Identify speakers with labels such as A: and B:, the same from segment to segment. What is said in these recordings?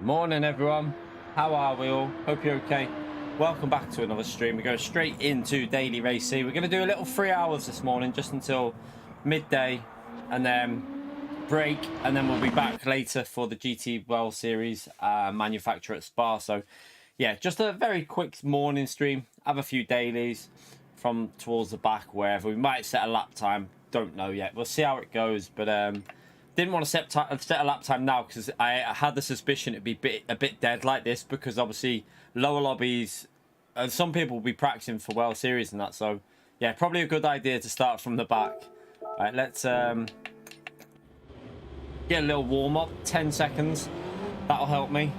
A: Morning everyone, how are we all? Hope you're okay. Welcome back to another stream. We go straight into daily race C. We're going to do a little 3 hours this morning, just until midday, and then break, and then we'll be back later for the GT World Series manufacturer at Spa. So yeah, just a very quick morning stream. Have a few dailies from towards the back, wherever. We might set a lap time, don't know yet. We'll see how it goes, but didn't want to set a lap time now because I had the suspicion it'd be a bit dead like this, because obviously lower lobbies, some people will be practicing for World Series and that. So yeah, probably a good idea to start from the back. All right, let's get a little warm up, 10 seconds. That'll help me.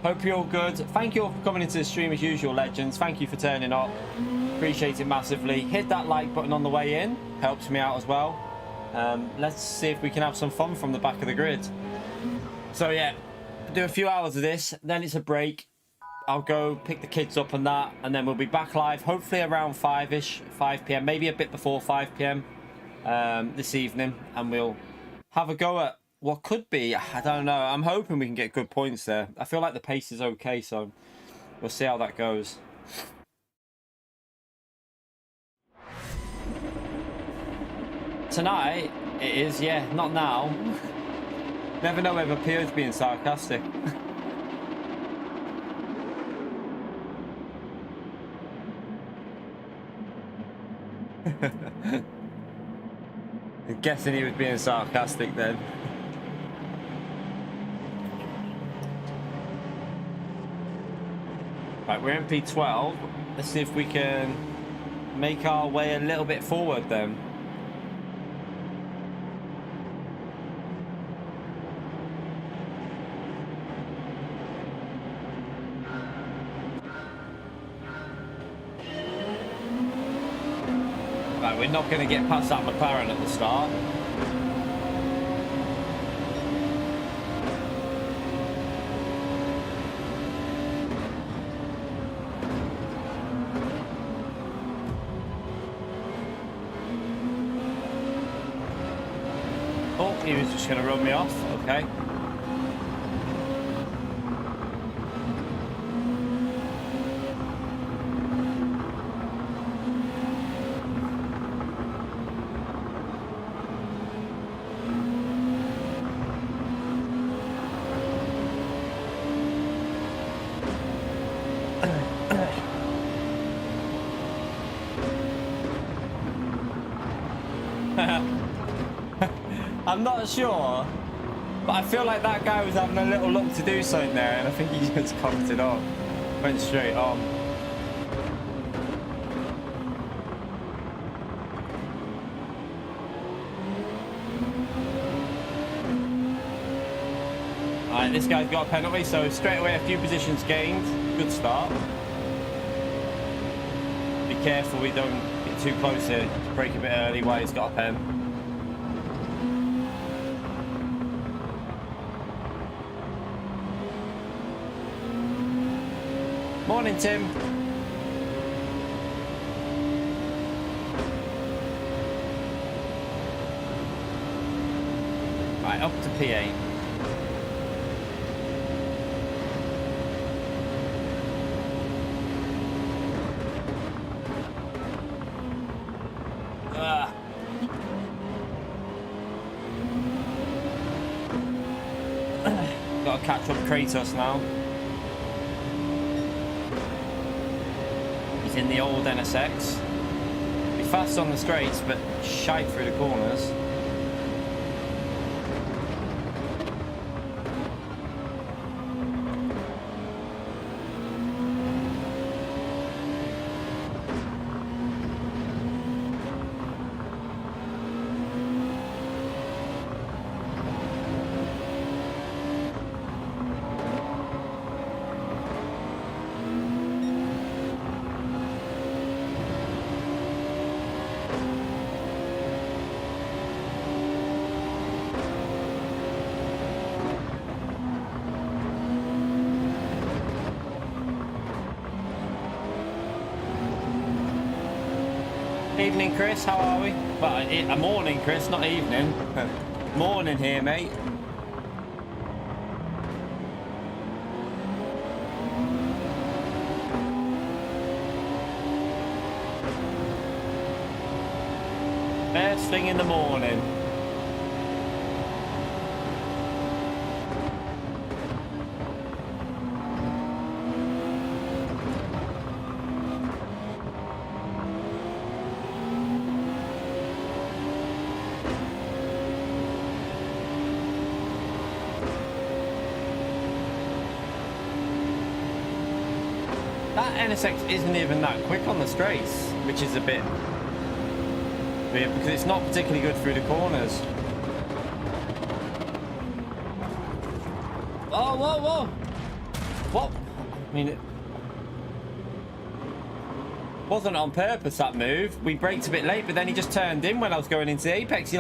A: Hope you're all good. Thank you all for coming into the stream as usual, legends. Thank you for turning up. Appreciate it massively. Hit that like button on the way in. Helps me out as well. Let's see if we can have some fun from the back of the grid. So yeah, do a few hours of this, then it's a break. I'll go pick the kids up and that, and then we'll be back live hopefully around 5 p.m, maybe a bit before 5 p.m. This evening, and we'll have a go at what could be, I don't know, I'm hoping we can get good points there. I feel like the pace is okay, so we'll see how that goes. Tonight, it is, yeah, not now. Never know whether Pierre's being sarcastic. I'm guessing he was being sarcastic then. Right, we're in P12. Let's see if we can make our way a little bit forward then. We're not going to get past that McLaren at the start. Oh, he was just going to run me off. Okay. I'm not sure, but I feel like that guy was having a little look to do something there, and I think he just cocked it off. Went straight on. Alright, this guy's got a penalty, so straight away a few positions gained. Good start. Be careful we don't get too close here. Break a bit early while he's got a pen. Morning, Tim. Right, up to P8. Got to catch up Kratos now. In the old NSX. Be fast on the straights, but shite through the corners. Evening, Chris, how are we? Well, a morning, Chris, not evening. Morning here, mate. First thing in the morning. That NSX isn't even that quick on the straights, which is a bit weird because it's not particularly good through the corners. Oh, whoa, whoa! What? I mean, it wasn't on purpose, that move. We braked a bit late, but then he just turned in when I was going into the apex. He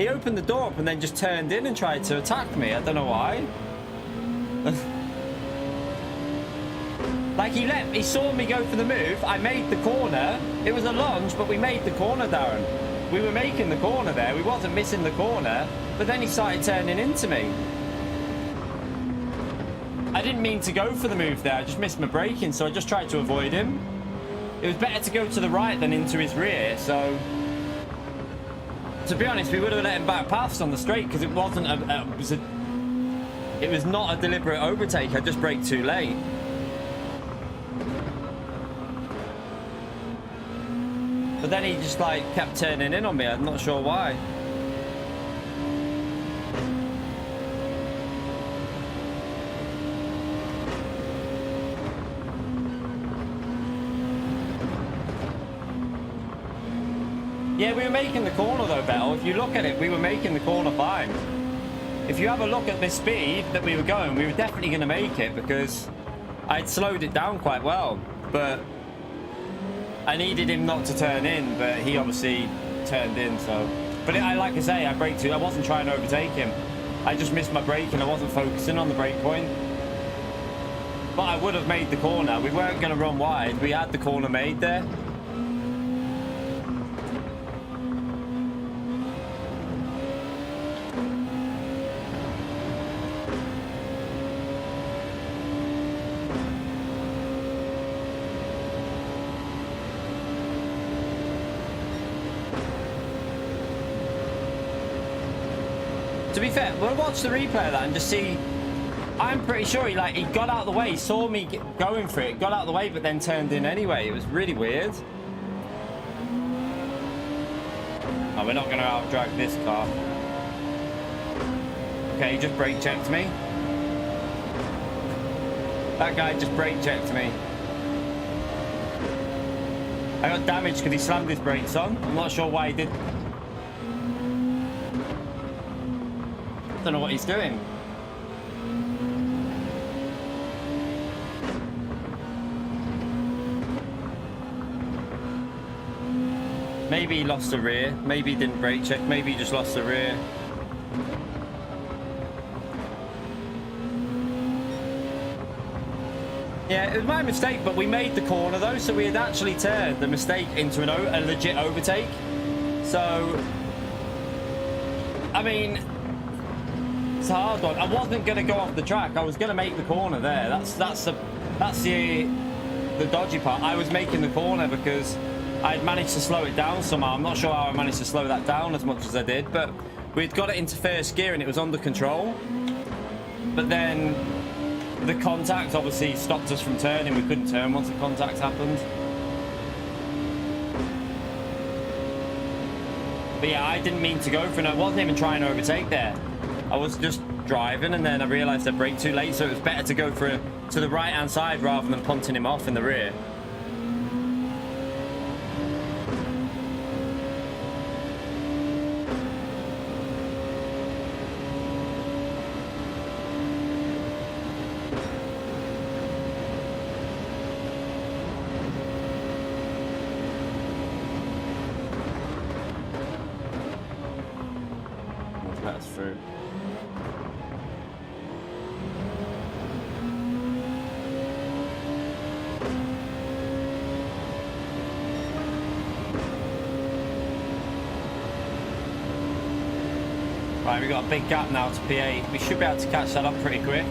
A: opened the door up and then just turned in and tried to attack me. I don't know why. Like he saw me go for the move. I made the corner. It was a lunge, but we made the corner, Darren. We were making the corner there. We wasn't missing the corner, but then he started turning into me. I didn't mean to go for the move there. I just missed my braking, so I just tried to avoid him. It was better to go to the right than into his rear, so to be honest, we would have let him back past on the straight because it wasn't it was not a deliberate overtake. I just braked too late. But then he just like kept turning in on me. I'm not sure why. Yeah, we were making the corner though, Bell. If you look at it, we were making the corner fine. If you have a look at the speed that we were going, we were definitely going to make it because I'd slowed it down quite well. But I needed him not to turn in, but he obviously turned in, so. But like I say, I braked too. I wasn't trying to overtake him. I just missed my brake and I wasn't focusing on the brake point. But I would have made the corner. We weren't going to run wide. We had the corner made there. To be fair, we'll watch the replay of that and just see. I'm pretty sure he got out of the way, saw me going for it, got out of the way, but then turned in anyway. It was really weird. Oh, we're not going to out-drag this car. Okay, he just brake checked me. That guy just brake checked me. I got damaged because he slammed his brakes on. I'm not sure why he did. Don't know what he's doing. Maybe he lost the rear. Maybe he didn't brake check. Maybe he just lost the rear. Yeah, it was my mistake, but we made the corner though, so we had actually turned the mistake into a legit overtake. So, I mean, it's a hard one. I wasn't going to go off the track. I was going to make the corner there. That's the dodgy part. I was making the corner because I'd managed to slow it down somehow. I'm not sure how I managed to slow that down as much as I did, but we'd got it into first gear and it was under control. But then the contact obviously stopped us from turning. We couldn't turn once the contact happened. But yeah, I didn't mean to go for it. I wasn't even trying to overtake there. I was just driving and then I realised I braked too late, so it was better to go to the right-hand side rather than punting him off in the rear. That's through. Right, we've got a big gap now to P8. We should be able to catch that up pretty quick.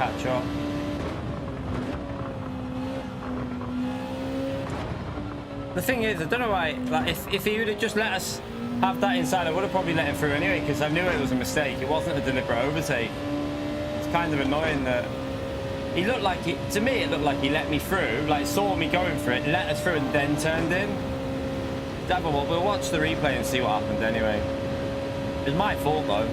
A: catch up. The thing is, I don't know why, like, if he would have just let us have that inside, I would have probably let him through anyway, because I knew it was a mistake. It wasn't a deliberate overtake. It's kind of annoying that he looked like he, to me, it looked like he let me through, like saw me going for it, let us through, and then turned in. We'll watch the replay and see what happened anyway. It's my fault though.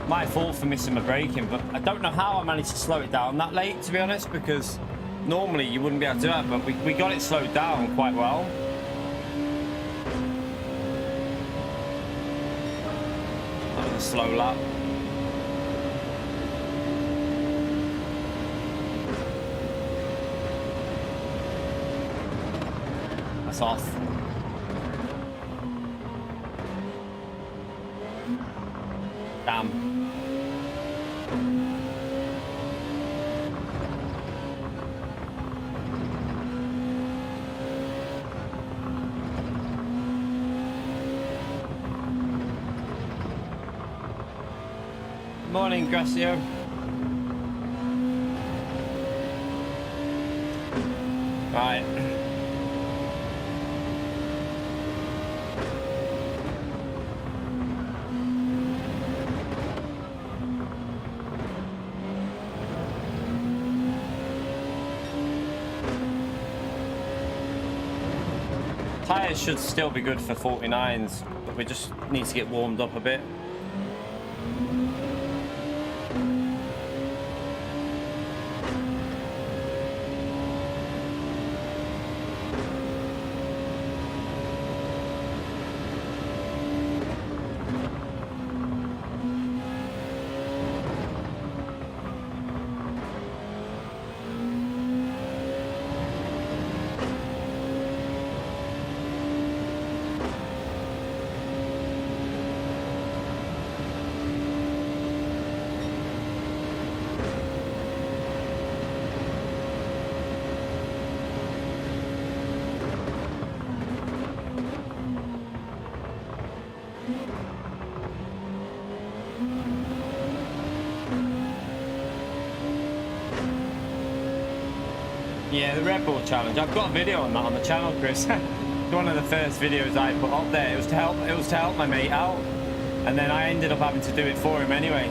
A: My fault for missing my braking, but I don't know how I managed to slow it down that late, to be honest, because normally you wouldn't be able to do that, but we got it slowed down quite well. That was a slow lap. That's off. Damn. Morning, Gracio. Right. Tires should still be good for 49s, but we just need to get warmed up a bit. Yeah, the Red Bull challenge. I've got a video on that on the channel, Chris. One of the first videos I put up there. It was to help my mate out, and then I ended up having to do it for him anyway.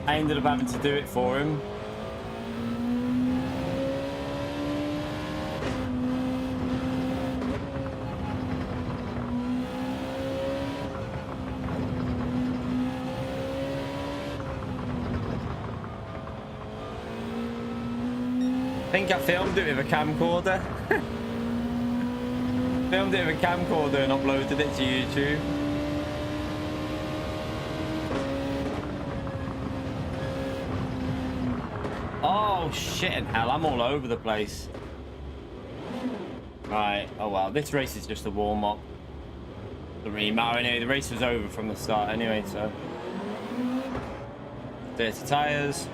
A: I ended up having to do it for him. I think I filmed it with a camcorder. Filmed it with a camcorder and uploaded it to YouTube. Oh shit in hell, I'm all over the place. Right, oh well, this race is just a warm-up. The rematch anyway, the race was over from the start anyway, so. Dirty tyres.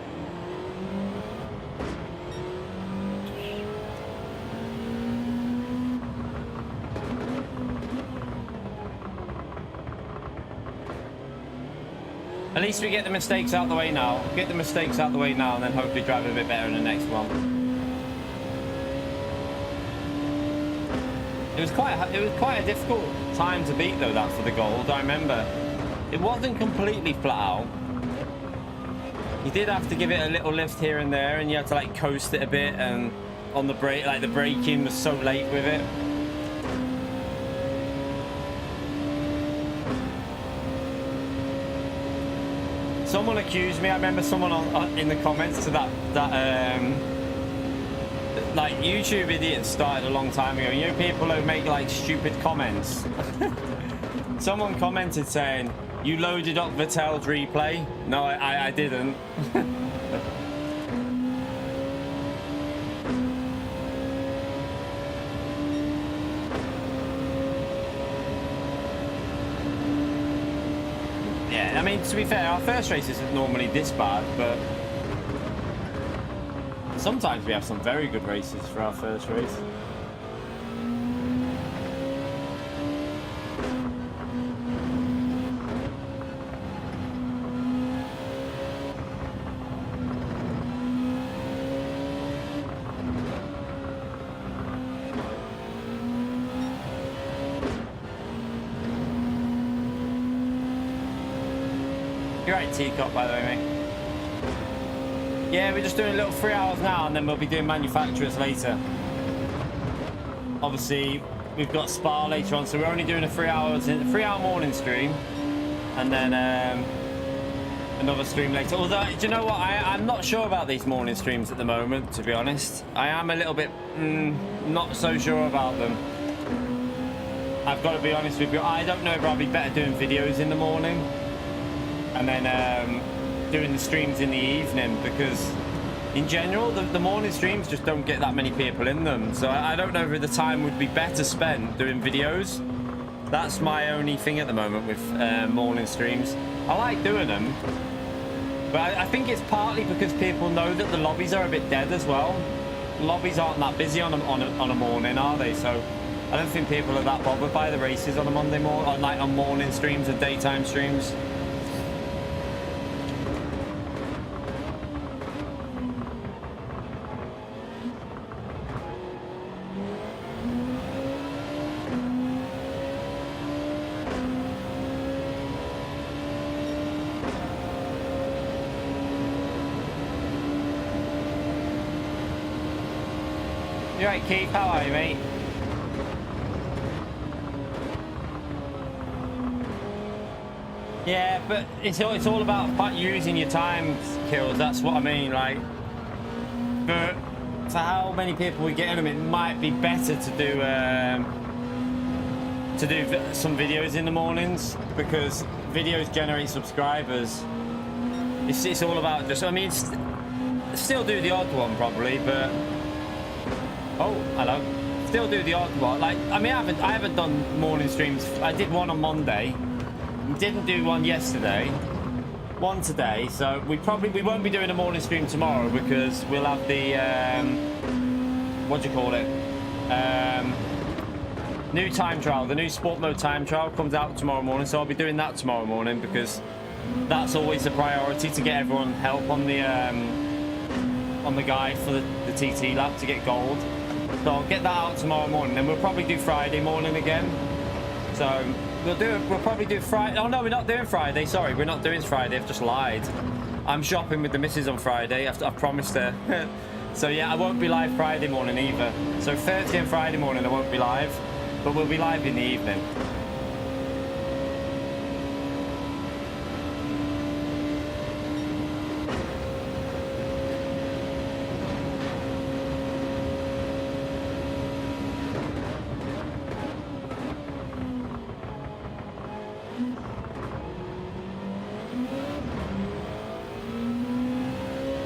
A: At least we get the mistakes out the way now. Get the mistakes out the way now, and then hopefully drive a bit better in the next one. It was quite a difficult time to beat though, that for the gold. I remember it wasn't completely flat out. You did have to give it a little lift here and there, and you had to like coast it a bit. And on the brake, like the braking was so late with it. Someone accused me. I remember someone in the comments to that like YouTube idiots started a long time ago. You know, people who make like stupid comments. Someone commented saying, "You loaded up Vettel's replay." No, I didn't. I mean, to be fair, our first race isn't normally this bad, but sometimes we have some very good races for our first race. You're right, Teacup, by the way, mate. Yeah, we're just doing a little 3 hours now, and then we'll be doing manufacturers later. Obviously, we've got Spa later on, so we're only doing a 3 hour morning stream, and then another stream later. Although, do you know what? I'm not sure about these morning streams at the moment, to be honest. I am a little bit not so sure about them. I've got to be honest with you. I don't know if I'll be better doing videos in the morning and then doing the streams in the evening, because in general the morning streams just don't get that many people in them. So I don't know if the time would be better spent doing videos. That's my only thing at the moment with morning streams. I like doing them, but I think it's partly because people know that the lobbies are a bit dead as well. Lobbies aren't that busy on a morning, are they? So I don't think people are that bothered by the races on a Monday morning, or like on morning streams and daytime streams. You right, Keith? How are you, mate? Yeah, but it's all about using your time kills. That's what I mean. Like, but for how many people we get in them, it might be better to do some videos in the mornings, because videos generate subscribers. It's all about just. I mean, still do the odd one probably, but. Oh, hello. Still do the odd one. Like, I mean, I haven't done morning streams. I did one on Monday. Didn't do one yesterday. One today. So we won't be doing a morning stream tomorrow, because we'll have the what do you call it? New time trial. The new sport mode time trial comes out tomorrow morning. So I'll be doing that tomorrow morning, because that's always a priority to get everyone help on the guide for the TT lap to get gold. So I'll get that out tomorrow morning. Then we'll probably do Friday morning again. So we'll probably do Friday. Oh no, we're not doing Friday. Sorry, we're not doing Friday. I've just lied. I'm shopping with the missus on Friday. I've promised her. So yeah, I won't be live Friday morning either. So Thursday and Friday morning I won't be live, but we'll be live in the evening.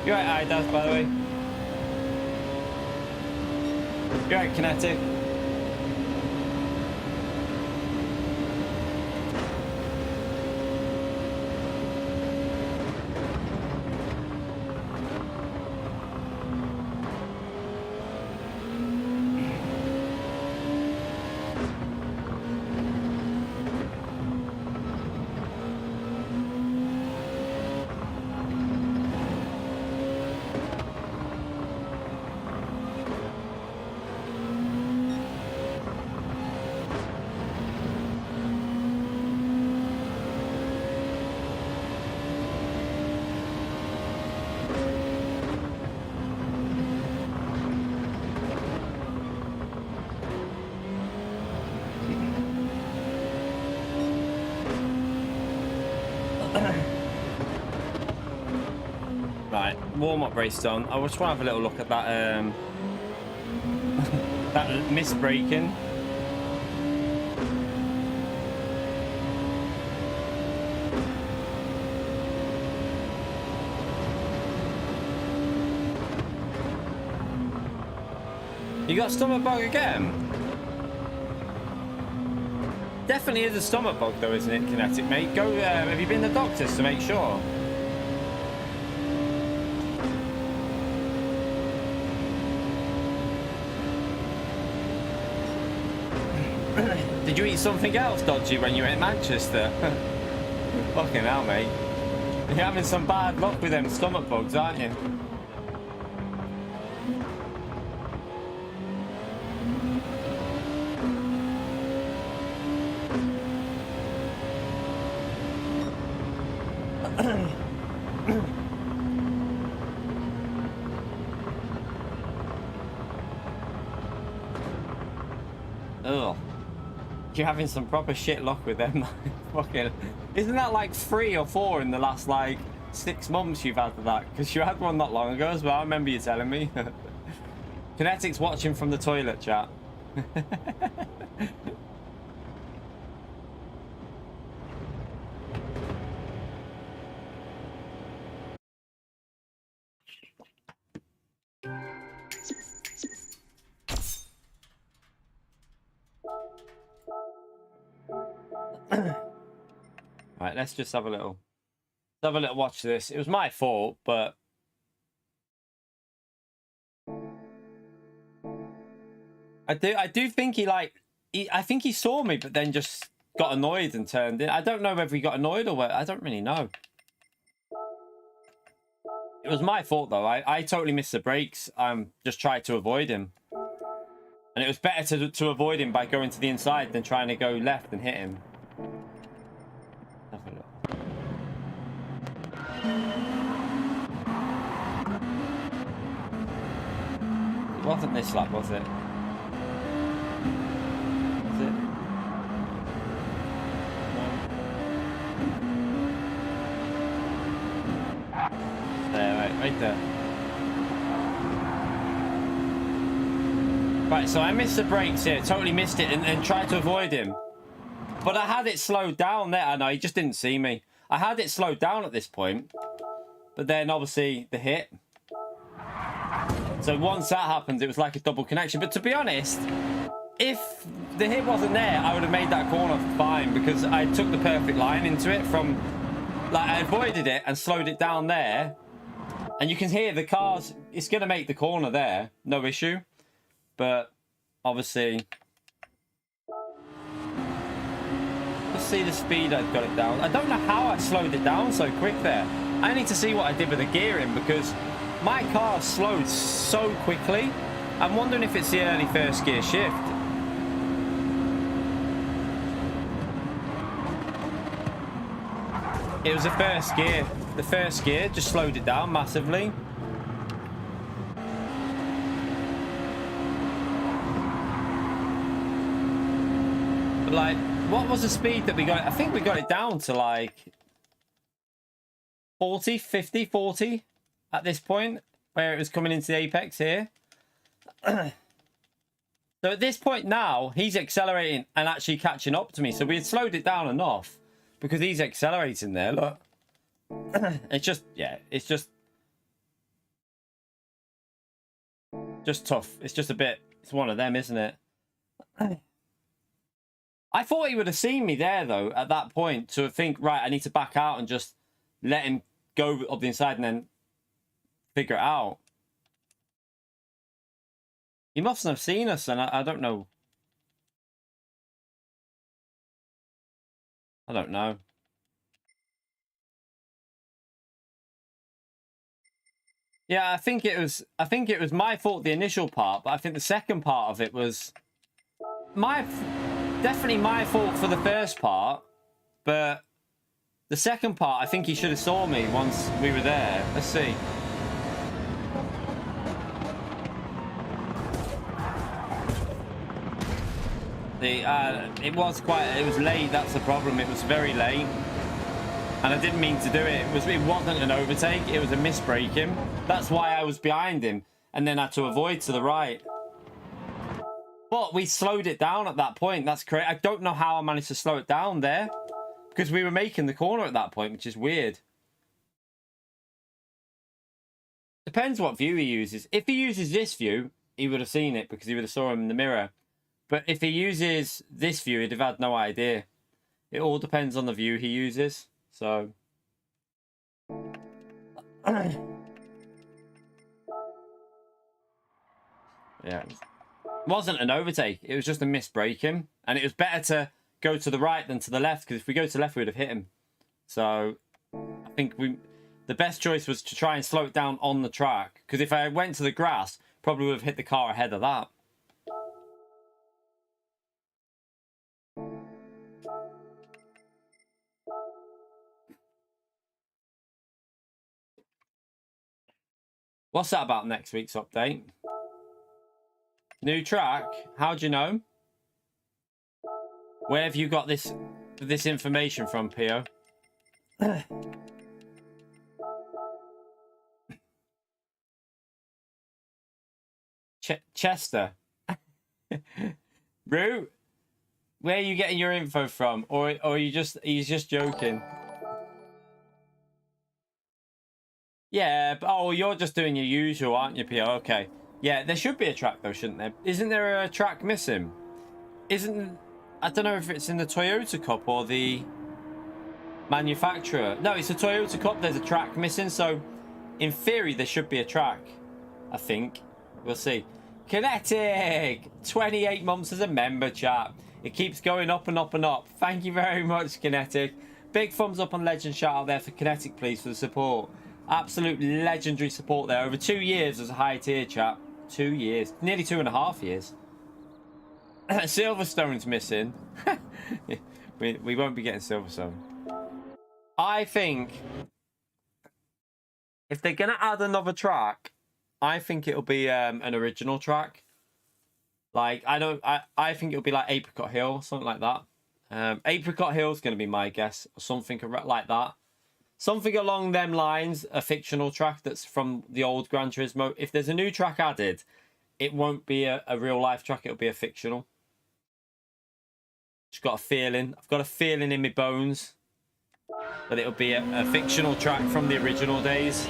A: You're right, IDAS, by the way. You're right, Kinetic. Right, warm-up race done. I just want to have a little look at that that misbraking. You got a stomach bug again? Definitely is a stomach bug though, isn't it, Kinetic, mate? Go, have you been to the doctors to make sure? Did you eat something else dodgy when you were in Manchester? Fucking hell, mate. You're having some bad luck with them stomach bugs, aren't you? Ugh. You're having some proper shit luck with them. Fucking, isn't that like 3 or 4 in the last like 6 months you've had that? Because you had one not long ago as well. I remember you telling me. Kinetic's watching from the toilet, chat. Right, let's just have a little watch this. It was my fault, but I do think I think he saw me, but then just got annoyed and turned in. I don't know whether he got annoyed or what. I don't really know. It was my fault though. I totally missed the brakes. Just tried to avoid him, and it was better to avoid him by going to the inside than trying to go left and hit him. Have a look. It wasn't this lap, was it? Was it? No. There, right there. Right, so I missed the brakes here. Totally missed it and tried to avoid him. But I had it slowed down there. I know, he just didn't see me. I had it slowed down at this point. But then, obviously, the hit. So once that happened, it was like a double connection. But to be honest, if the hit wasn't there, I would have made that corner fine. Because I took the perfect line into it from... Like, I avoided it and slowed it down there. And you can hear the cars... It's going to make the corner there. No issue. But, obviously... See the speed I've got it down. I don't know how I slowed it down so quick there. I need to see what I did with the gearing because my car slowed so quickly. I'm wondering if it's the early first gear shift. It was the first gear. The first gear just slowed it down massively. But like, what was the speed that we got? I think we got it down to like 40, 50, 40 at this point, where it was coming into the apex here. So at this point now, he's accelerating and actually catching up to me. So we had slowed it down enough because he's accelerating there. Look. It's just, yeah, it's just tough. It's just a bit, it's one of them, isn't it? I thought he would have seen me there, though, at that point, to think, right, I need to back out and just let him go up the inside and then figure it out. He mustn't have seen us, and I don't know. I don't know. Yeah, I think it was my fault, the initial part, but I think the second part of it was definitely my fault for the first part, but the second part, I think he should have saw me once we were there. Let's see. It was late, that's the problem. It was very late. And I didn't mean to do it. It wasn't an overtake, it was a misbraking. That's why I was behind him. And then I had to avoid to the right. But we slowed it down at that point. That's correct. I don't know how I managed to slow it down there. Because we were making the corner at that point, which is weird. Depends what view he uses. If he uses this view, he would have seen it because he would have saw him in the mirror. But if he uses this view, he'd have had no idea. It all depends on the view he uses. So... yeah. It wasn't an overtake. It was just a misbraking. And it was better to go to the right than to the left. Because if we go to the left, we would have hit him. So I think the best choice was to try and slow it down on the track. Because if I went to the grass, probably would have hit the car ahead of that. What's that about next week's update? New track? How do you know? Where have you got this information from, Pio? Chester. Rue, where are you getting your info from? Or he's just joking? Yeah, but, oh, you're just doing your usual, aren't you, Pio? Okay. Yeah, there should be a track though, shouldn't there? Isn't there a track missing? I don't know if it's in the Toyota Cup or the manufacturer. No, it's a Toyota Cup. There's a track missing, so in theory there should be a track. I think. We'll see. Kinetic! 28 months as a member, chat. It keeps going up and up and up. Thank you very much, Kinetic. Big thumbs up on Legend shout out there for Kinetic, please, for the support. Absolute legendary support there. Over 2 years as a high tier, chat. 2 years. Nearly 2.5 years. Silverstone's missing. we won't be getting Silverstone. I think if they're going to add another track, I think it'll be an original track. Like, I think it'll be like Apricot Hill, something like that. Apricot Hill's going to be my guess, or something like that. Something along them lines, a fictional track that's from the old Gran Turismo. If there's a new track added, it won't be a real life track, it'll be a fictional. Just got a feeling. I've got a feeling in my bones that it'll be a fictional track from the original days.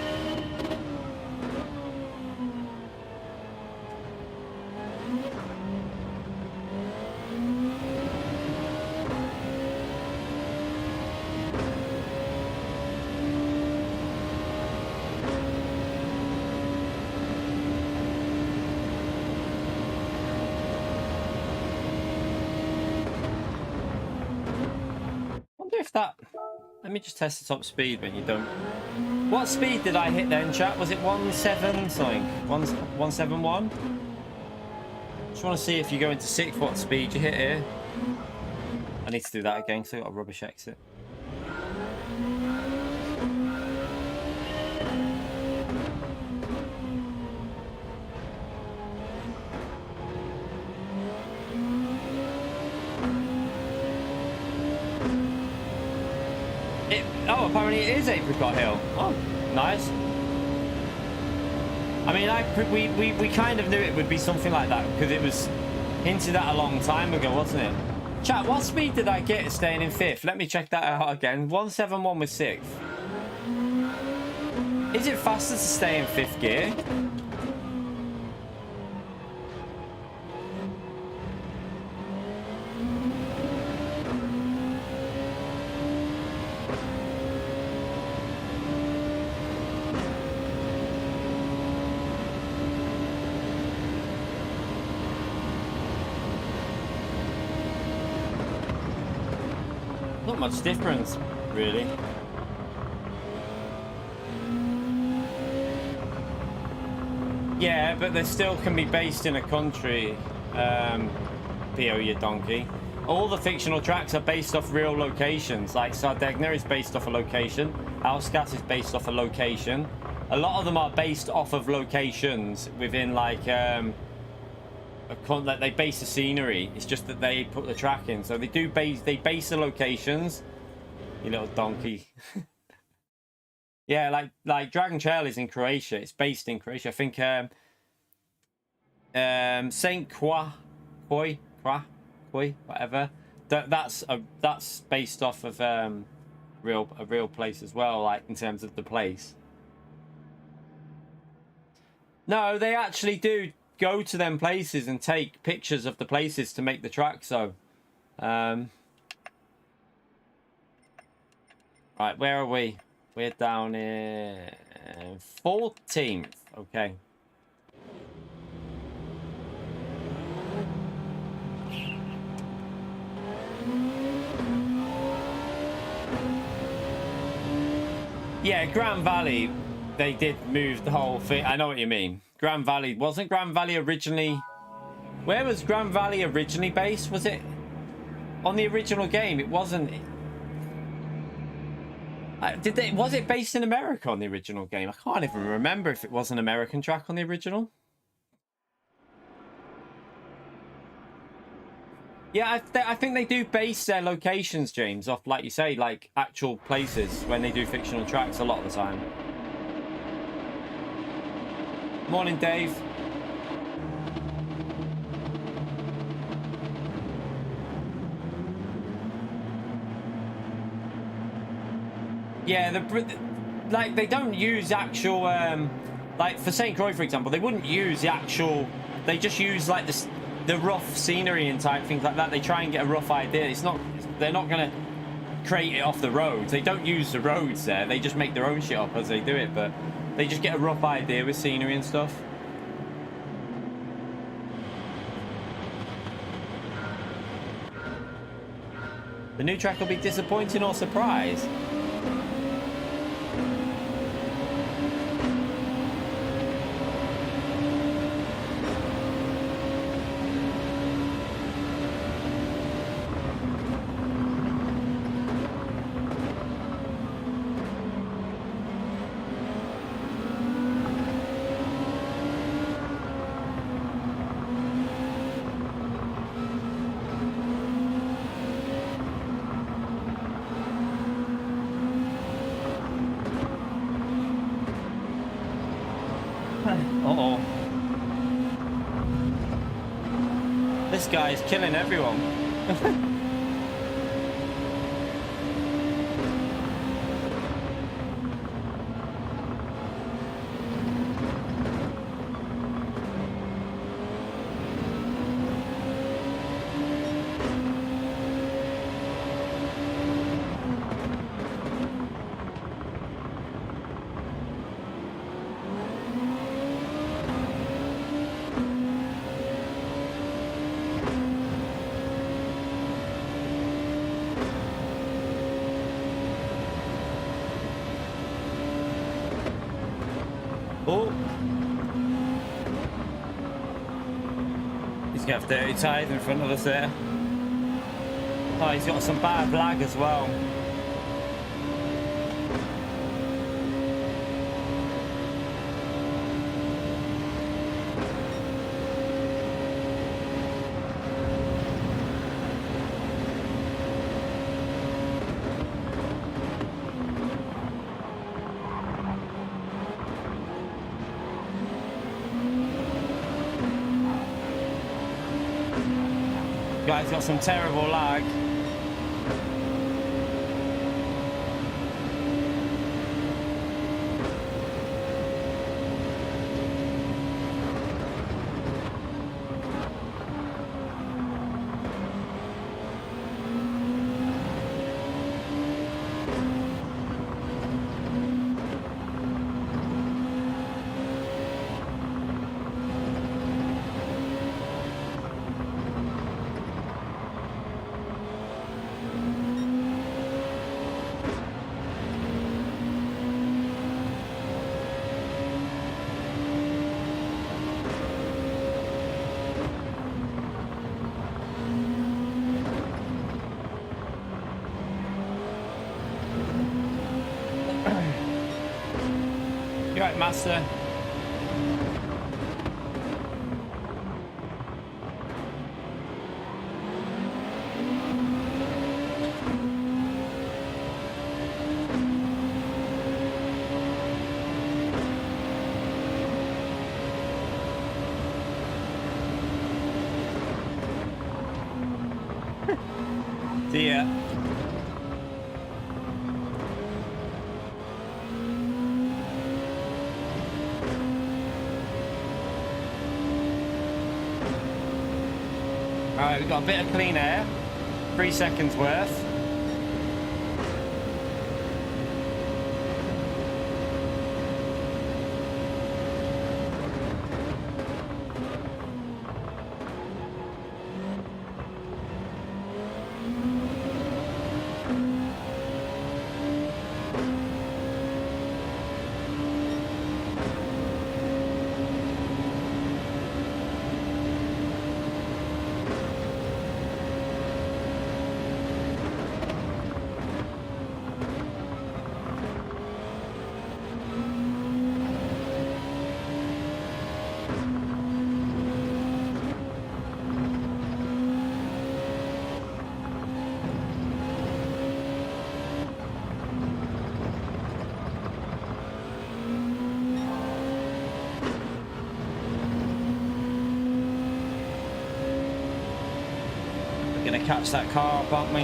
A: Let me just test the top speed when you don't. What speed did I hit then, chat? Was it 17 something? 171? Just want to see if you go into 6, what speed you hit here. I need to do that again because I got a rubbish exit. Oh, apparently it is Apricot Hill. Oh, nice. I mean, we kind of knew it would be something like that because it was hinted at a long time ago, wasn't it? Chat, what speed did I get staying in 5th? Let me check that out again. 171 with 6th. Is it faster to stay in 5th gear? Not much difference, really. Yeah, but they still can be based in a country. Pio, you donkey. All the fictional tracks are based off real locations. Like Sardegna is based off a location. Ausgas is based off a location. A lot of them are based off of locations within like they base the scenery. It's just that they put the track in, so they base the locations. You little donkey. Yeah, like Dragon Trail is in Croatia. It's based in Croatia. I think Saint Croix, whatever. That's based off of a real place as well, like in terms of the place. No, they actually do go to them places and take pictures of the places to make the track. So, right, where are we? We're down in 14th. Okay. Yeah, Grand Valley, they did move the whole thing. I know what you mean. Grand Valley, wasn't Grand Valley originally... Where was Grand Valley originally based? Was it on the original game? It wasn't... Was it based in America on the original game? I can't even remember if it was an American track on the original. Yeah, I think they do base their locations, James, off, like you say, like actual places when they do fictional tracks a lot of the time. Morning, Dave. Yeah, like they don't use actual like for St. Croix, for example, they wouldn't use the actual. They just use like the rough scenery and type things like that. They try and get a rough idea. It's not. They're not gonna create it off the roads. They don't use the roads there. They just make their own shit up as they do it. But they just get a rough idea with scenery and stuff. The new track will be disappointing or surprise. Uh-oh. This guy is killing everyone. Oh. He's going to have dirty tyres in front of us there. Oh, he's got some bad lag as well. Guy's got some terrible lag. You right, Master? See ya. Alright, we've got a bit of clean air. 3 seconds worth. catch that car up, aren't we?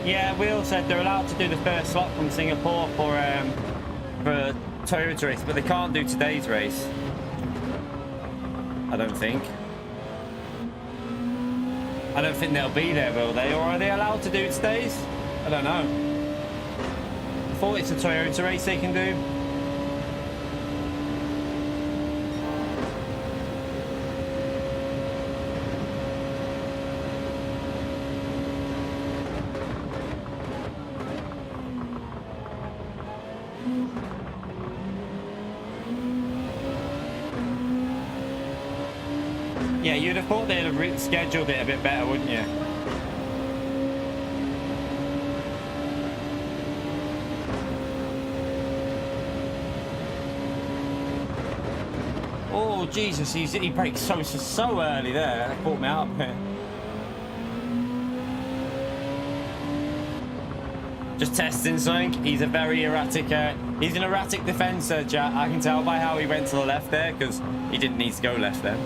A: Yeah, Will said they're allowed to do the first slot from Singapore for Toyota race, but they can't do today's race. I don't think. I don't think they'll be there, will they? Or are they allowed to do today's? I don't know. I thought it's a Toyota race they can do. Yeah, you'd have thought they'd have scheduled it a bit better, wouldn't you? Oh, Jesus, he braked so early there. That caught me out here. Just testing something. He's a very erratic, he's an erratic defender, Jack. I can tell by how he went to the left there, because he didn't need to go left there.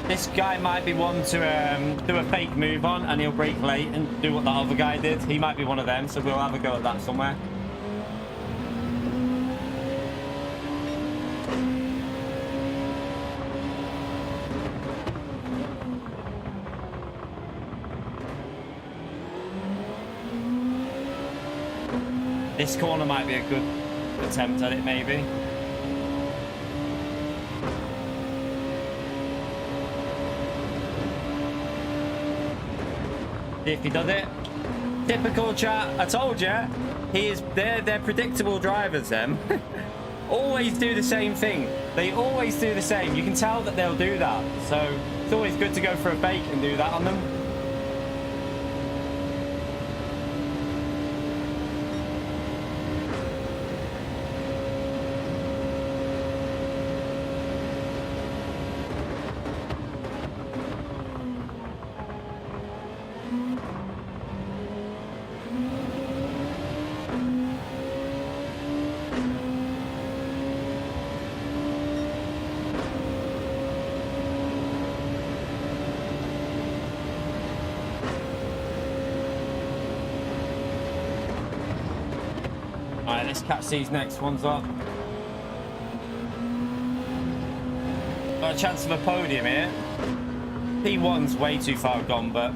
A: This guy might be one to do a fake move on, and he'll brake late and do what that other guy did. He might be one of them, so we'll have a go at that somewhere. This corner might be a good attempt at it, maybe. If he does it. Typical, chat. I told you. They're predictable drivers, them. Always do the same thing. They always do the same. You can tell that they'll do that. So it's always good to go for a fake and do that on them. Alright, let's catch these next ones up. Got a chance of a podium here. P1's way too far gone, but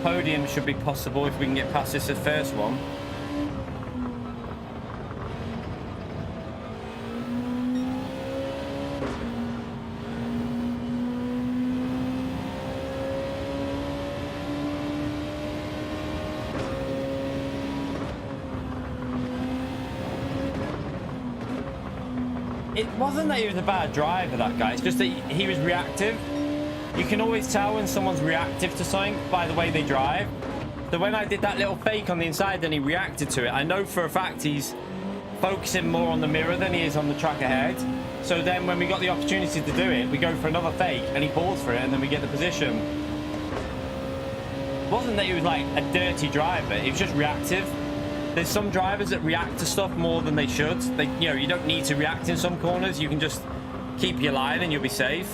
A: podium should be possible if we can get past this the first one. It wasn't that he was a bad driver, that guy. It's just that he was reactive. You can always tell when someone's reactive to something by the way they drive. So when I did that little fake on the inside, then he reacted to it. I know for a fact he's focusing more on the mirror than he is on the track ahead. So then when we got the opportunity to do it, we go for another fake and he falls for it and then we get the position. It wasn't that he was like a dirty driver. He was just reactive. There's some drivers that react to stuff more than they should. You don't need to react in some corners. You can just keep your line and you'll be safe.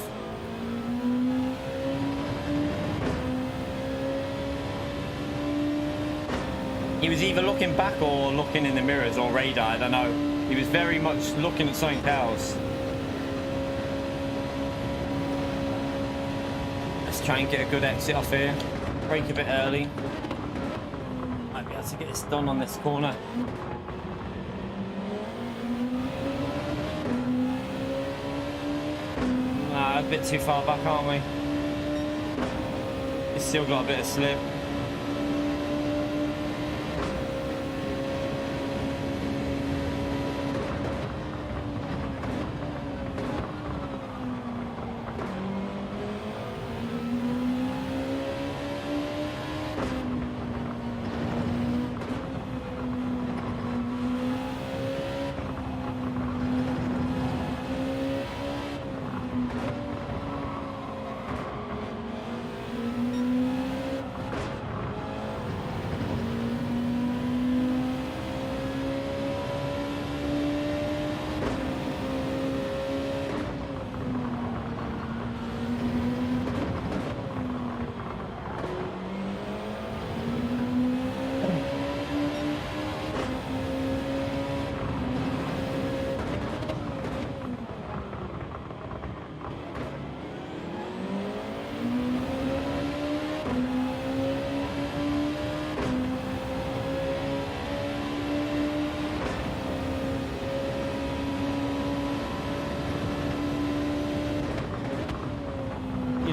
A: He was either looking back or looking in the mirrors or radar, I don't know. He was very much looking at something else. Let's try and get a good exit off here. Brake a bit early. Might be able to get this done on this corner. Nah, a bit too far back, aren't we? He's still got a bit of slip.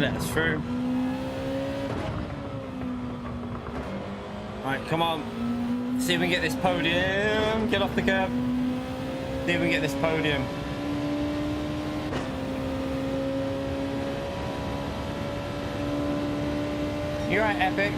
A: let us through. Alright, come on. See if we can get this podium. Get off the curb. See if we can get this podium. You're right, Epic.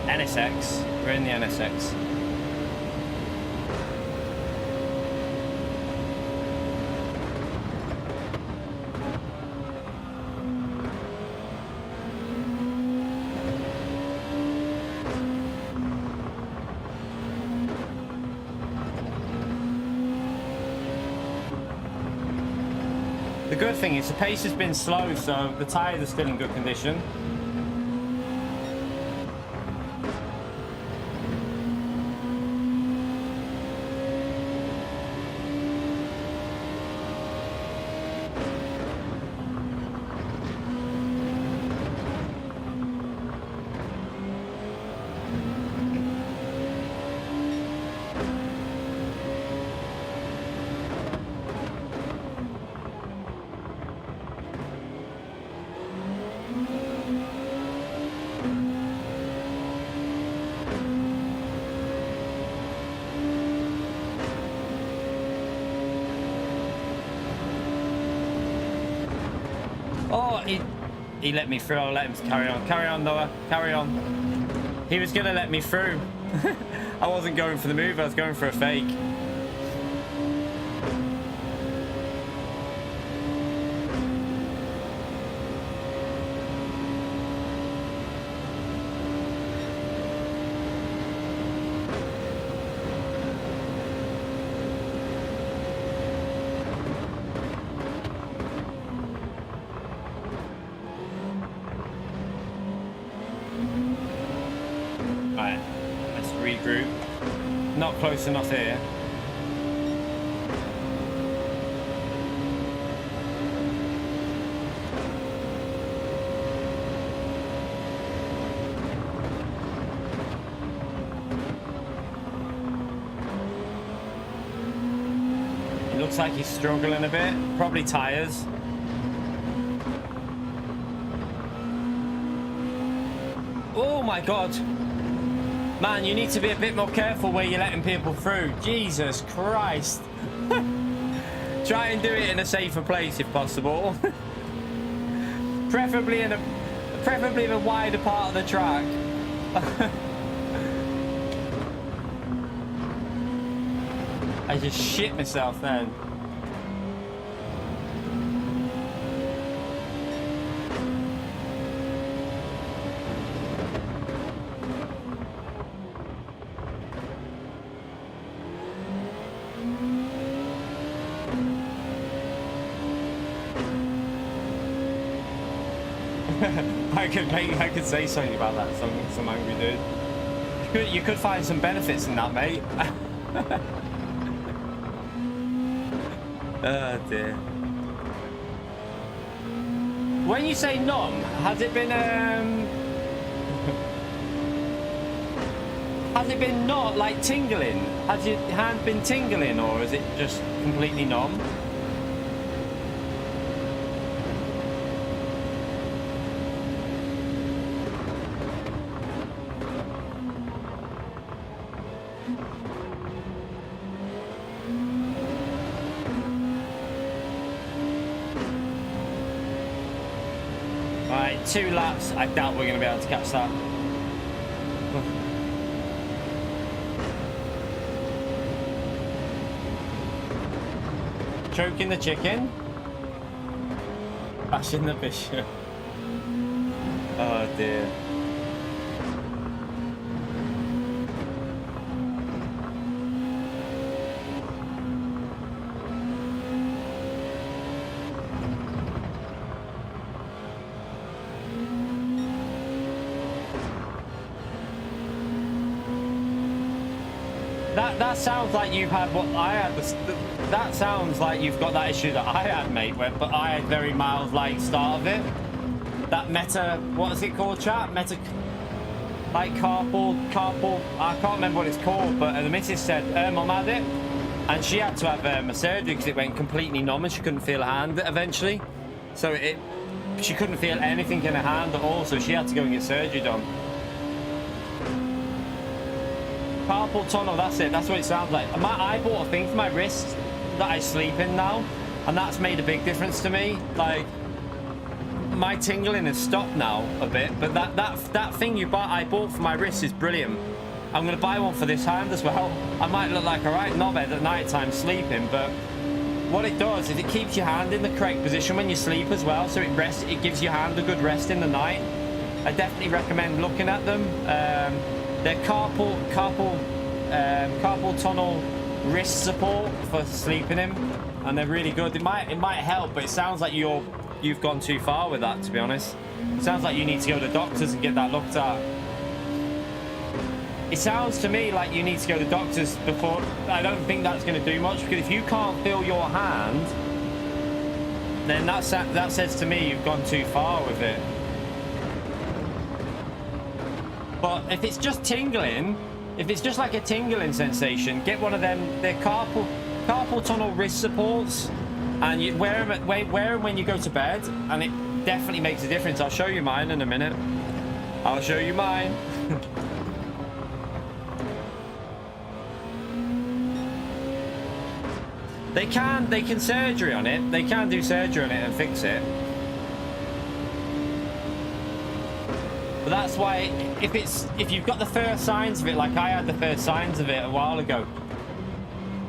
A: NSX. We're in the NSX. The good thing is the pace has been slow, so the tyres are still in good condition. Oh, he let me through. I'll let him carry on. Carry on, Noah. Carry on. He was going to let me through. I wasn't going for the move. I was going for a fake. Not close enough here. It looks like he's struggling a bit. Probably tires. Oh my God. Man, you need to be a bit more careful where you're letting people through. Jesus Christ. Try and do it in a safer place if possible. preferably in a wider part of the track. I just shit myself then. I could say something about that, some angry dude. You could find some benefits in that, mate. Oh dear. When you say numb, has it been not like tingling? Has your hand been tingling, or is it just completely numb? Alright, 2 laps. I doubt we're going to be able to catch that. Choking the chicken. Bashing the bishop. Oh dear. That sounds like you've had what I had. That sounds like you've got that issue that I had, mate. But I had very mild, like, start of it. That meta, what is it called, chat? Meta, like carpal. I can't remember what it's called, but the missus said her mum had it, and she had to have a surgery because it went completely numb and she couldn't feel her hand eventually. So she couldn't feel anything in her hand at all. So she had to go and get surgery done. Carpal tunnel, that's it. That's what it sounds like. I bought a thing for my wrist that I sleep in now, and that's made a big difference to me. Like, my tingling has stopped now a bit, but that thing I bought for my wrist is brilliant. I'm gonna buy one for this hand as well. I might look like a right knobhead at night time sleeping, but what it does is it keeps your hand in the correct position when you sleep as well, so it gives your hand a good rest in the night. I definitely recommend looking at them. They're carpal tunnel wrist support for sleeping in, and they're really good. It might help, but it sounds like you've gone too far with that, to be honest. It sounds like you need to go to the doctors and get that looked at. It sounds to me like you need to go to the doctors before. I don't think that's going to do much, because if you can't feel your hand, then that says to me you've gone too far with it. But if it's just tingling, if it's just like a tingling sensation, get one of them. They're carpal tunnel wrist supports, and you wear them when you go to bed, and it definitely makes a difference. I'll show you mine in a minute. I'll show you mine. They can surgery on it. They can do surgery on it and fix it. But that's why if you've got the first signs of it, like I had the first signs of it a while ago,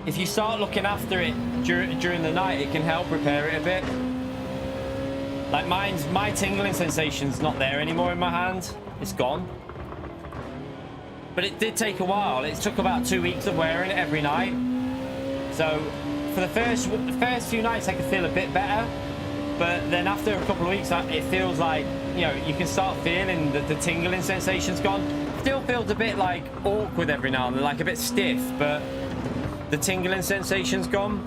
A: if you start looking after it during the night, it can help repair it a bit. Like my tingling sensation's not there anymore in my hand. It's gone. But it did take a while. It took about 2 weeks of wearing it every night. So for the first few nights, I could feel a bit better. But then after a couple of weeks, it feels like, you know, you can start feeling that the tingling sensation's gone. Still feels a bit like awkward every now and then, like a bit stiff, but the tingling sensation's gone.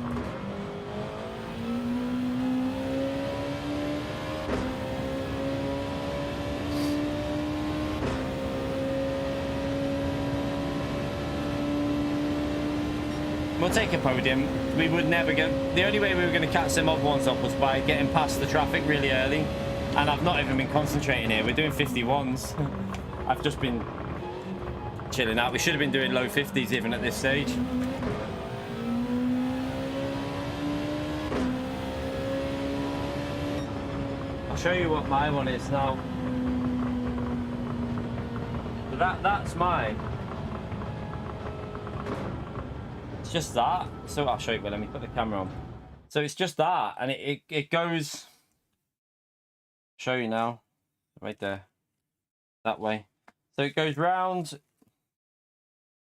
A: We'll take a podium. We would never get... The only way we were going to catch them other ones up was by getting past the traffic really early. And I've not even been concentrating here. We're doing 51s. I've just been chilling out. We should have been doing low 50s even at this stage. I'll show you what my one is now. So that's mine. Just that. So I'll show you. Well, let me put the camera on. So it's just that, and it goes. Show you now, right there, that way. So it goes round.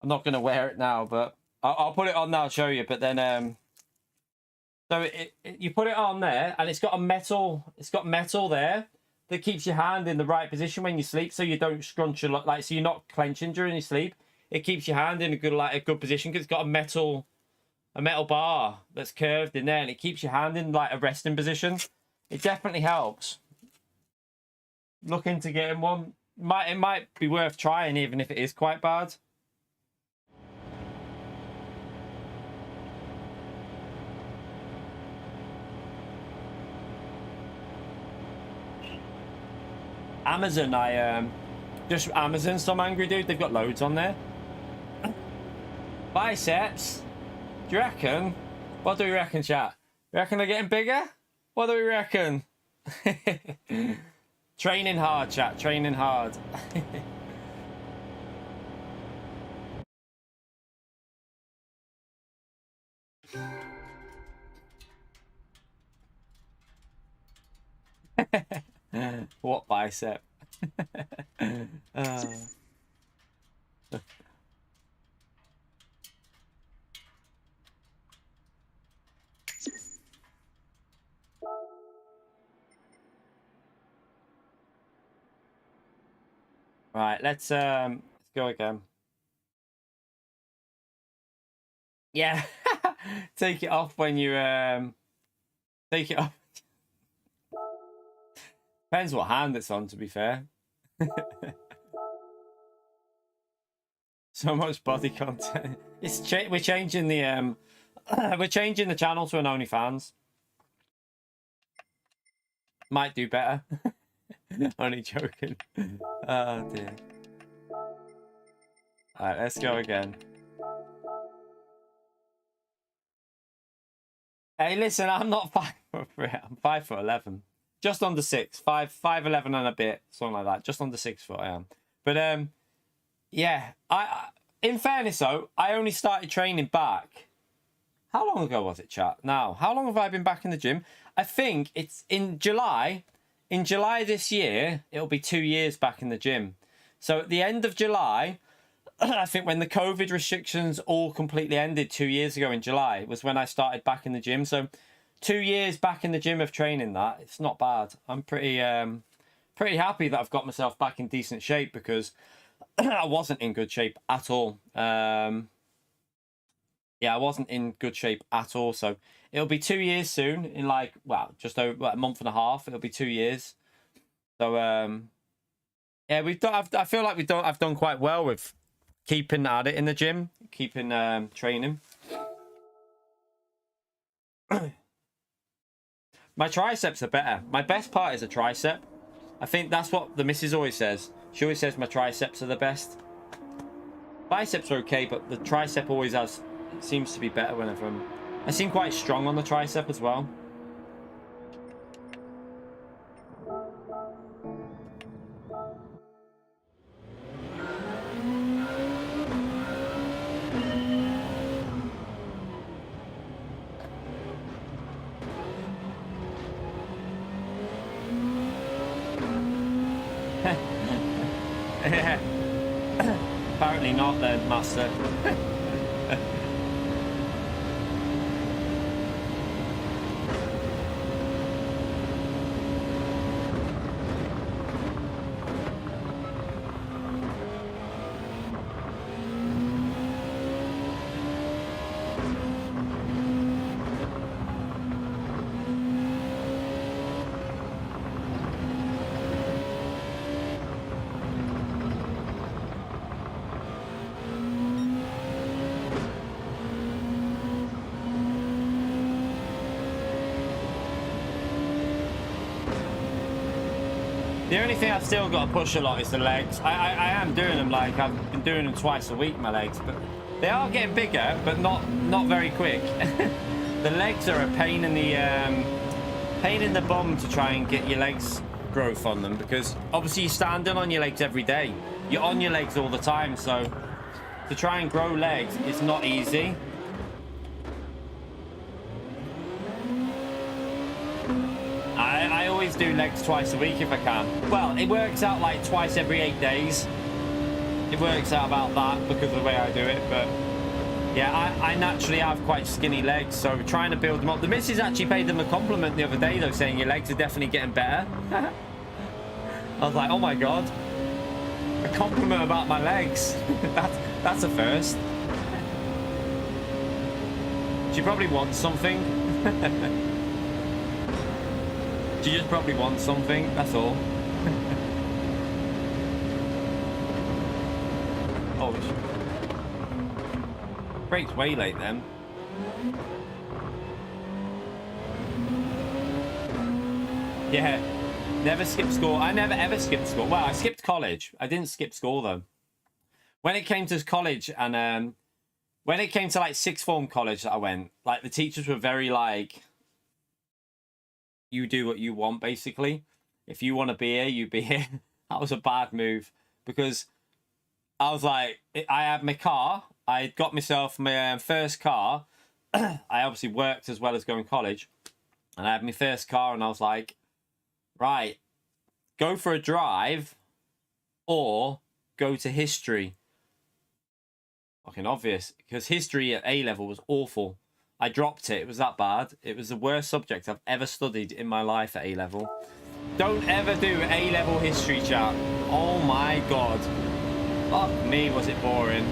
A: I'm not going to wear it now, but I'll put it on now. I'll show you. But then so you put it on there, and it's got a metal. It's got metal there that keeps your hand in the right position when you sleep, so you don't scrunch a lot. Like, so you're not clenching during your sleep. It keeps your hand in a good position because it's got a metal bar that's curved in there, and it keeps your hand in like a resting position. It definitely helps. Look into getting one. It might be worth trying, even if it is quite bad. Amazon, just Amazon some angry dude. They've got loads on there. Biceps, do you reckon? What do we reckon, chat? You reckon they're getting bigger? What do we reckon? Training hard, chat, training hard. What bicep? Right, let's go again. Yeah. Take it off when you take it off. Depends what hand it's on, to be fair. So much body content. We're changing the we're changing the channel to an OnlyFans. Might do better. Only joking. Oh dear. Alright, let's go again. Hey, listen, I'm not 5'3", I'm 5'11". Just under 6. 5'11" and a bit, something like that. Just under 6 foot I am. But yeah, in fairness though, I only started training back. How long ago was it, chat? Now, how long have I been back in the gym? I think it's in July. In July this year, it'll be 2 years back in the gym. So at the end of July, I think when the COVID restrictions all completely ended 2 years ago in July was when I started back in the gym. So 2 years back in the gym of training that, it's not bad. I'm pretty happy that I've got myself back in decent shape because I wasn't in good shape at all. Yeah, I wasn't in good shape at all. So it'll be 2 years soon in like, well, just over a month and a half. It'll be 2 years. So, yeah, I feel like I've done quite well with keeping at it in the gym, keeping training. My triceps are better. My best part is a tricep. I think that's what the missus always says. She always says my triceps are the best. Biceps are okay, but the tricep always has... It seems to be better whenever I seem quite strong on the tricep as well. Apparently not then, master. The only thing I've still got to push a lot is the legs. I am doing them, like I've been doing them twice a week, my legs, but they are getting bigger, but not very quick. The legs are a pain in the bum to try and get your legs growth on them, because obviously you're standing on your legs every day. You're on your legs all the time, so to try and grow legs, it's not easy. I always do legs twice a week if I can. Well, it works out like twice every 8 days. It works out about that because of the way I do it. But yeah, I naturally have quite skinny legs, so trying to build them up. The missus actually paid them a compliment the other day though, saying your legs are definitely getting better. I was like, oh my god, a compliment about my legs. That's a first. She probably wants something. She just probably wants something, that's all. Oh, break's way late then. Yeah, never skip school. I never ever skipped school. Well, I skipped college. I didn't skip school though. When it came to college and when it came to like sixth form college that I went, like the teachers were very like, you do what you want, basically. If you want to be here, you be here. That was a bad move because I was like, I had my car. I got myself my first car. I obviously worked as well as going to college. And I had my first car and I was like, right, go for a drive or go to history. Fucking obvious. Because history at A-level was awful. I dropped it. It was that bad. It was the worst subject I've ever studied in my life at A-level. Don't ever do A-level history, chat. Oh my god. Fuck me, was it boring.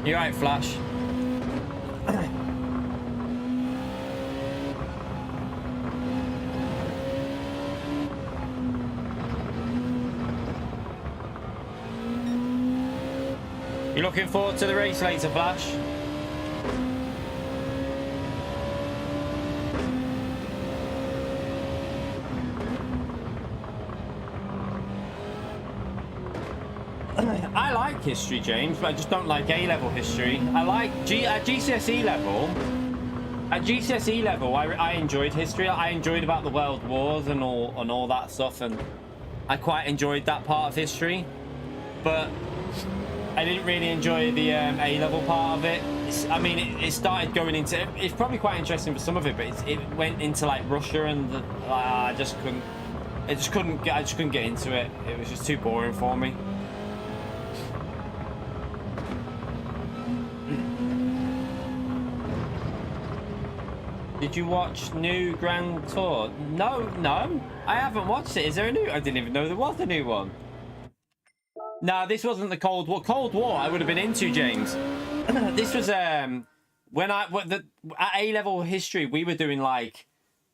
A: You're right, Flash. You looking forward to the race later, Flash? I like history, James, but I just don't like A-level history. I like at GCSE level. At GCSE level, I enjoyed history. I enjoyed about the world wars and all that stuff, and I quite enjoyed that part of history. But I didn't really enjoy the A-level part of it. I mean, it started going into. It's probably quite interesting for some of it, but it went into like Russia, and I just couldn't. I just couldn't get into it. It was just too boring for me. Did you watch new Grand Tour? No, I haven't watched it. Is there a new? I didn't even know there was a new one. No, this wasn't the Cold War. Cold War, I would have been into, James. This was when at A-level history, we were doing like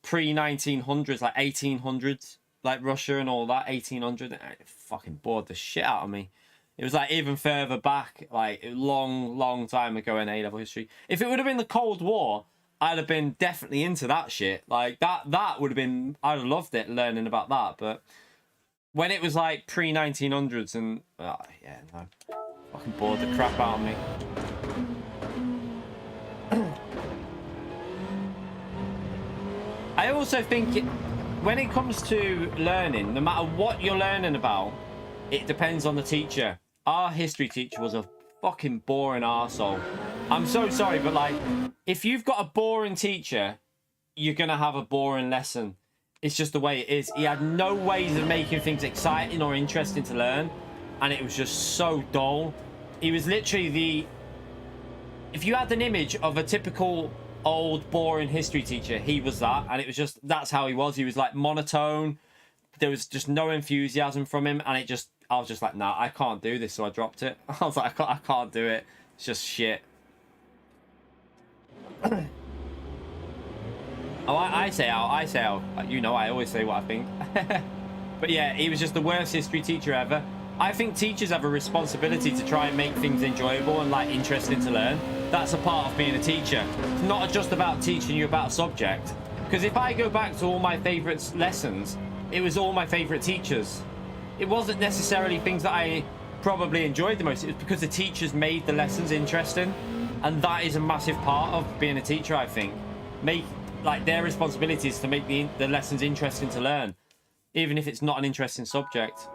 A: pre-1900s, like 1800s, like Russia and all that. 1800. It fucking bored the shit out of me. It was like even further back, like a long time ago in A-level history. If it would have been the Cold War, I'd have been definitely into that shit. Like that would have been. I'd have loved it learning about that, but. When it was like pre-1900s and... Oh, yeah, no. Fucking bored the crap out of me. I also think when it comes to learning, no matter what you're learning about, it depends on the teacher. Our history teacher was a fucking boring arsehole. I'm so sorry, but like, if you've got a boring teacher, you're going to have a boring lesson. It's just the way it is. He had no ways of making things exciting or interesting to learn. And it was just so dull. He was literally the... If you had an image of a typical old, boring history teacher, he was that. And it was just... That's how he was. He was like monotone. There was just no enthusiasm from him. And it just... I was just like, nah, I can't do this. So I dropped it. I was like, I can't do it. It's just shit. Oh, I say out. You know, I always say what I think. But yeah, he was just the worst history teacher ever. I think teachers have a responsibility to try and make things enjoyable and like interesting to learn. That's a part of being a teacher. It's not just about teaching you about a subject. Because if I go back to all my favourite lessons, it was all my favourite teachers. It wasn't necessarily things that I probably enjoyed the most. It was because the teachers made the lessons interesting. And that is a massive part of being a teacher, I think. Like their responsibility is to make the lessons interesting to learn, even if it's not an interesting subject.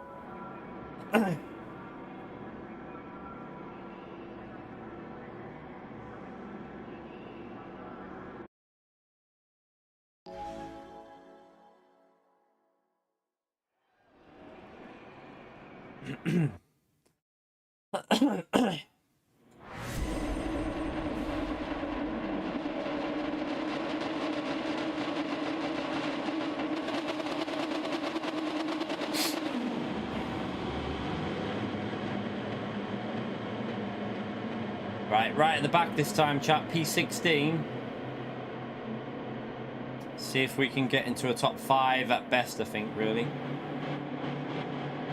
A: Right at the back this time, chat. P16. See if we can get into a top 5 at best, I think, really.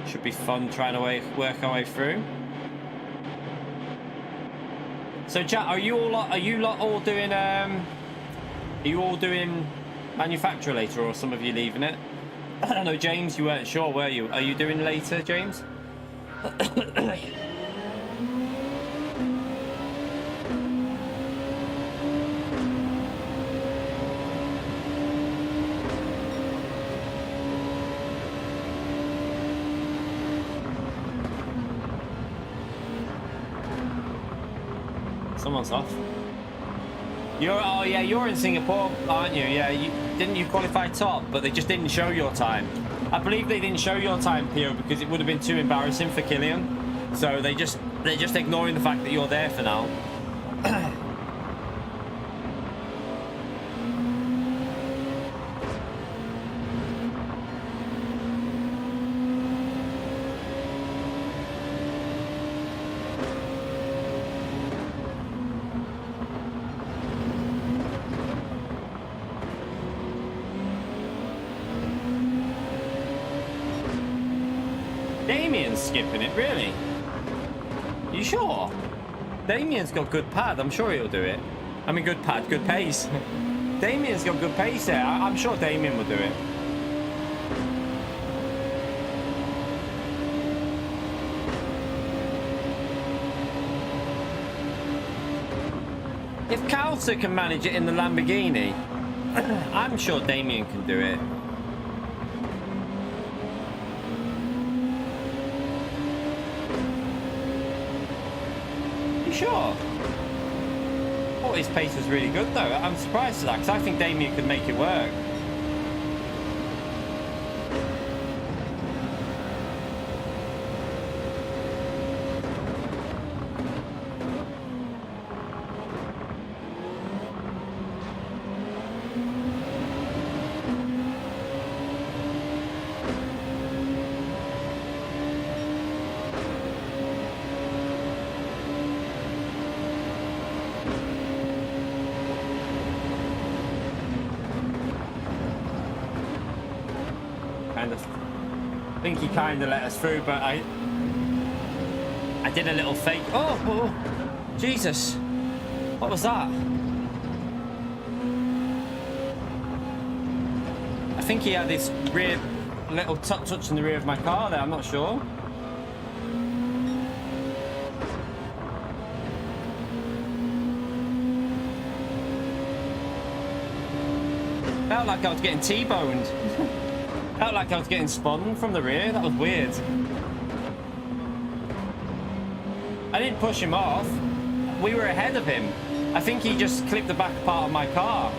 A: Should be fun trying to work our way through. So, chat, are you lot all doing manufacturer later, or some of you leaving it? I don't know, James, you weren't sure, were you? Are you doing later, James? Someone's off. Oh yeah, you're in Singapore, aren't you? Yeah, didn't you qualify top, but they just didn't show your time. I believe they didn't show your time, Pio, because it would have been too embarrassing for Killian. So they're just ignoring the fact that you're there for now. Damien's skipping it, really? You sure? Damien's got good pad. I'm sure he'll do it. I mean, good pad, good pace. Damien's got good pace there. I'm sure Damien will do it. If Kauser can manage it in the Lamborghini, I'm sure Damien can do it. You sure? Oh, his pace was really good though. I'm surprised at that because I think Damien could make it work. I think he kind of let us through, but I did a little fake. Oh, Jesus. What was that? I think he had his rear, little touch in the rear of my car there. I'm not sure. Felt like I was getting T-boned. Felt like I was getting spun from the rear. That was weird. I didn't push him off. We were ahead of him. I think he just clipped the back part of my car.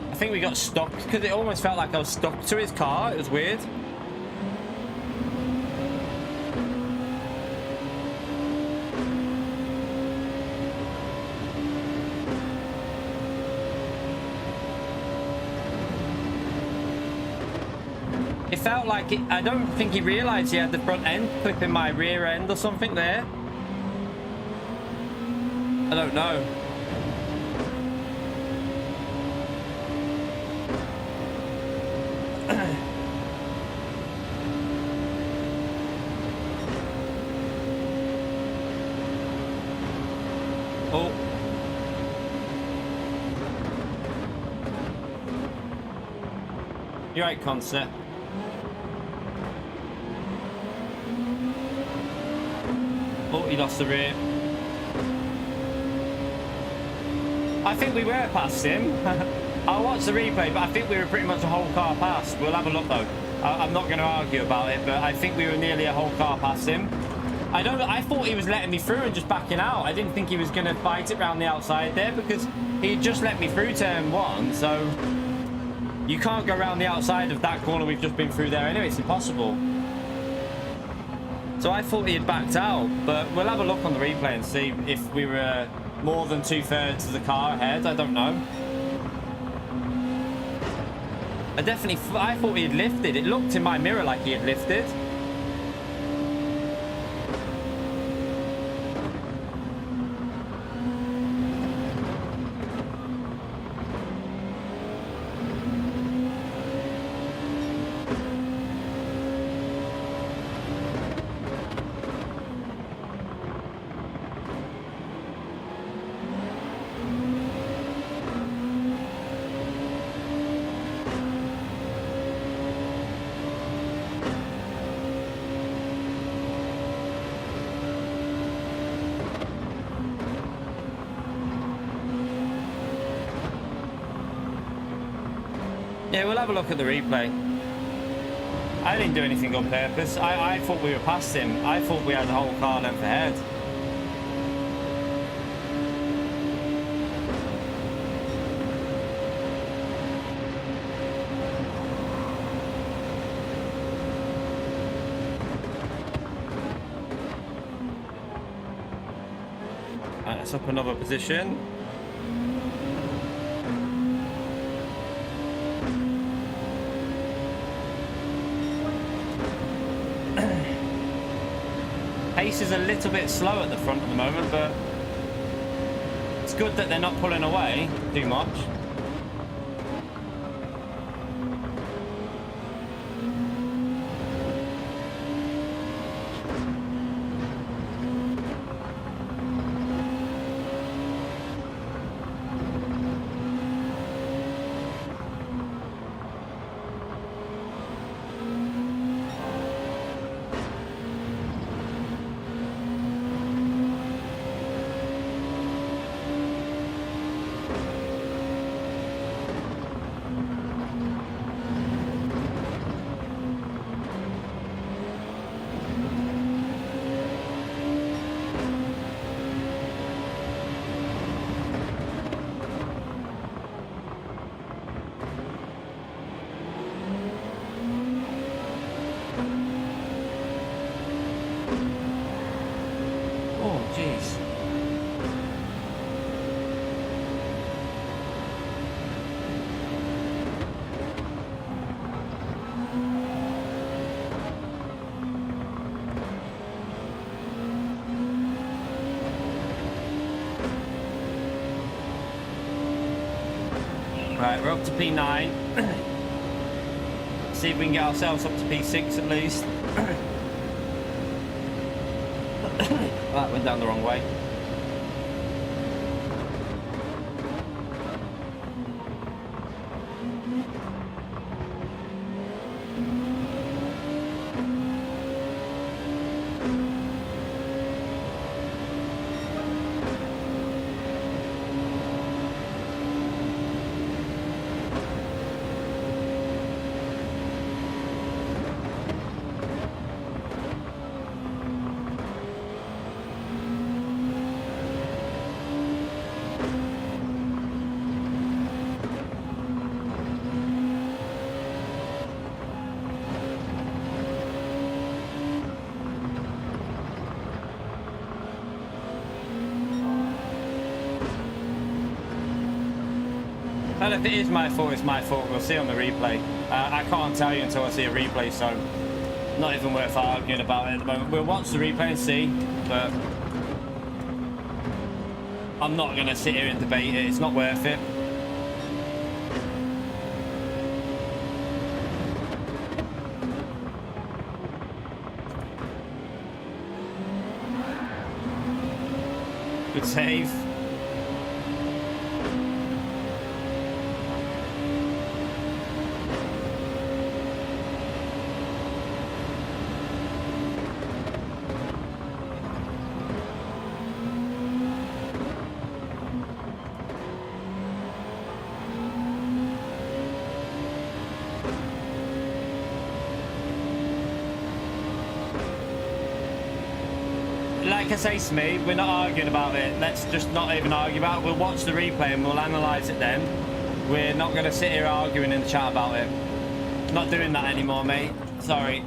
A: I think we got stuck because it almost felt like I was stuck to his car. It was weird. It felt like it, I don't think he realized he had the front end clipping my rear end or something there. I don't know. Oh. You're right, Concept. Oh, he lost the rear. I think we were past him. I'll watch the replay, but I think we were pretty much a whole car past. We'll have a look though. I'm not going to argue about it, but I think we were nearly a whole car past him. I thought he was letting me through and just backing out. I didn't think he was going to fight it round the outside there because he just let me through turn one. So you can't go around the outside of that corner we've just been through there anyway. It's impossible. So I thought he had backed out, but we'll have a look on the replay and see if we were more than 2/3 of the car ahead. I don't know. I thought he had lifted. It looked in my mirror like he had lifted. Yeah, we'll have a look at the replay. I didn't do anything on purpose. I thought we were past him. I thought we had the whole car length ahead. Right, let's up another position. Pace is a little bit slow at the front at the moment, but it's good that they're not pulling away too much. Right, we're up to P9. See if we can get ourselves up to P6 at least. That went down the wrong way. And if it is my fault, it's my fault. We'll see on the replay. I can't tell you until I see a replay, so not even worth arguing about it at the moment. We'll watch the replay and see, but I'm not going to sit here and debate it. It's not worth it. Good save. Like I say to me, we're not arguing about it. Let's just not even argue about it. We'll watch the replay and we'll analyse it then. We're not going to sit here arguing in the chat about it. Not doing that anymore, mate. Sorry.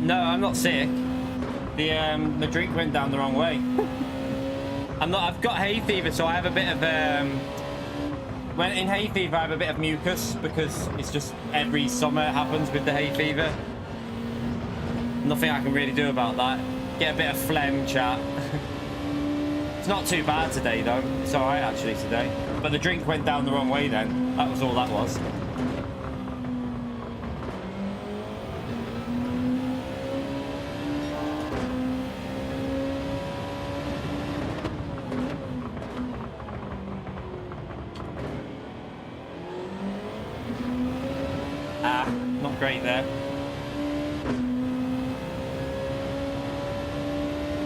A: No, I'm not sick. The drink went down the wrong way. I've got hay fever, so I have a bit of when in hay fever I have a bit of mucus because it's just every summer it happens with the hay fever. Nothing I can really do about that. Get a bit of phlegm, chat. It's not too bad today though. It's alright actually today. But the drink went down the wrong way then. That was all that was. Great there.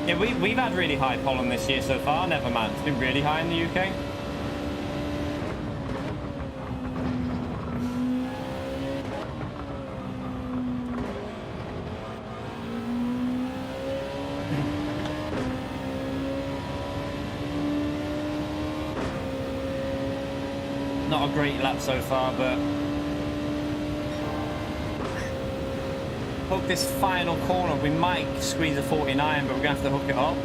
A: Yeah, we've had really high pollen this year so far. Never mind, it's been really high in the UK. Not a great lap so far, but hook this final corner. We might squeeze a 49, but we're gonna have to hook it up.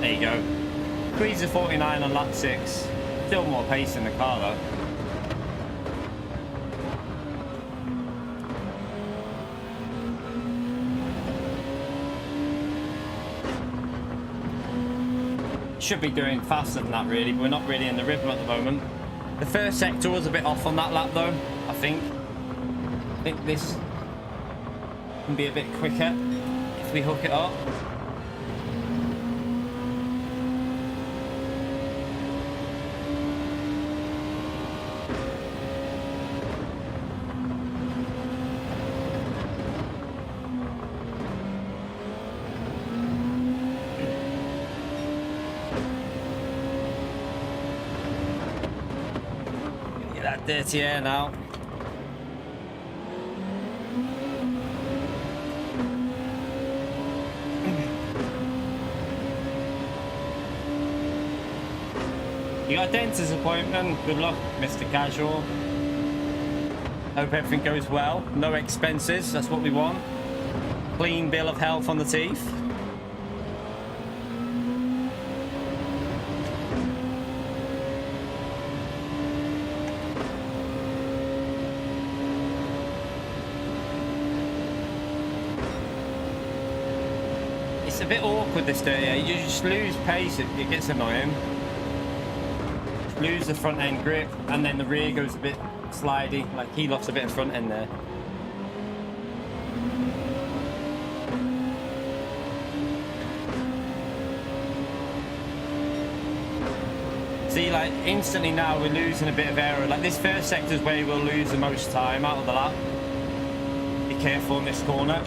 A: There you go. Squeeze a 49 on lap 6. Still more pace in the car though. Should be doing faster than that really, but we're not really in the rhythm at the moment. The first sector was a bit off on that lap though, I think this can be a bit quicker if we hook it up. Dirty air now. You got a dentist appointment. Good luck, Mr. Casual. Hope everything goes well. No expenses. That's what we want. Clean bill of health on the teeth. It's a bit awkward, this dirty air. You just lose pace. It gets annoying. Lose the front end grip, and then the rear goes a bit slidey. Like he lost a bit of front end there. See, like instantly now we're losing a bit of aero. Like this first sector is where we'll lose the most time out of the lap. Be careful in this corner.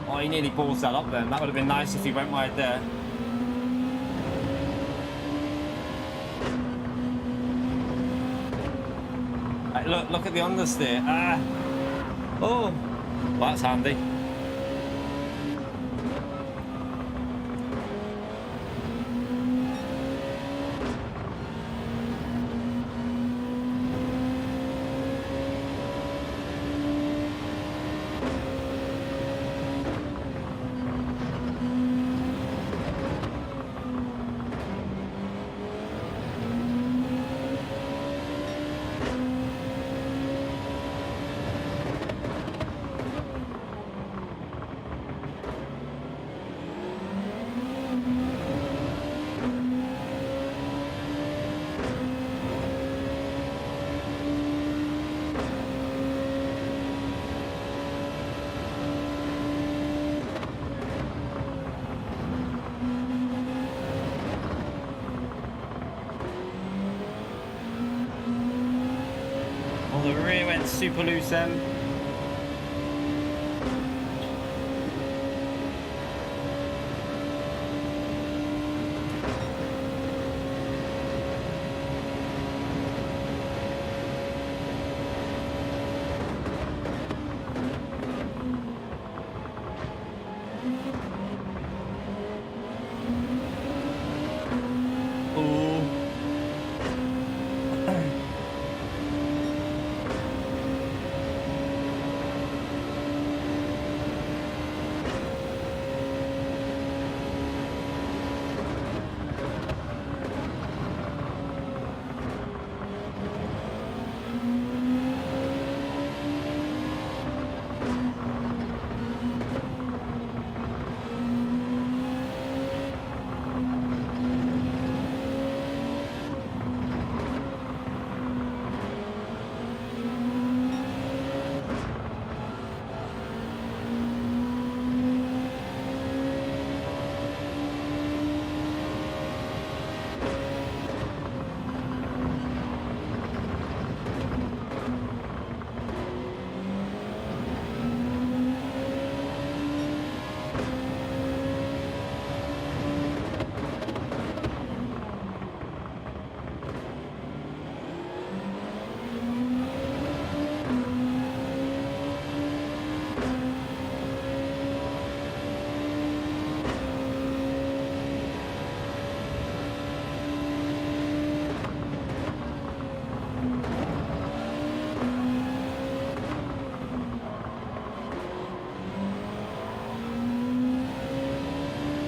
A: Oh, he nearly balls that up then. That would have been nice if he went wide there. Look at the understeer. Ah. Oh. Well, that's handy. The rear went super loose then.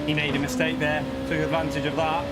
A: He made a mistake there, took advantage of that.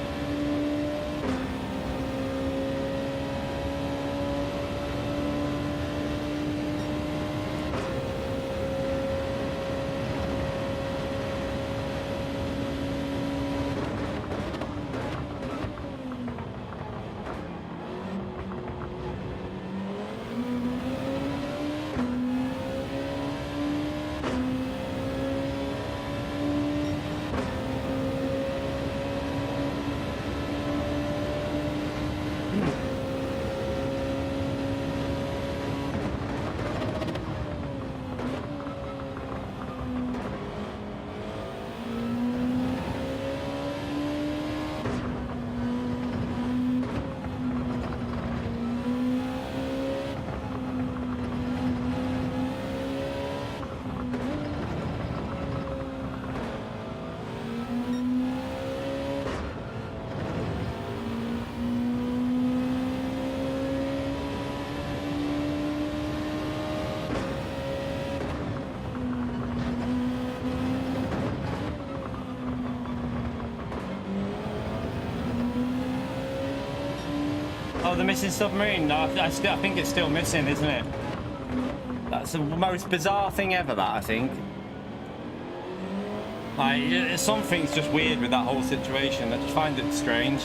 A: Oh, the missing submarine. No, I think it's still missing, isn't it? That's the most bizarre thing ever, that, I think. Like, something's just weird with that whole situation. I just find it strange.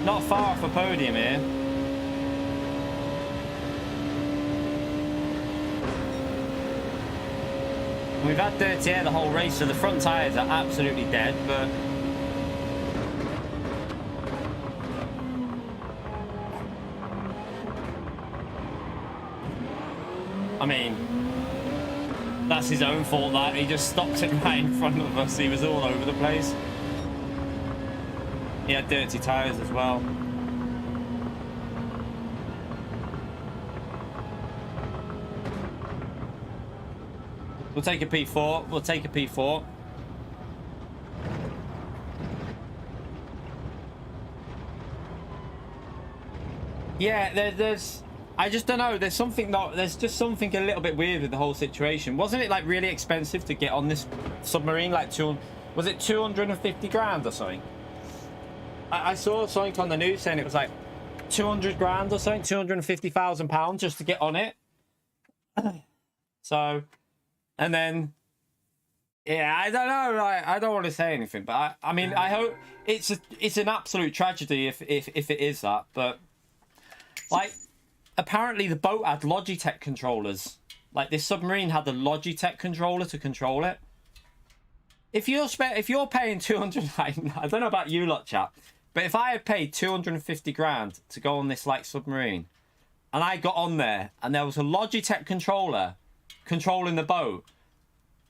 A: Not far off a podium here. We've had dirty air the whole race, so the front tyres are absolutely dead, but... I mean, that's his own fault, that. He just stopped it right in front of us. He was all over the place. He had dirty tyres as well. We'll take a P4. We'll take a P4. Yeah, there's... I just don't know. There's something not... There's just something a little bit weird with the whole situation. Wasn't it, like, really expensive to get on this submarine? Like, was it 250 grand or something? I saw something on the news saying it was, like, 200 grand or something. 250,000 pounds just to get on it. So... And then, yeah, I don't know. I don't want to say anything, but I mean, I hope it's an absolute tragedy if it is that. But like, apparently the boat had Logitech controllers. Like, this submarine had the Logitech controller to control it. If you're paying 200, I don't know about you lot, chap, but if I had paid 250 grand to go on this like submarine, and I got on there and there was a Logitech controller controlling the boat,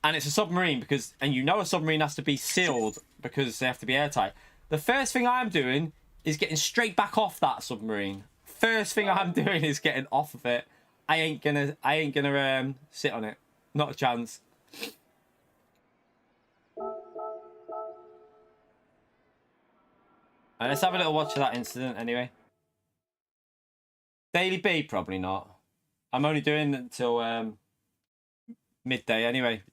A: and it's a submarine and you know a submarine has to be sealed because they have to be airtight. The first thing I'm doing is getting straight back off that submarine. First thing I'm doing is getting off of it. I ain't gonna sit on it. Not a chance. Let's have a little watch of that incident anyway. Daily B, probably not. I'm only doing it until midday anyway.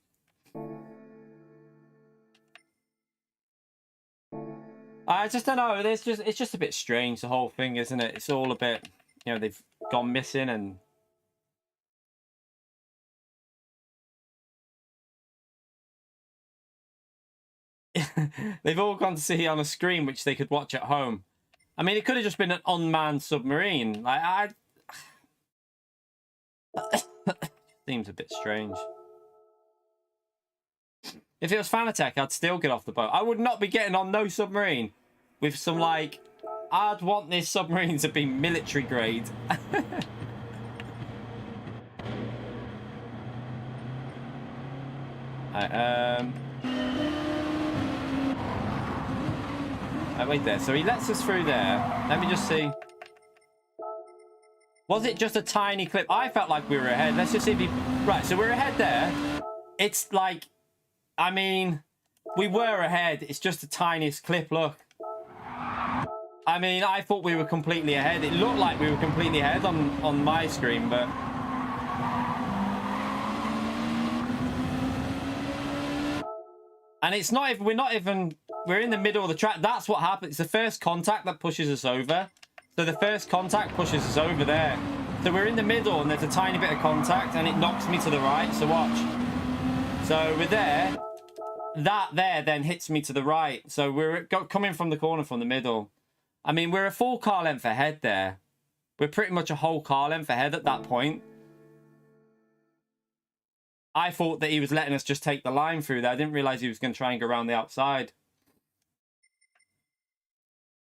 A: I just don't know. It's just a bit strange, the whole thing, isn't it? It's all a bit, you know, they've gone missing and they've all gone to see on a screen which they could watch at home. I mean, it could have just been an unmanned submarine. Like, seems a bit strange. If it was Fanatec, I'd still get off the boat. I would not be getting on no submarine with some, like... I'd want this submarine to be military grade. Wait there. So he lets us through there. Let me just see. Was it just a tiny clip? I felt like we were ahead. Let's just see if he... Right, so we're ahead there. It's like... I mean, we were ahead. It's just the tiniest clip, look. I mean, I thought we were completely ahead. It looked like we were completely ahead on my screen, but... And it's not even... We're in the middle of the track. That's what happens. It's the first contact that pushes us over. So the first contact pushes us over there. So we're in the middle and there's a tiny bit of contact and it knocks me to the right. So watch. So we're there. That there then hits me to the right. So we're coming from the corner from the middle. I mean, we're a full car length ahead there. We're pretty much a whole car length ahead at that point. I thought that he was letting us just take the line through there. I didn't realise he was going to try and go around the outside.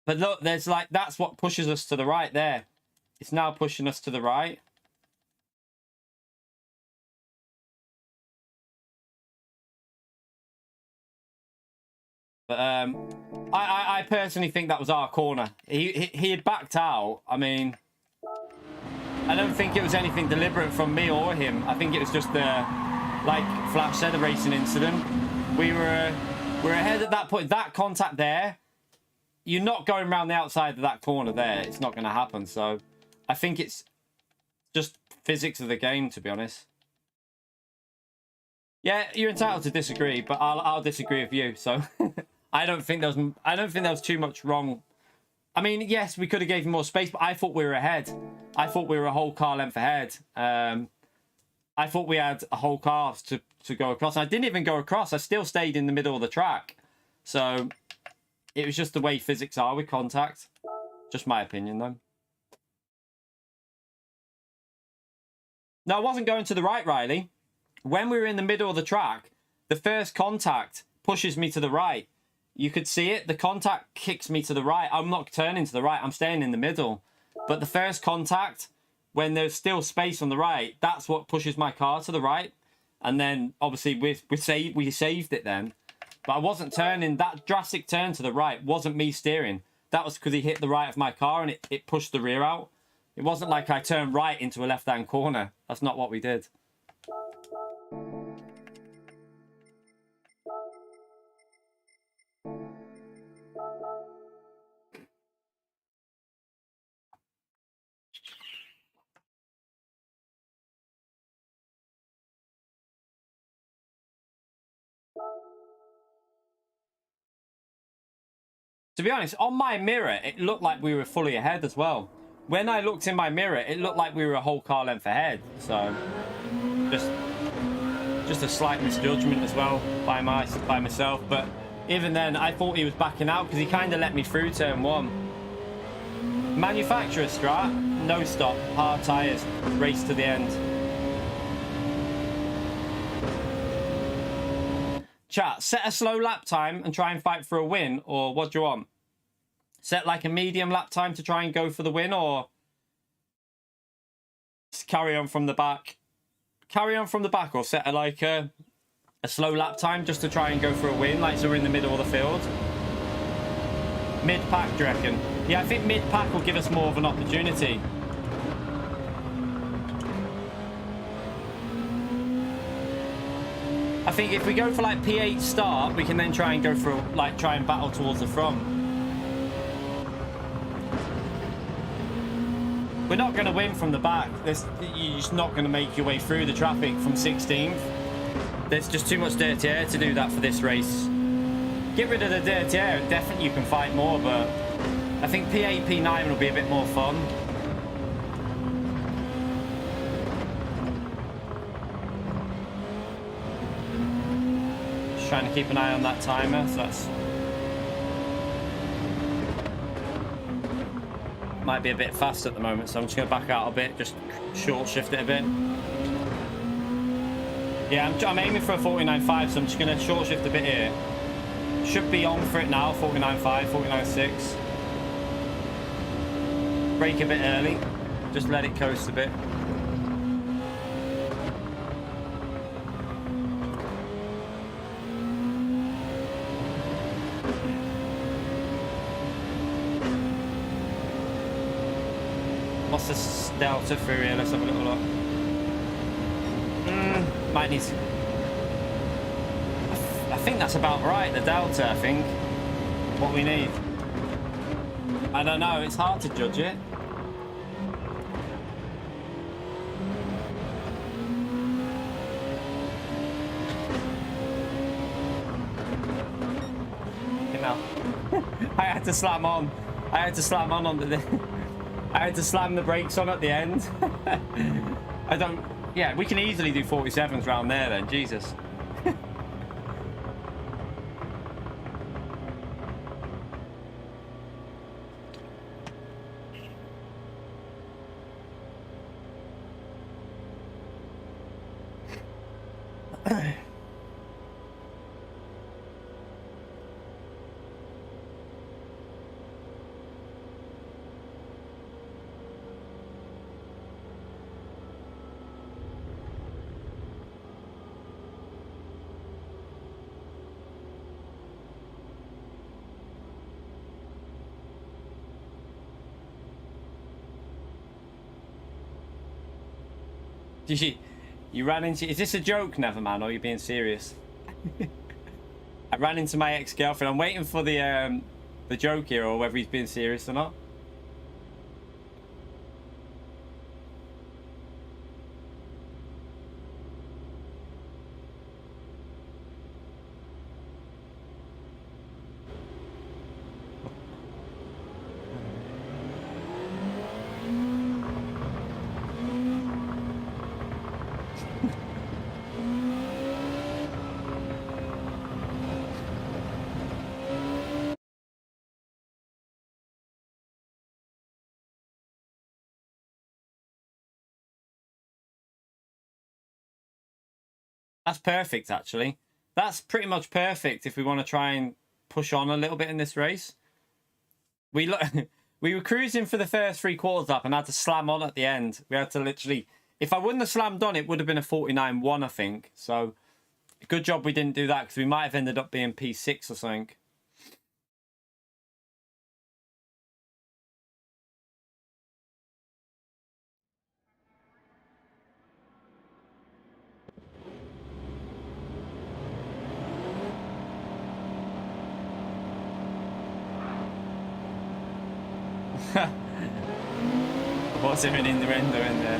A: But look, there's like, that's what pushes us to the right there. It's now pushing us to the right. But I personally think that was our corner. He had backed out. I mean, I don't think it was anything deliberate from me or him. I think it was just like Flash said, a racing incident. We were We're ahead at that point. That contact there, you're not going around the outside of that corner there. It's not going to happen. So I think it's just physics of the game, to be honest. Yeah, you're entitled to disagree, but I'll disagree with you. So I don't think there was too much wrong. I mean, yes, we could have gave him more space, but I thought we were ahead. I thought we were a whole car length ahead. I thought we had a whole car to go across. And I didn't even go across. I still stayed in the middle of the track. So it was just the way physics are with contact. Just my opinion, though. No, I wasn't going to the right, Riley. When we were in the middle of the track, the first contact pushes me to the right. You could see it. The contact kicks me to the right. I'm not turning to the right. I'm staying in the middle. But the first contact, when there's still space on the right, that's what pushes my car to the right. And then, obviously, we saved it then. But I wasn't turning. That drastic turn to the right wasn't me steering. That was because he hit the right of my car and it pushed the rear out. It wasn't like I turned right into a left-hand corner. That's not what we did. To be honest, on my mirror, it looked like we were fully ahead as well. When I looked in my mirror, it looked like we were a whole car length ahead. So, just a slight misjudgment as well by myself. But even then, I thought he was backing out because he kind of let me through turn one. Manufacturer strat, no stop, hard tyres, race to the end. Chat, set a slow lap time and try and fight for a win, or what do you want? Set like a medium lap time to try and go for the win, or just carry on from the back? Carry on from the back, or set a slow lap time just to try and go for a win, like so we're in the middle of the field. Mid-pack, do you reckon? Yeah, I think mid-pack will give us more of an opportunity. I think if we go for like P8 start, we can then try and go for try and battle towards the front. We're not going to win from the back. You're just not going to make your way through the traffic from 16th. There's just too much dirty air to do that for this race. Get rid of the dirty air, definitely you can fight more, but I think P8, P9 will be a bit more fun. Trying to keep an eye on that timer, so that's might be a bit fast at the moment, so I'm just going to back out a bit, just short shift it a bit. Yeah, I'm aiming for a 49.5, so I'm just going to short shift a bit here. Should be on for it now, 49.5, 49.6. Brake a bit early, just let it coast a bit. What's this delta through here? Let's have a little look. Might need to... I think that's about right, the delta, I think. What we need. I don't know, it's hard to judge it. You know, I had to slam on. I had to slam on the... I had to slam the brakes on at the end. I don't... Yeah, we can easily do 47s round there then. Jesus. You ran into... Is this a joke, Neverman, or are you being serious? I ran into my ex-girlfriend. I'm waiting for the joke here, or whether he's being serious or not. That's perfect, actually. That's pretty much perfect if we want to try and push on a little bit in this race. We were cruising for the first 3/4 lap and had to slam on at the end. We had to literally... If I wouldn't have slammed on, it would have been a 49-1, I think. So, good job we didn't do that, because we might have ended up being P6 or something. What's even in the render in there?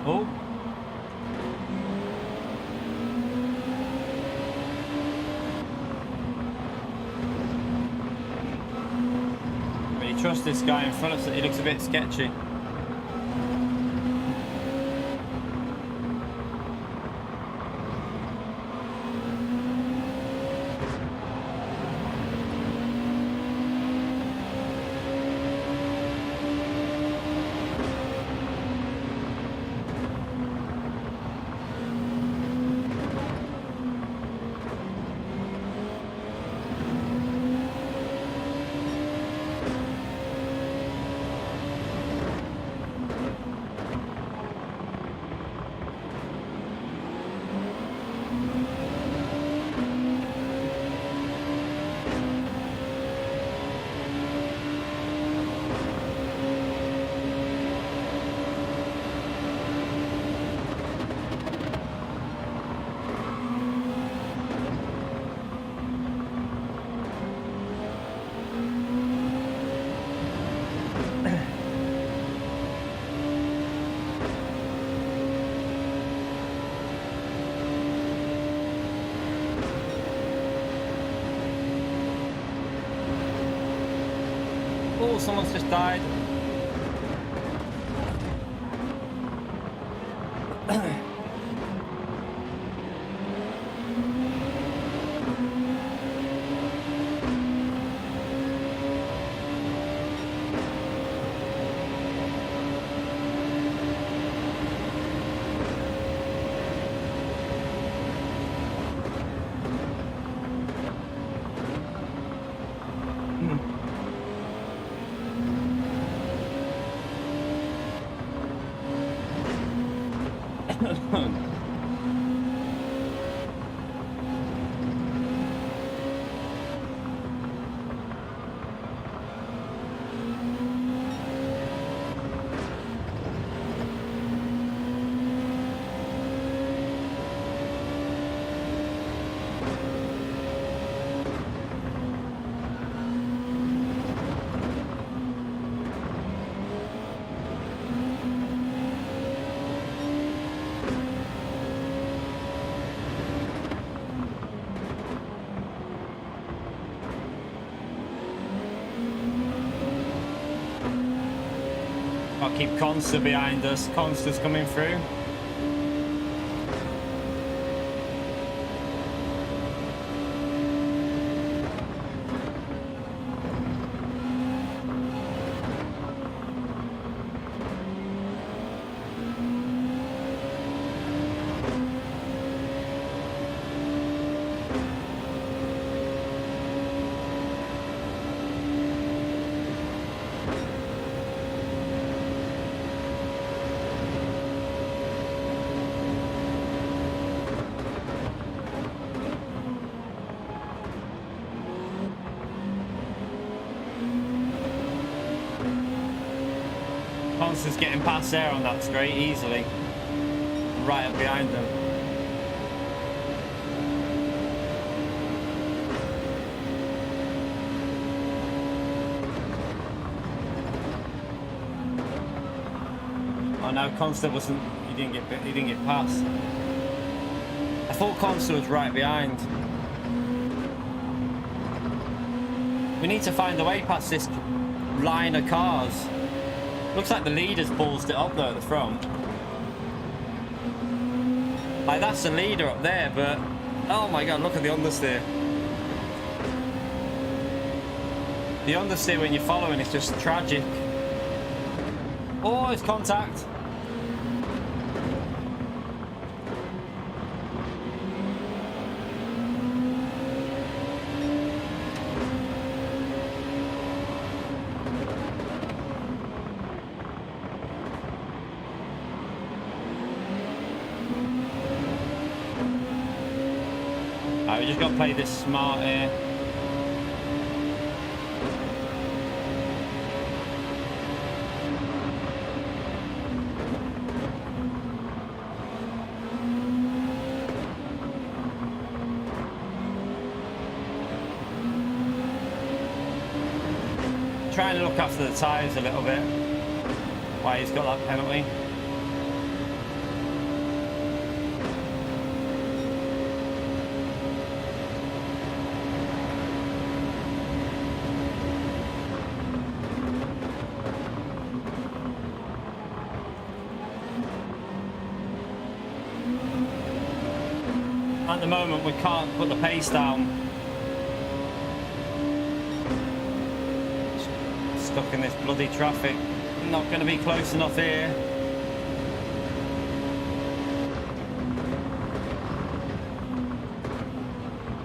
A: Oh. But you trust this guy in front of us, he looks a bit sketchy. Oh, someone's just died. I'll keep Consta behind us. Consta's coming through. Consta's getting past there on that straight easily. Right up behind them. Oh no, Consta wasn't. He didn't get past. I thought Consta was right behind. We need to find a way past this line of cars. Looks like the leader's ballsed it up though at the front. Like that's the leader up there, but oh my god, look at the understeer. The understeer when you're following is just tragic. Oh, it's contact. We just got to play this smart here. Trying to look after the tyres a little bit. Why he's got that penalty. At the moment we can't put the pace down. Stuck in this bloody traffic. Not going to be close enough here.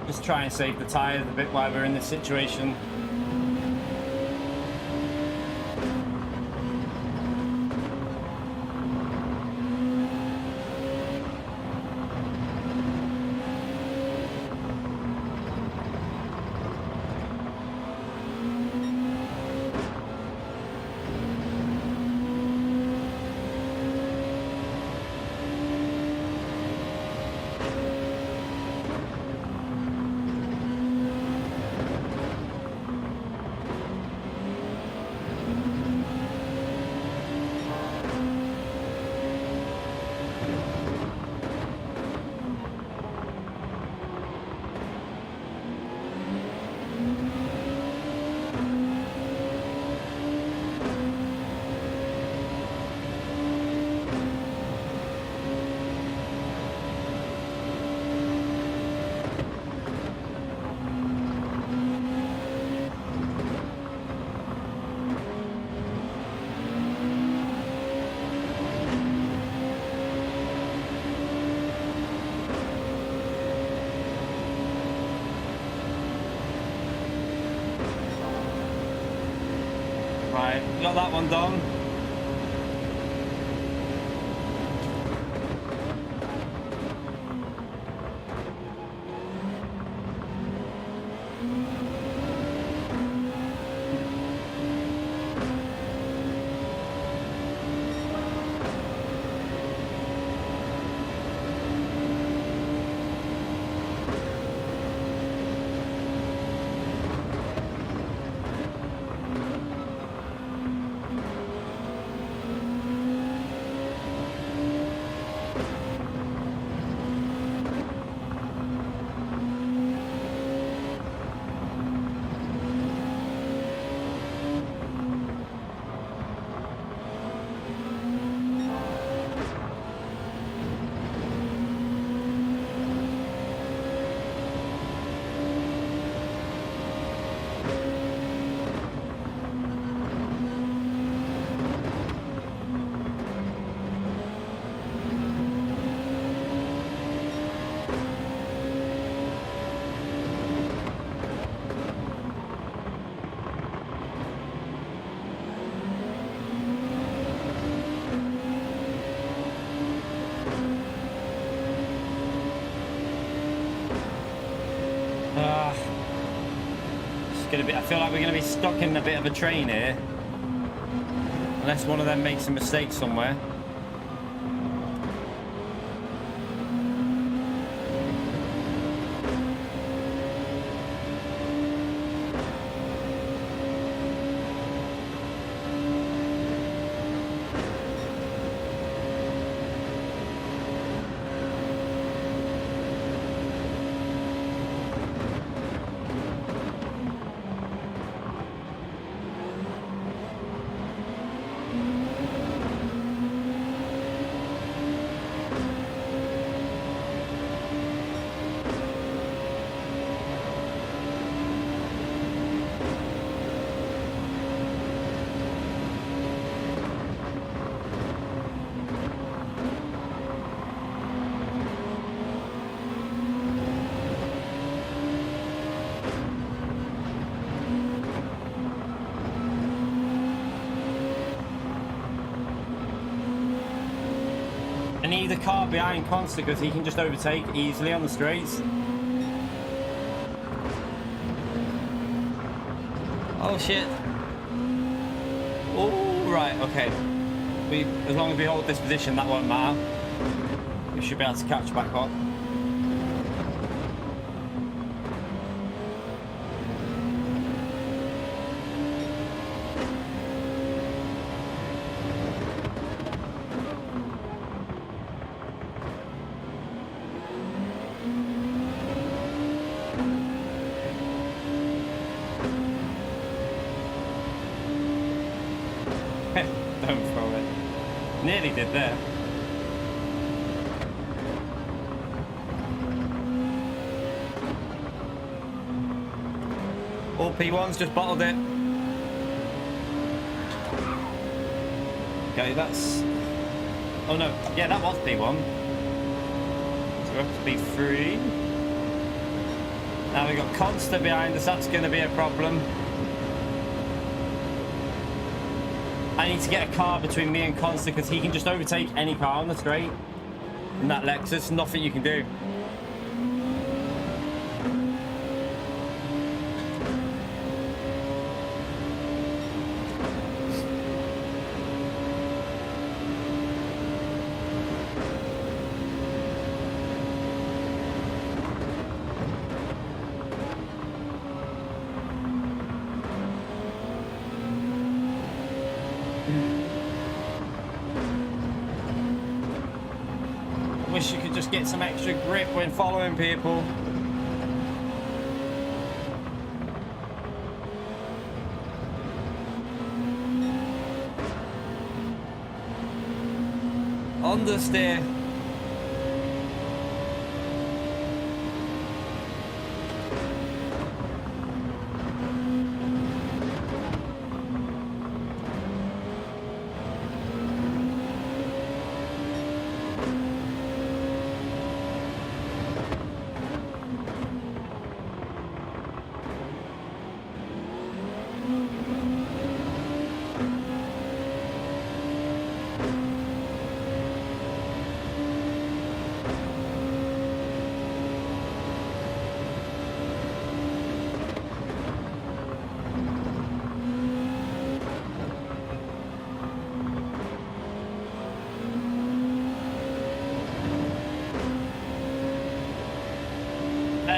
A: Just try and save the tyres a bit while we're in this situation. Right, got that one done. gonna be. I feel like we're gonna be stuck in a bit of a train here, unless one of them makes a mistake somewhere. I need a car behind Constant because he can just overtake easily on the straights. Oh shit. Oh, right, okay. As long as we hold this position, that won't matter. We should be able to catch back up. Don't throw it. Nearly did there. All P1s just bottled it. Okay, that's... Oh no, yeah, that was P1. So we're up to P3. Now we've got Constant behind us, that's going to be a problem. I need to get a car between me and Constant because he can just overtake any car on the straight. And that Lexus, nothing you can do. Wish you could just get some extra grip when following people. Understeer.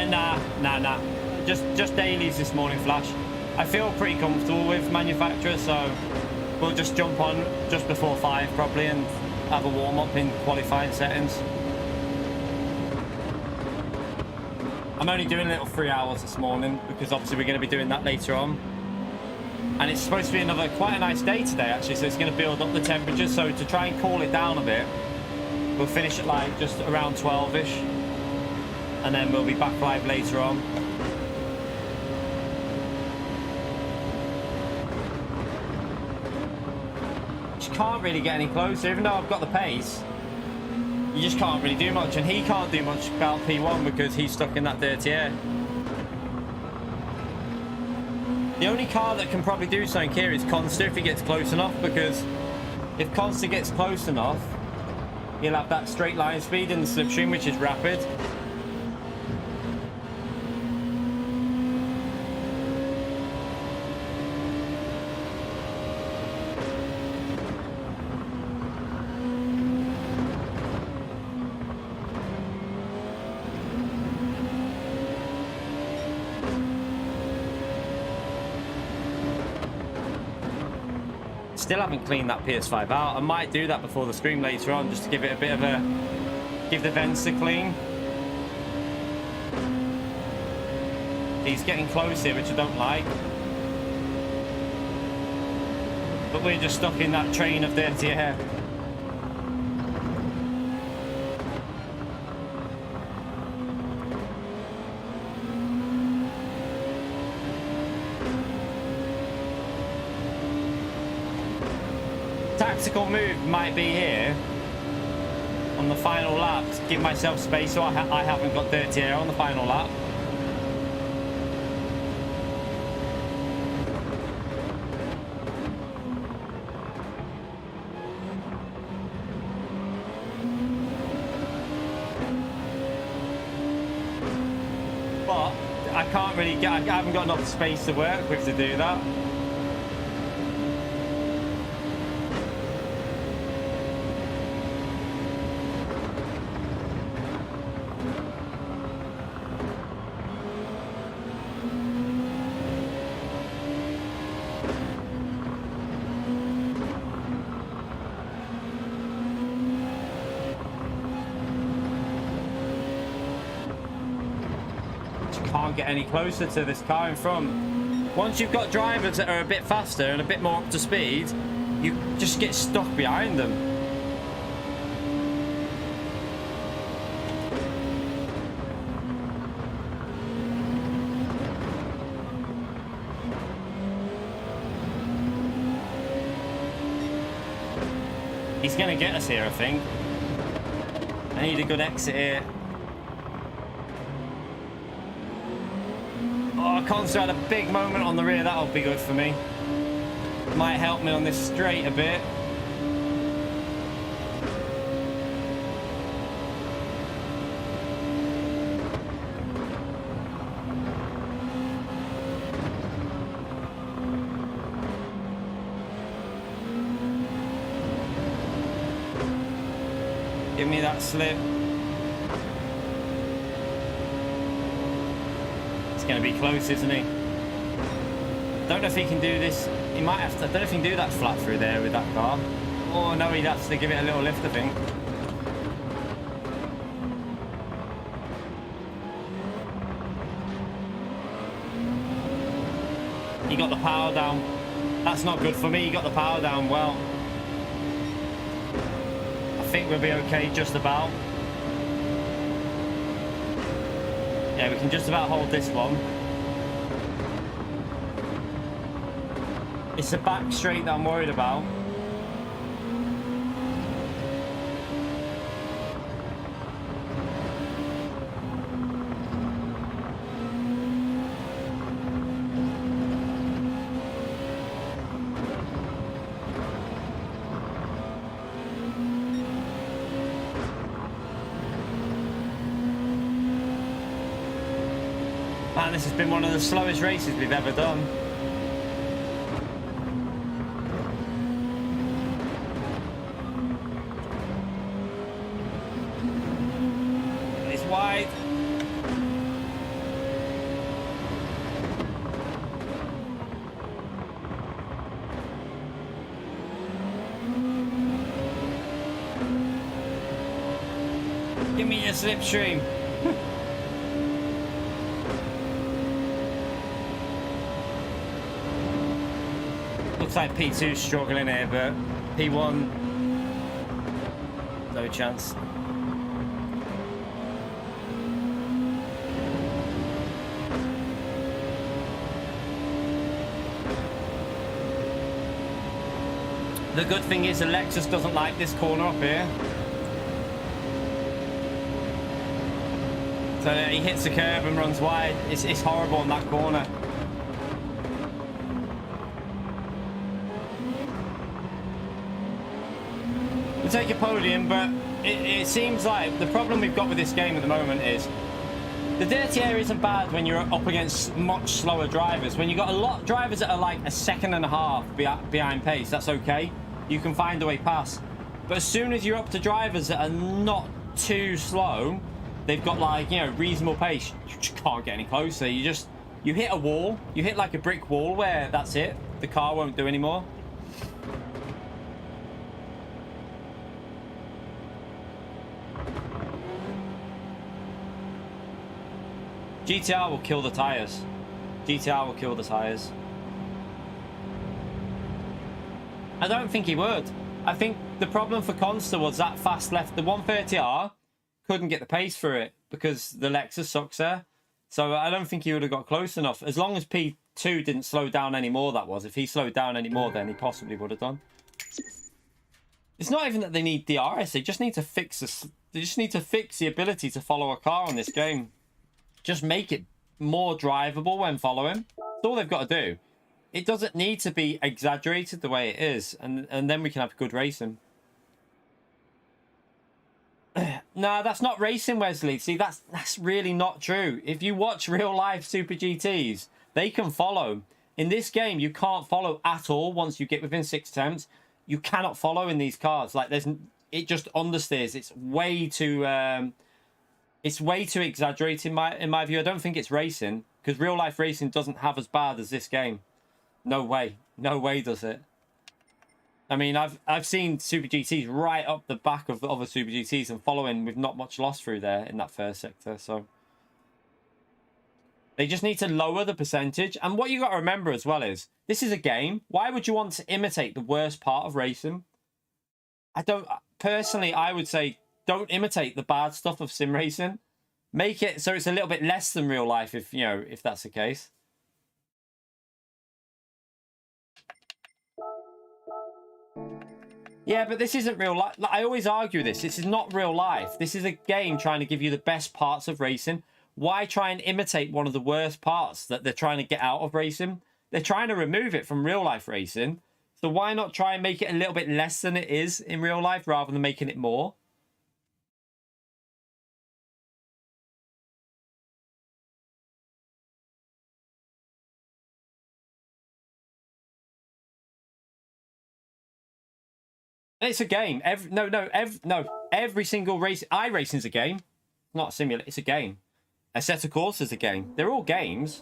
A: Nah. Just dailies this morning, Flash. I feel pretty comfortable with manufacturer, so we'll just jump on just before 5 probably and have a warm-up in qualifying settings. I'm only doing a little 3 hours this morning because obviously we're going to be doing that later on. And it's supposed to be another quite a nice day today actually, so it's going to build up the temperature. So to try and cool it down a bit, we'll finish at like just around 12ish. And then we'll be back live later on. Just can't really get any closer, even though I've got the pace. You just can't really do much, and he can't do much about P1 because he's stuck in that dirty air. The only car that can probably do something here is Consta if he gets close enough, because if Consta gets close enough, he'll have that straight line speed in the slipstream, which is rapid. still haven't cleaned that PS5 out. I might do that before the stream later on, just to give it a bit of a, give the vents a clean. He's getting close here, which I don't like. But we're just stuck in that train of dirty air. Tactical move might be here on the final lap to give myself space so I haven't got dirty air on the final lap. But I can't really get, I haven't got enough space to work with to do that. Get any closer to this car in front. Once you've got drivers that are a bit faster and a bit more up to speed, you just get stuck behind them. He's gonna get us here, I think. I need a good exit here. Corsair had a big moment on the rear, that'll be good for me. Might help me on this straight a bit. Give me that slip. Going to be close, isn't he? Don't know if he can do this. He might have to. I don't know if he can do that flat through there with that car. Oh no, he'd have to give it a little lift, I think. He got the power down. That's not good for me. He got the power down well. I think we'll be okay just about. Yeah, we can just about hold this one. It's the back straight that I'm worried about. Man, this has been one of the slowest races we've ever done. It's wide. Give me your slipstream. Looks like P2's struggling here, but P1, no chance. The good thing is the Lexus doesn't like this corner up here. So he hits the curb and runs wide. It's horrible in that corner. We'll take a podium, but it seems like the problem we've got with this game at the moment is the dirty air isn't bad when you're up against much slower drivers. When you've got a lot of drivers that are like a second and a half behind pace, that's okay. You can find a way past. But as soon as you're up to drivers that are not too slow, they've got like, you know, reasonable pace, you just can't get any closer. You hit a wall, you hit like a brick wall where that's it. The car won't do anymore. GTR will kill the tires. GTR will kill the tires. I don't think he would. I think the problem for Consta was that fast left. The 130R couldn't get the pace for it because the Lexus sucks there. So I don't think he would have got close enough. As long as P2 didn't slow down anymore, that was. If he slowed down anymore, then he possibly would have done. It's not even that they need DRS. They just need to fix this. They just need to fix the ability to follow a car on this game. Just make it more drivable when following. That's all they've got to do. It doesn't need to be exaggerated the way it is, and then we can have good racing. No, that's not racing, Wesley. See, that's really not true. If you watch real life Super GTs, they can follow. In this game, you can't follow at all once you get within 6 attempts. You cannot follow in these cars. Like it just understeers. It's way too exaggerated in my view. I don't think it's racing because real life racing doesn't have as bad as this game. No way. No way does it. I mean, I've seen Super GTs right up the back of the other Super GTs and following with not much loss through there in that first sector. So they just need to lower the percentage. And what you got to remember as well is this is a game. Why would you want to imitate the worst part of racing? Personally, I would say don't imitate the bad stuff of sim racing. Make it so it's a little bit less than real life if that's the case. Yeah, but this isn't real life. I always argue this. This is not real life. This is a game trying to give you the best parts of racing. Why try and imitate one of the worst parts that they're trying to get out of racing? They're trying to remove it from real life racing. So why not try and make it a little bit less than it is in real life rather than making it more? It's a game. Every single race. iRacing's a game. Not a simulator. It's a game. Assetto Corsa's a game. They're all games.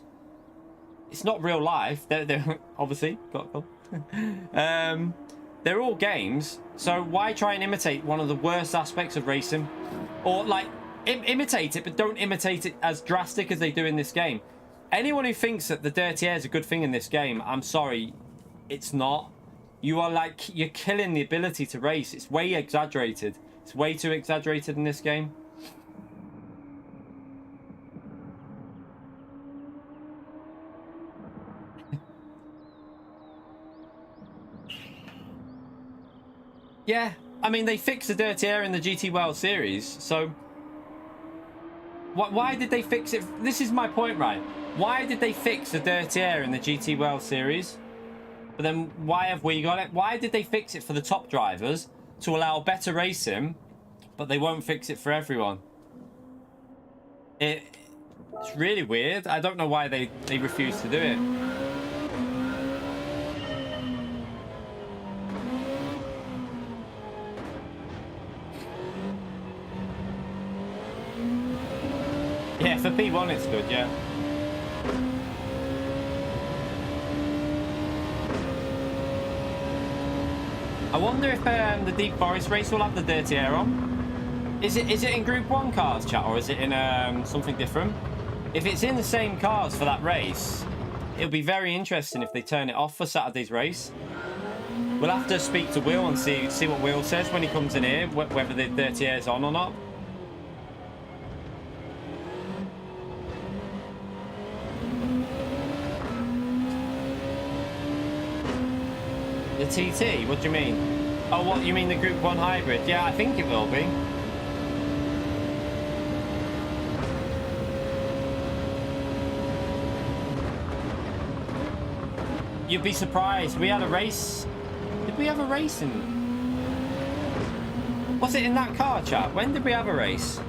A: It's not real life. They're obviously they're all games. So why try and imitate one of the worst aspects of racing, or like imitate it, but don't imitate it as drastic as they do in this game. Anyone who thinks that the dirty air is a good thing in this game, I'm sorry, it's not. You're killing the ability to race. It's way exaggerated. It's way too exaggerated in this game. Yeah, I mean, they fixed the dirty air in the GT World Series, so why did they fix it? This is my point, right? Why did they fix the dirty air in the GT World Series? But then why have we got it? Why did they fix it for the top drivers to allow better racing, but they won't fix it for everyone? It's really weird. I don't know why they refuse to do it. Yeah, for P1 it's good, yeah. I wonder if the Deep Forest race will have the dirty air on. Is it in Group 1 cars, chat, or is it in something different? If it's in the same cars for that race, it'll be very interesting if they turn it off for Saturday's race. We'll have to speak to Will and see what Will says when he comes in here, whether the dirty air is on or not. The TT? What do you mean? Oh, what, you mean the Group 1 hybrid? Yeah, I think it will be. You'd be surprised. We had a race. Did we have a race in... Was it in that car, chat? When did we have a race? I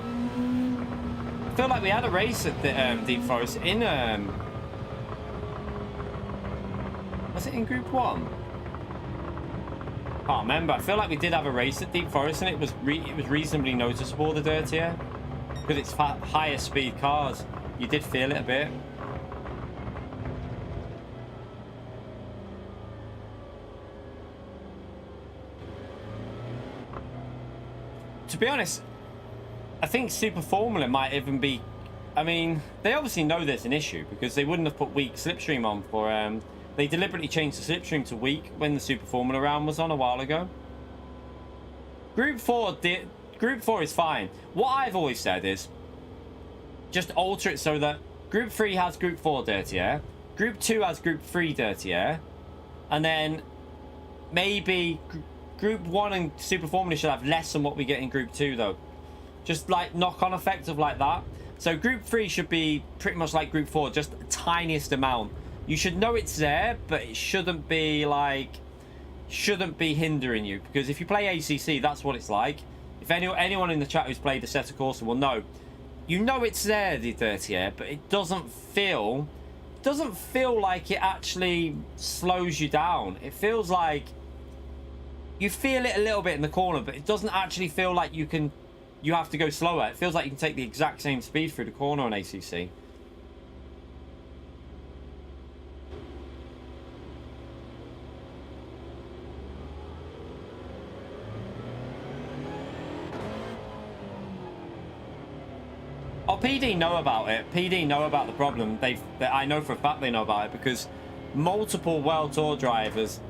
A: feel like we had a race at the Deep Forest in... Was it in Group 1? Can't remember. I feel like we did have a race at Deep Forest, and it was reasonably noticeable, the dirty air, because it's higher speed cars. You did feel it a bit. To be honest, I think Super Formula might even be I mean, they obviously know there's an issue because they wouldn't have put weak slipstream on for... they deliberately changed the slipstream to weak when the Super Formula round was on a while ago. Group 4 is fine. What I've always said is just alter it so that Group 3 has Group 4 dirty air, Group 2 has Group 3 dirty air, and then maybe Group 1 and Super Formula should have less than what we get in Group 2 though. Just like knock-on effect of like that. So Group 3 should be pretty much like Group 4, just the tiniest amount. You should know it's there, but it shouldn't be like... shouldn't be hindering you. Because if you play ACC, that's what it's like. If anyone in the chat who's played the Assetto Corsa will know. You know it's there, the dirty air, but it doesn't feel... like it actually slows you down. It feels like... you feel it a little bit in the corner, but it doesn't actually feel like you have to go slower. It feels like you can take the exact same speed through the corner on ACC. Oh, PD know about it. PD know about the problem. I know for a fact they know about it because multiple World Tour drivers,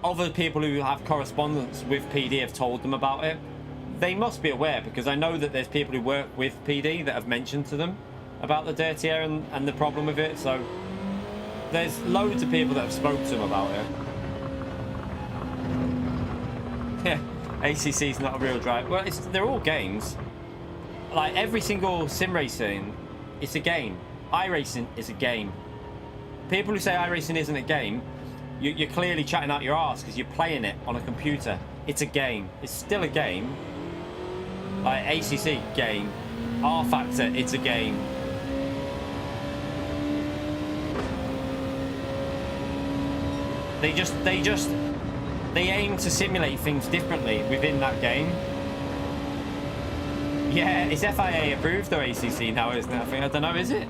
A: other people who have correspondence with PD have told them about it. They must be aware because I know that there's people who work with PD that have mentioned to them about the dirty air and the problem with it. So there's loads of people that have spoke to them about it. Yeah, ACC's not a real drive. Well, they're all games. Like every single sim racing, it's a game. iRacing is a game. People who say iRacing isn't a game, you're clearly chatting out your arse because you're playing it on a computer. It's a game. It's still a game. Like ACC, game. R Factor, it's a game. They aim to simulate things differently within that game. Yeah, it's FIA approved though, ACC now, isn't it? I don't know, is it?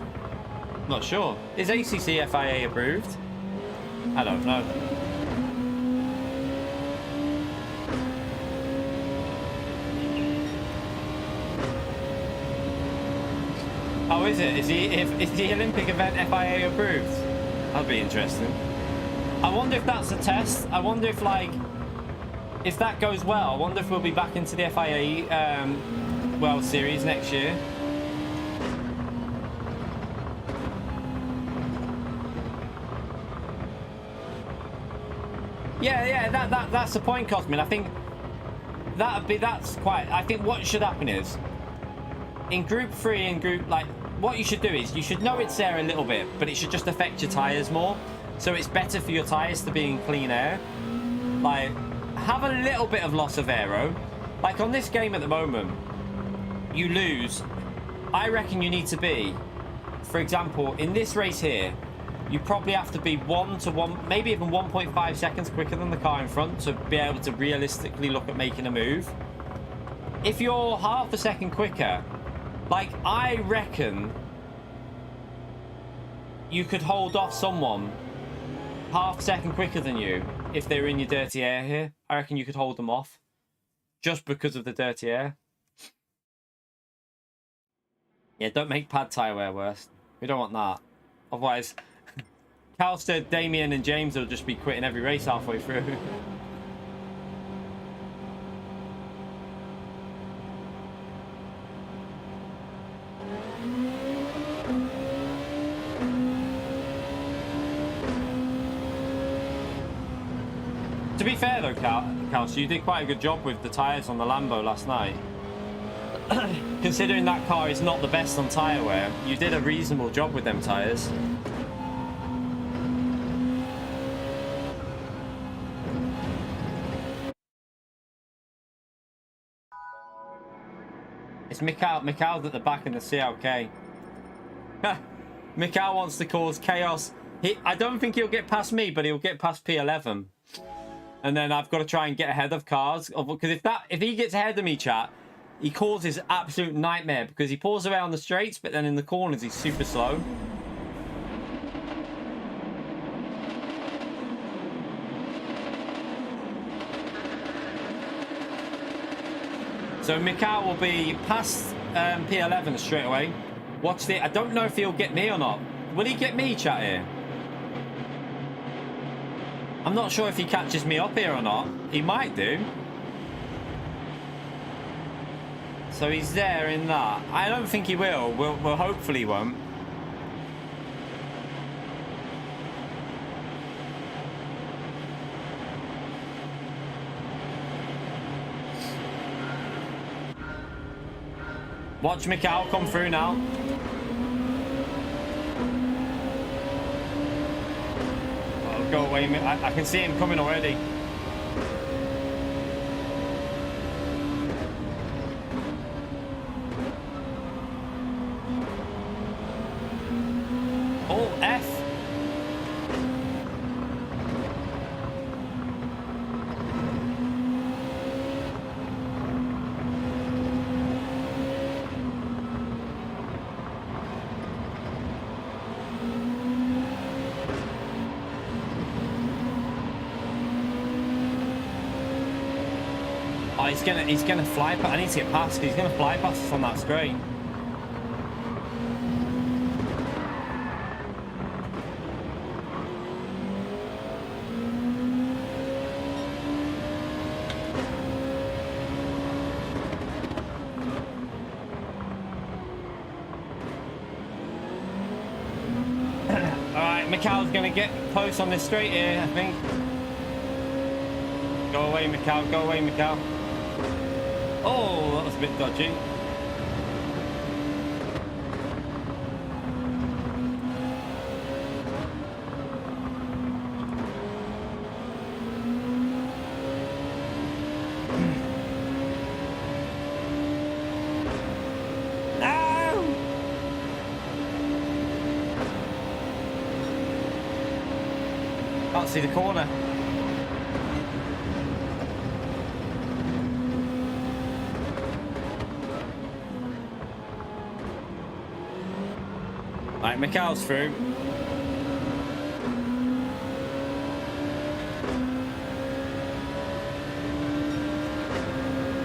A: I'm not sure. Is ACC FIA approved? I don't know. Oh, is it? Is the Olympic event FIA approved? That'd be interesting. I wonder if that's a test. I wonder if, like, if that goes well, I wonder if we'll be back into the FIA World Series next year. Yeah, that's the point, Cosmin. I think I think what should happen is in Group 3 and Group, like, what you should do is you should know it's there a little bit, but it should just affect your tires more. So it's better for your tires to be in clean air. Like, have a little bit of loss of aero. Like on this game at the moment, you lose. I reckon you need to be, for example, in this race here, you probably have to be 1 to 1, maybe even 1.5 seconds quicker than the car in front to be able to realistically look at making a move. If you're half a second quicker, like, I reckon you could hold off someone half a second quicker than you if they're in your dirty air here. I reckon you could hold them off just because of the dirty air. Yeah, don't make pad tyre wear worse. We don't want that. Otherwise, Calster, Damien and James will just be quitting every race halfway through. To be fair though, Calster, you did quite a good job with the tyres on the Lambo last night. Considering that car is not the best on tyre wear, you did a reasonable job with them tyres. It's Mikhail's at the back in the CLK. Mikhail wants to cause chaos. I don't think he'll get past me, but he'll get past P11. And then I've got to try and get ahead of cars. Because if he gets ahead of me, chat, he causes absolute nightmare because he pulls around the straights, but then in the corners he's super slow. So Mikhail will be past P11 straight away. Watch the... I don't know if he'll get me or not. Will he get me, chat here? I'm not sure if he catches me up here or not. He might do. So he's there in that. I don't think he will. We'll hopefully won't. Watch Mikhail come through now. Oh, go away. I can see him coming already. Oh, F. Oh, he's gonna fly past. I need to get past. He's gonna fly past us on that straight. All right, Mikhail's gonna get close on this straight here, I think. Go away, Mikhail. Go away, Mikhail. Oh, that was a bit dodgy. No! Can't see the corner. Right, Mikhail's through.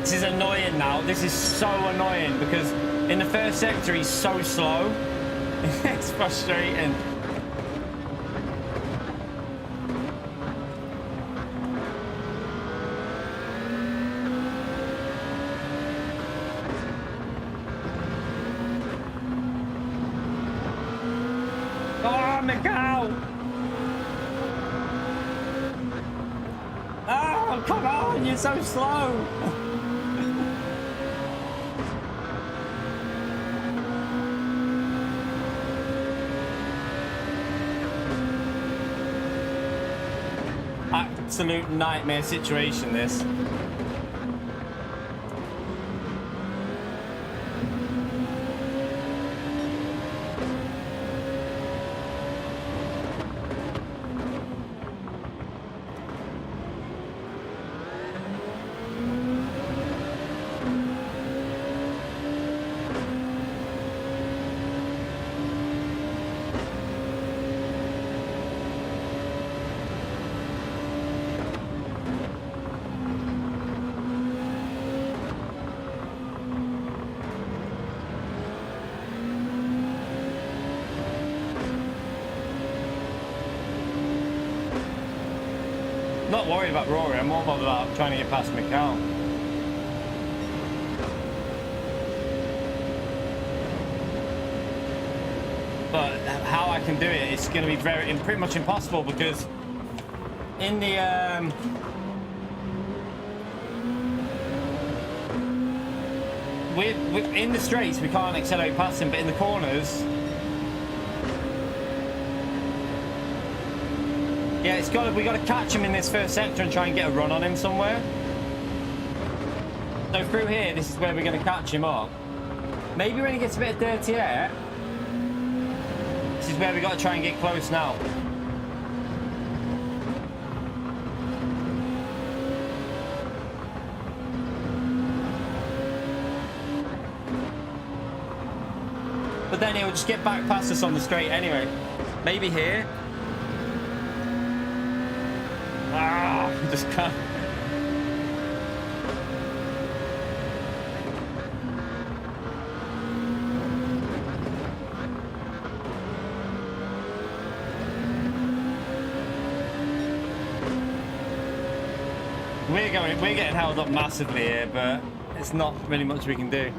A: This is annoying now. This is so annoying because in the first sector he's so slow. It's frustrating. Mikhail! Oh, come on, you're so slow! Absolute nightmare situation, this. Not worried about Rory, I'm more bothered about trying to get past Mikhail. But how I can do it, it's going to be pretty much impossible because in the in the straights we can't accelerate past him, but in the corners, yeah, we got to catch him in this first sector and try and get a run on him somewhere. So through here, this is where we're going to catch him up. Maybe when he gets a bit of dirty air, this is where we got to try and get close now. But then he'll just get back past us on the straight anyway. Maybe here. Ah, just can't. We're getting held up massively here, but it's not really much we can do.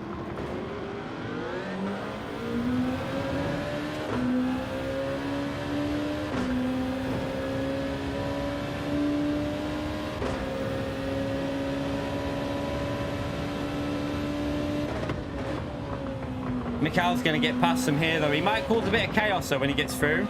A: Mikhail's going to get past him here, though. He might cause a bit of chaos, though, when he gets through.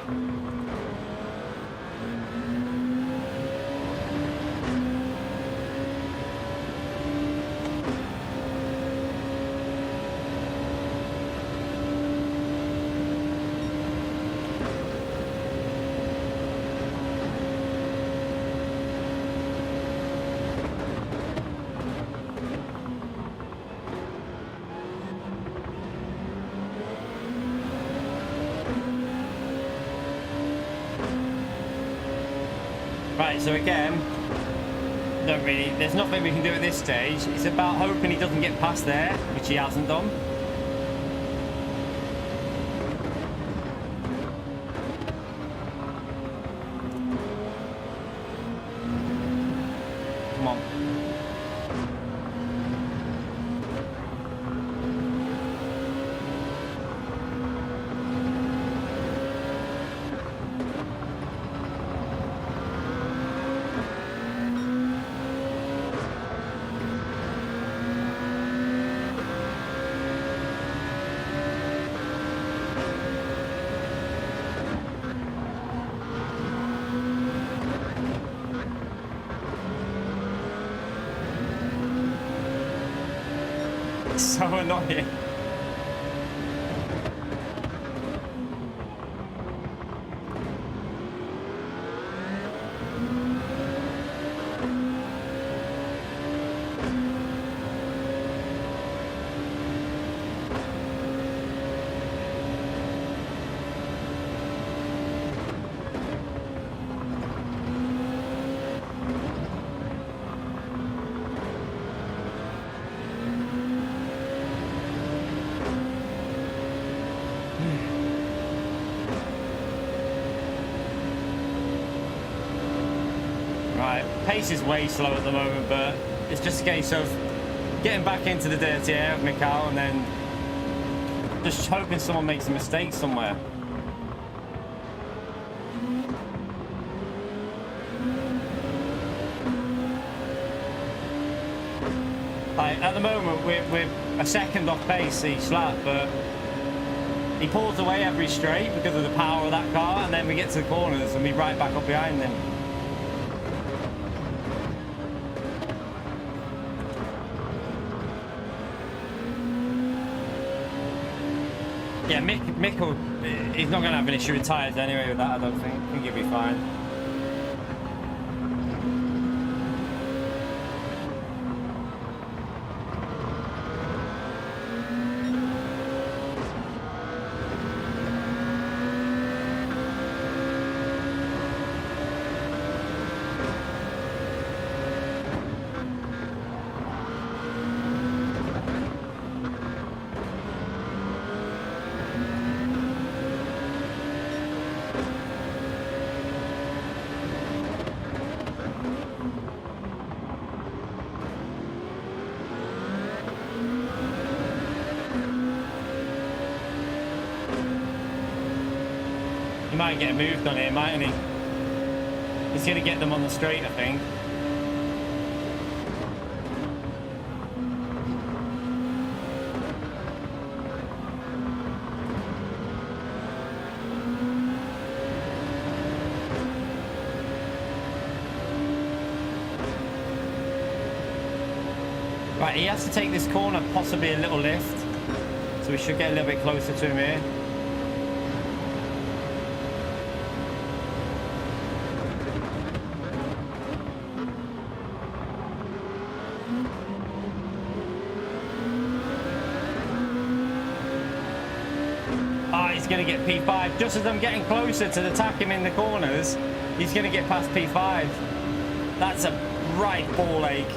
A: Right, so again, there's nothing we can do at this stage. It's about hoping he doesn't get past there, which he hasn't done. Come on. So annoying. Pace is way slow at the moment, but it's just a case of getting back into the dirty air of Mikhail and then just hoping someone makes a mistake somewhere. Like, at the moment, we're a second off pace each lap, but he pulls away every straight because of the power of that car, and then we get to the corners and we're right back up behind him. Yeah, Mick will, he's not going to have an issue with tyres anyway with that, I don't think. I think he'll be fine. He might get moved on here, mightn't he? He's going to get them on the straight, I think. Right, he has to take this corner, possibly a little lift. So we should get a little bit closer to him here. He's going to get P5. Just as I'm getting closer to attack him in the corners, he's going to get past P5. That's a right ball ache.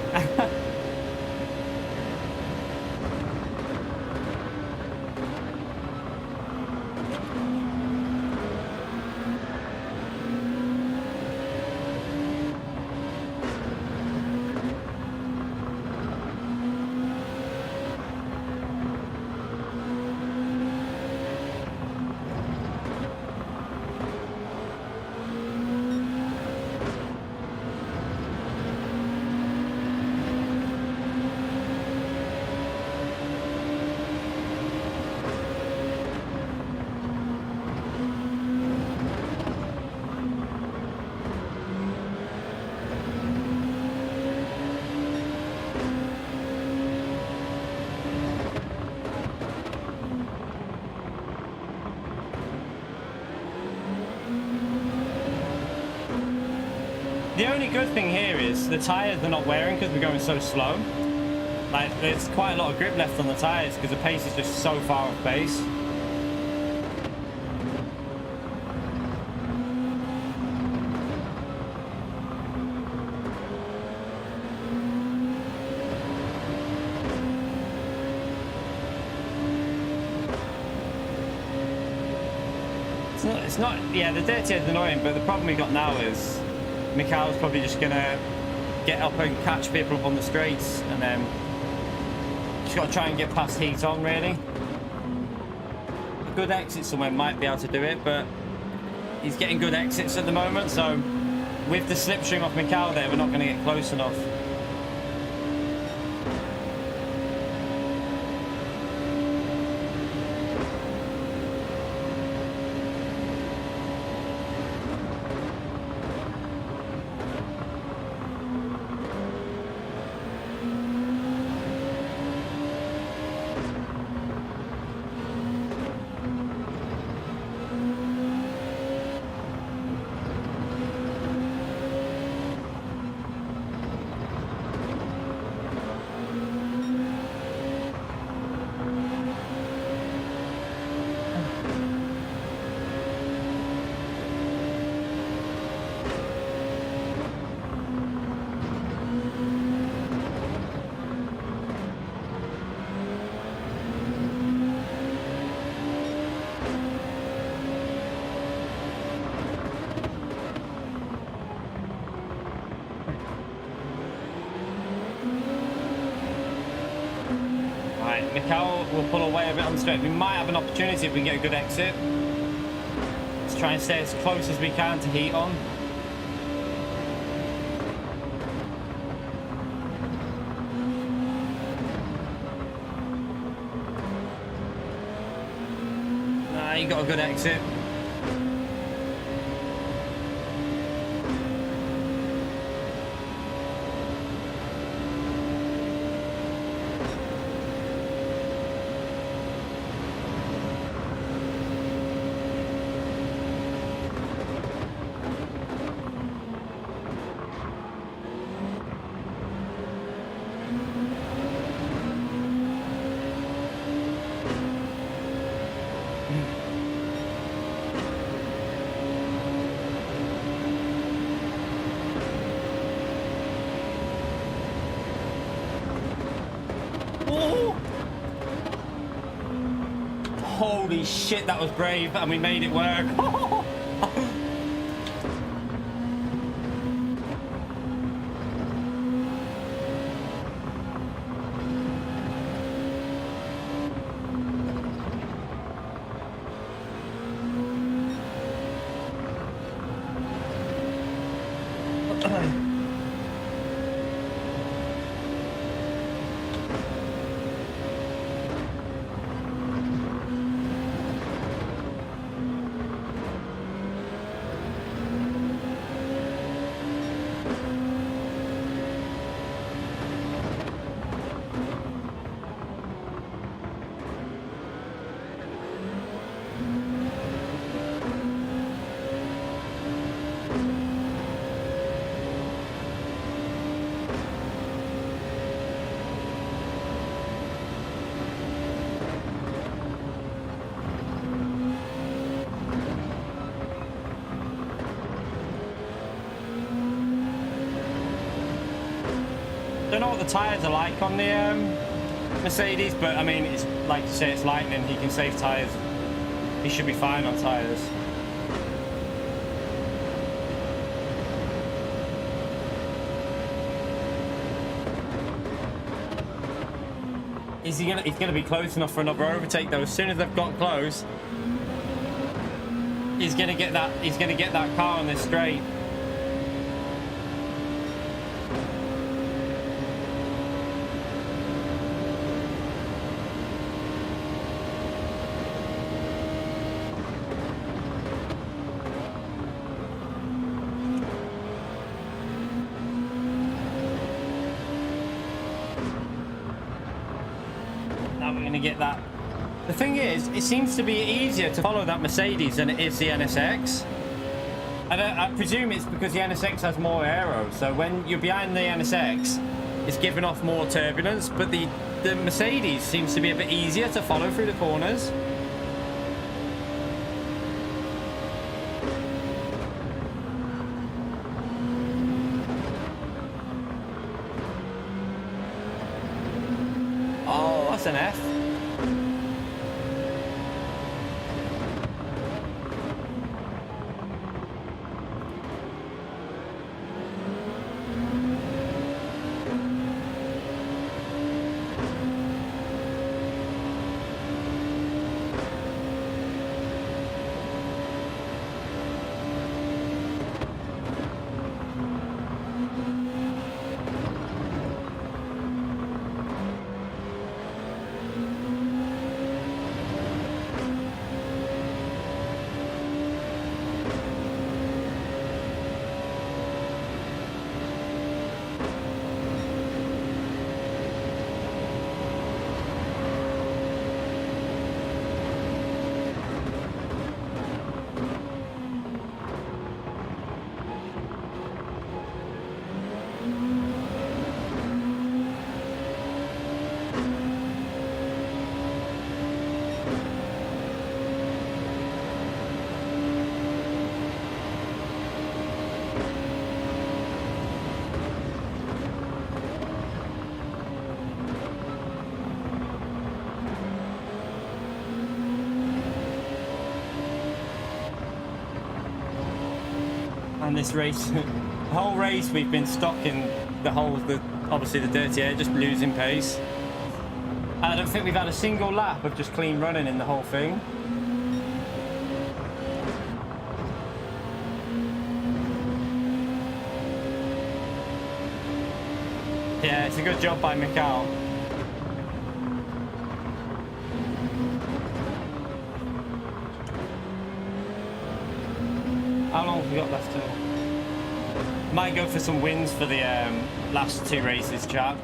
A: The only good thing here is the tyres are not wearing because we're going so slow. Like, there's quite a lot of grip left on the tyres because the pace is just so far off base. It's not, yeah, the dirty is annoying, but the problem we got now is Mikhail's probably just gonna get up and catch people up on the straights, and then just got to try and get past heat on, really. A good exit somewhere might be able to do it, but he's getting good exits at the moment, so with the slipstream off Mikhail there, we're not going to get close enough. Mikhail will pull away a bit on the straight. We might have an opportunity if we can get a good exit. Let's try and stay as close as we can to heat on. Nah, you got a good exit. Holy shit, that was brave, and we made it work. Don't know what the tyres are like on the Mercedes, but I mean, it's like you say, it's lightning. He can save tyres. He should be fine on tyres. He's gonna be close enough for another overtake though. As soon as they've got close, he's gonna get that car on this straight. Get that. The thing is, it seems to be easier to follow that Mercedes than it is the NSX. And I presume it's because the NSX has more aero, so when you're behind the NSX, it's giving off more turbulence, but the Mercedes seems to be a bit easier to follow through the corners. Oh, that's an F. And this race, the whole race, we've been stuck in obviously the dirty air, just losing pace. I don't think we've had a single lap of just clean running in the whole thing. Yeah, it's a good job by Mikhail. How long have we got left till? Might go for some wins for the last two races, chap.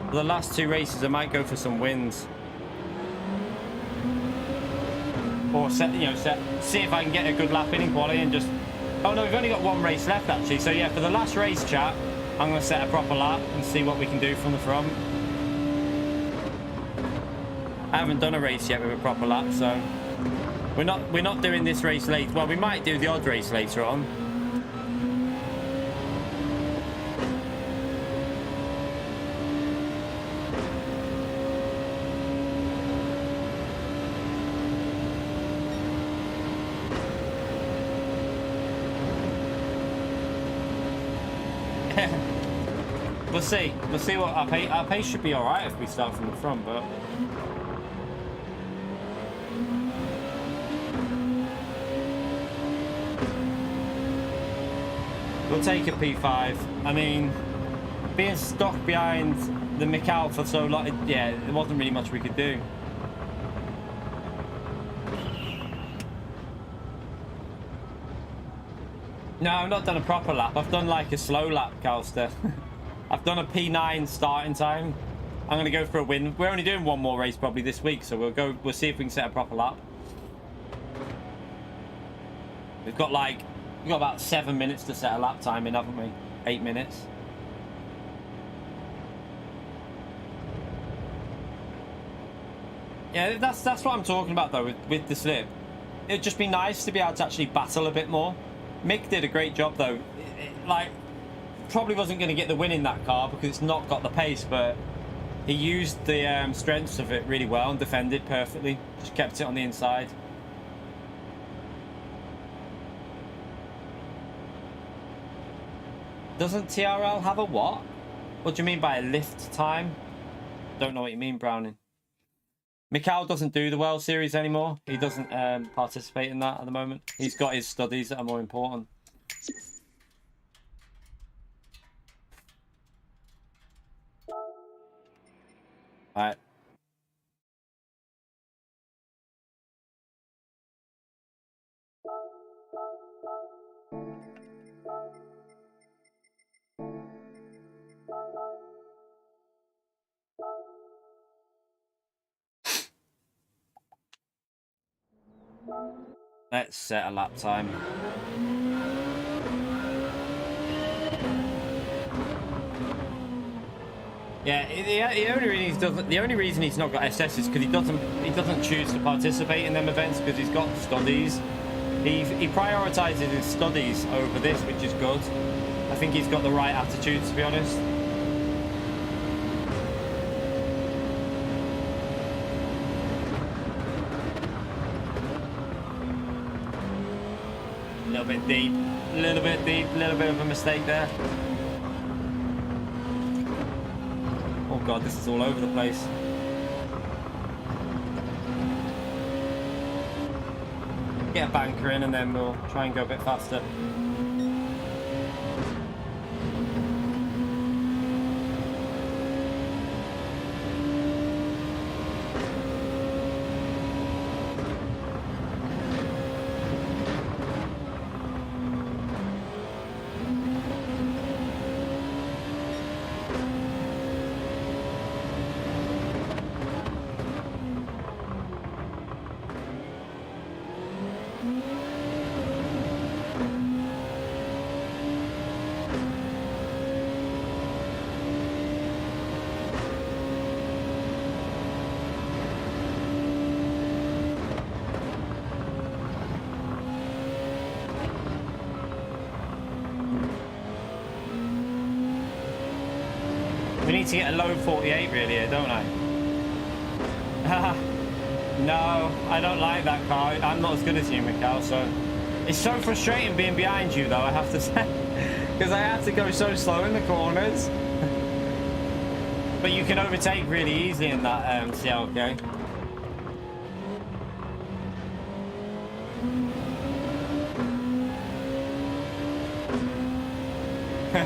A: For the last two races, I might go for some wins. Or see if I can get a good lap in quali and just... Oh no, we've only got one race left actually. So yeah, for the last race, chap, I'm going to set a proper lap and see what we can do from the front. I haven't done a race yet with a proper lap, so... We're not doing this race late. Well, we might do the odd race later on. We'll see. We'll see what our pace should be all right if we start from the front, but. We'll take a P5. I mean, being stuck behind the Mikhail for so long, yeah, there wasn't really much we could do. No, I've not done a proper lap. I've done like a slow lap, Calster. I've done a P9 starting time. I'm going to go for a win. We're only doing one more race probably this week, so we'll see if we can set a proper lap. We've got about 7 minutes to set a lap time in, haven't we? 8 minutes. Yeah, that's what I'm talking about though with the slip. It'd just be nice to be able to actually battle a bit more. Mick did a great job though. Probably wasn't going to get the win in that car because it's not got the pace, but he used the strengths of it really well and defended perfectly. Just kept it on the inside. Doesn't TRL have a what? What do you mean by a lift time? Don't know what you mean, Browning. Mikhail doesn't do the World Series anymore. He doesn't participate in that at the moment. He's got his studies that are more important. All right. Let's set a lap time. Yeah, the only reason he's not got SS is because he doesn't choose to participate in them events because he's got studies. He prioritizes his studies over this, which is good. I think he's got the right attitude, to be honest. A little bit deep, a little bit of a mistake there. Oh god, this is all over the place. Get a banker in and then we'll try and go a bit faster. We need to get a low 48 really here, don't I? No, I don't like that car. I'm not as good as you, Mikhail, so... It's so frustrating being behind you, though, I have to say. Because I have to go so slow in the corners. But you can overtake really easily in that CLK.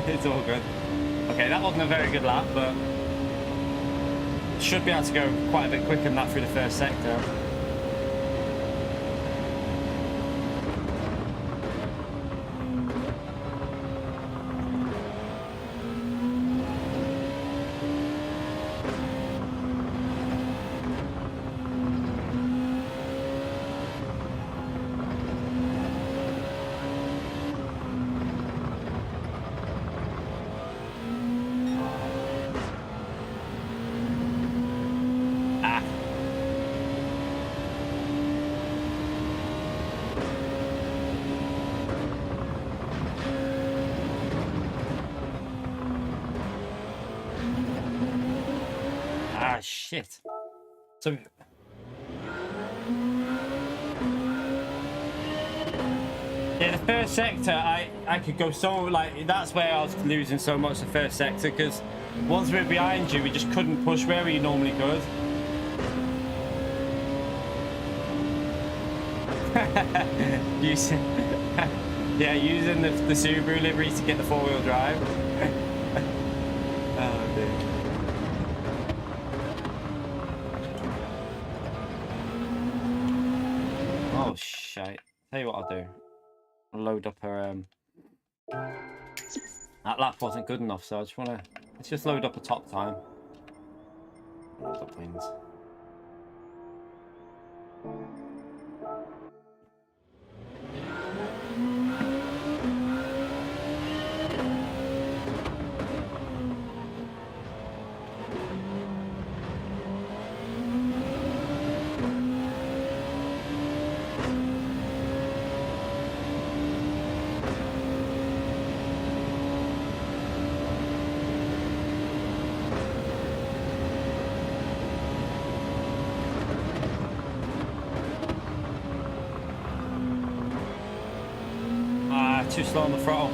A: It's all good. Okay, that wasn't a very good lap, but should be able to go quite a bit quicker than that through the first sector. Shit. So yeah, the first sector I could go so like that's where I was losing so much the first sector because once we were behind you we just couldn't push where we normally could. Yeah, using the Subaru livery to get the four-wheel drive. Oh dear. Oh shit. Tell you what I'll do. I'll load up her that lap wasn't good enough, so I just wanna let's just load up a top time. Load up wins. Too slow on the throttle.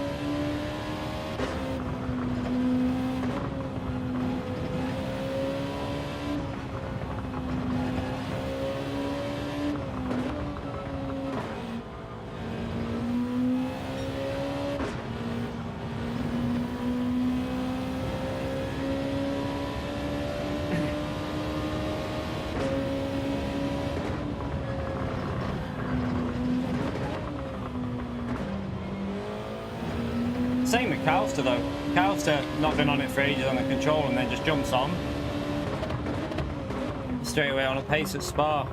A: Same with Calster though. Calster not been on it for ages on the control and then just jumps on. Straight away on a pace at Spa.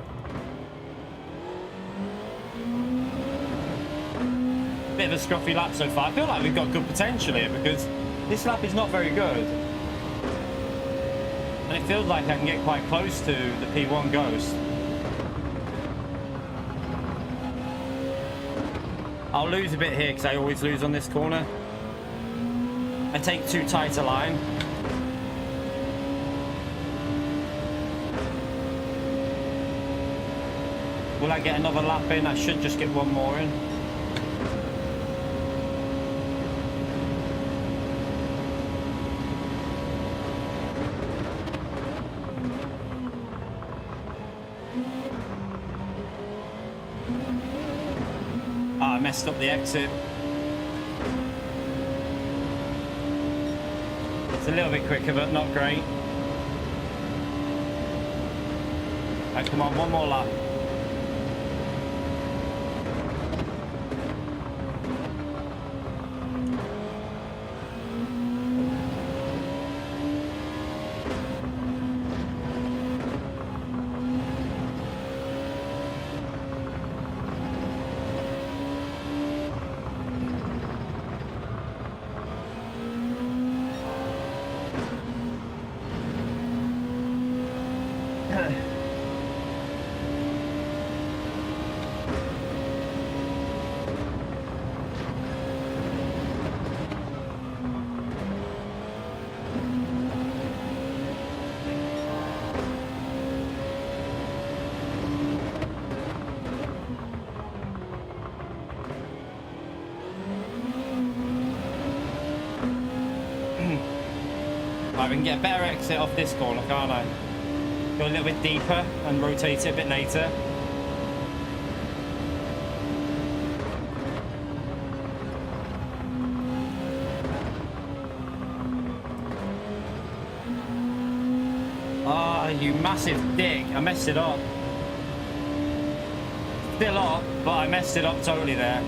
A: Bit of a scruffy lap so far. I feel like we've got good potential here because this lap is not very good. And it feels like I can get quite close to the P1 Ghost. I'll lose a bit here because I always lose on this corner. I take too tight a line. Will I get another lap in? I should just get one more in. Ah, I messed up the exit. It's a little bit quicker, but not great. Right, come on, one more lap. Right, we can get a better exit off this corner, can't I? Go a little bit deeper and rotate it a bit later. Ah, you massive dick. I messed it up. Still up, but I messed it up totally there.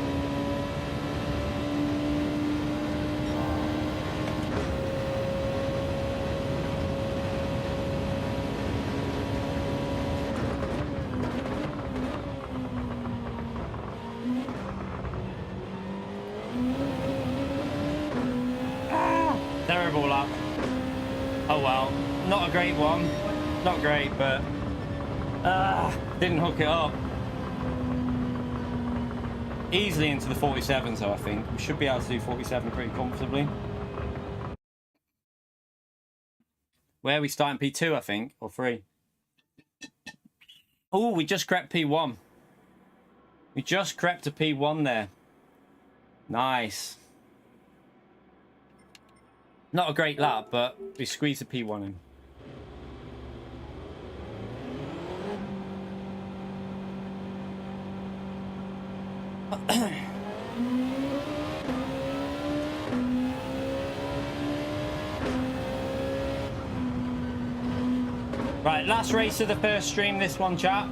A: Terrible lap. Oh well, not a great one. Not great, but didn't hook it up. Easily into the 47, so I think we should be able to do 47 pretty comfortably. Where are we starting? P2, I think, or 3. Oh, we just crept P1. We just crept to P1 there. Nice. Not a great lap, but we squeezed the P1 in. Right, last race of the first stream, this one, chat,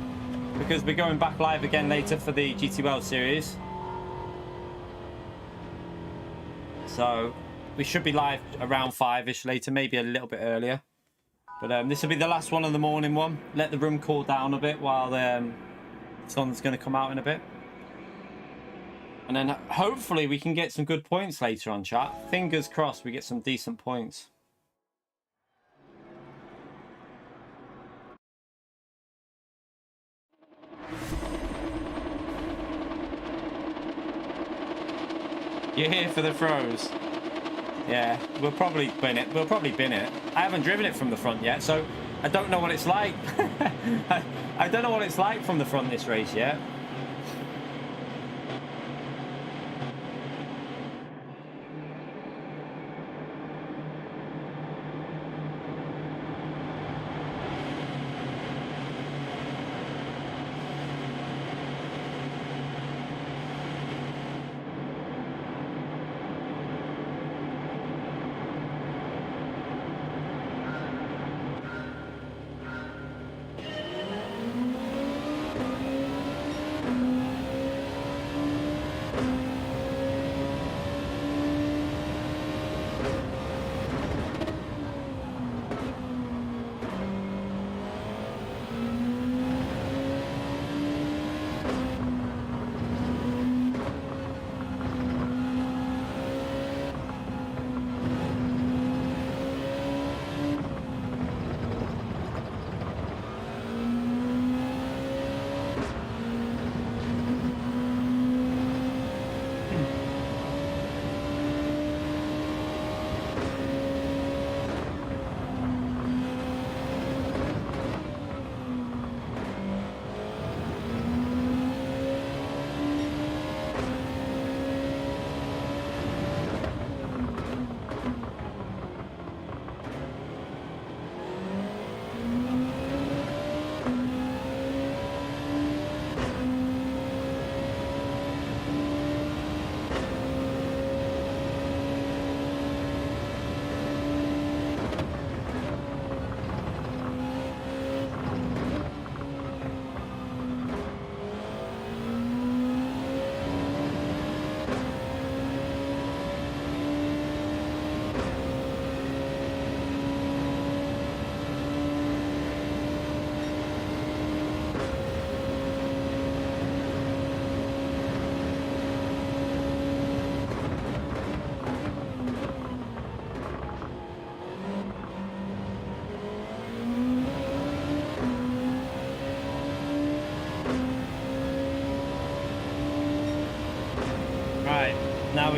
A: because we're going back live again later for the GT World Series. So we should be live around 5-ish later, maybe a little bit earlier. But this will be the last one of the morning one. Let the room cool down a bit while the sun's going to come out in a bit. And then hopefully we can get some good points later on, chat. Fingers crossed we get some decent points. You're here for the throws. Yeah, we'll probably bin it. We'll probably bin it. I haven't driven it from the front yet, so I don't know what it's like. I don't know what it's like from the front this race yet.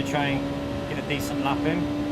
A: we try and get a decent lap in.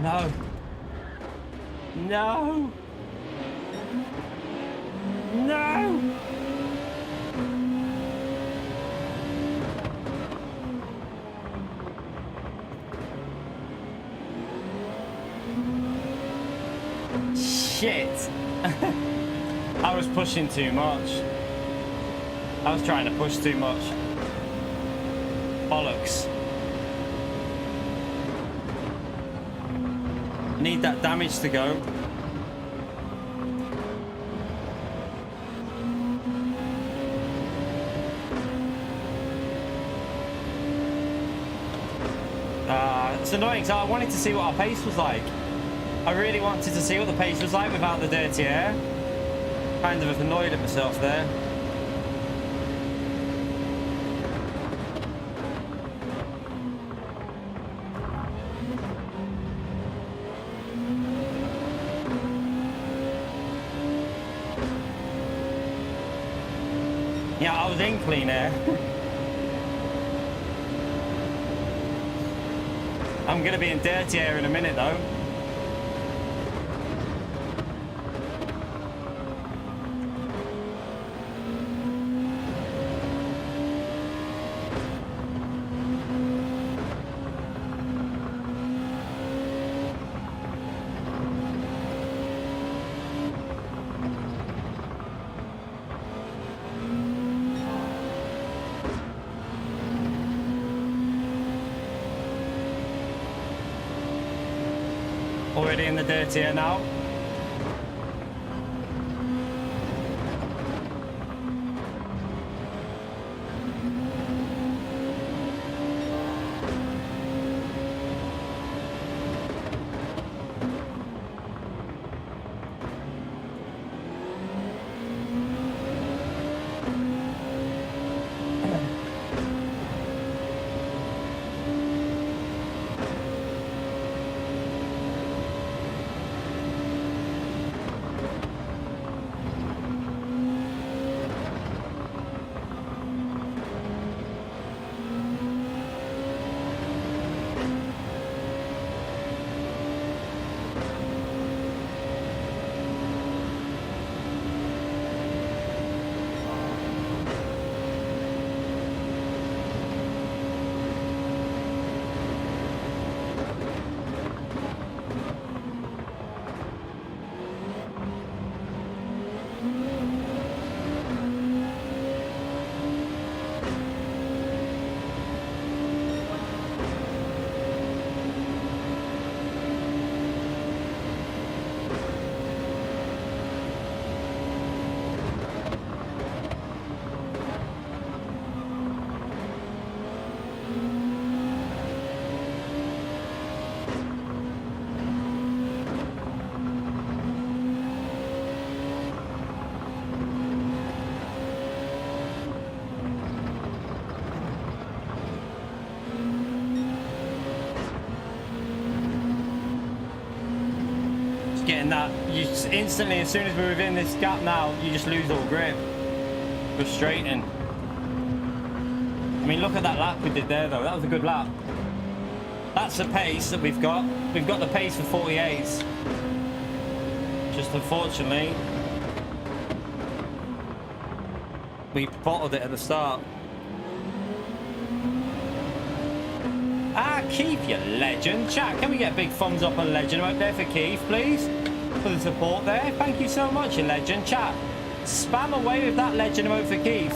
A: No. No. No. Shit. I was pushing too much. I was trying to push too much. Bollocks. Need that damage to go. It's annoying because I wanted to see what our pace was like. I really wanted to see what the pace was like without the dirty air. Kind of annoyed at myself there. Yeah, I was in clean air. I'm going to be in dirty air in a minute though. Already in the dirty air now. Getting that, you just instantly, as soon as we're within this gap now, you just lose all grip. Frustrating. I mean, look at that lap we did there though, that was a good lap. That's the pace that we've got. We've got the pace for 48s. Just unfortunately, we bottled it at the start. Ah, Keith, you legend. Chat, can we get a big thumbs up on legend right there for Keith, please? For the support there. Thank you so much, you legend. Chat, spam away with that legend emote for Keith.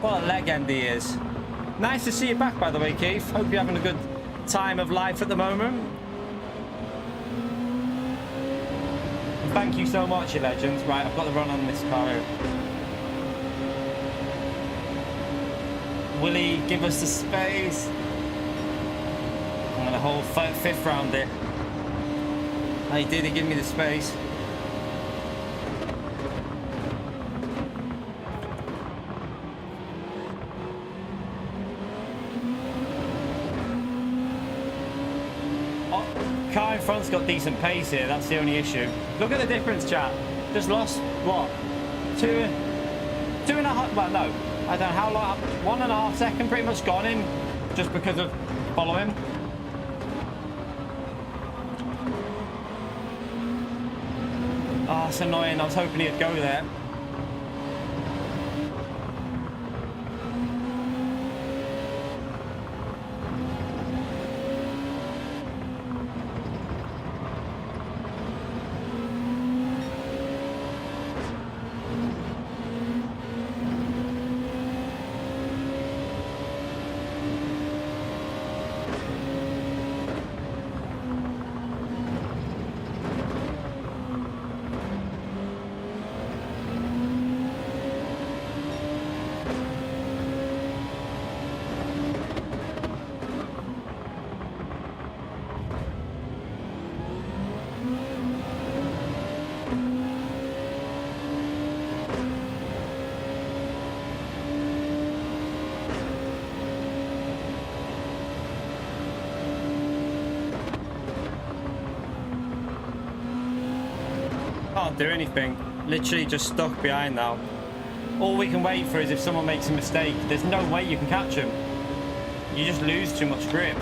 A: What a legend he is. Nice to see you back, by the way, Keith. Hope you're having a good time of life at the moment. thank you so much, you legends. Right, I've got the run on this car here. Will he give us the space? I'm gonna hold fifth round it. He did, he give me the space. Car in front's got decent pace here, that's the only issue. Look at the difference, chat. Just lost, what? Two and a half, well, no. I don't know how long, 1.5 seconds pretty much gone in just because of following. Oh, it's annoying. I was hoping he'd go there. Can't do anything. Literally just stuck behind now. All we can wait for is if someone makes a mistake. There's no way you can catch him. You just lose too much grip.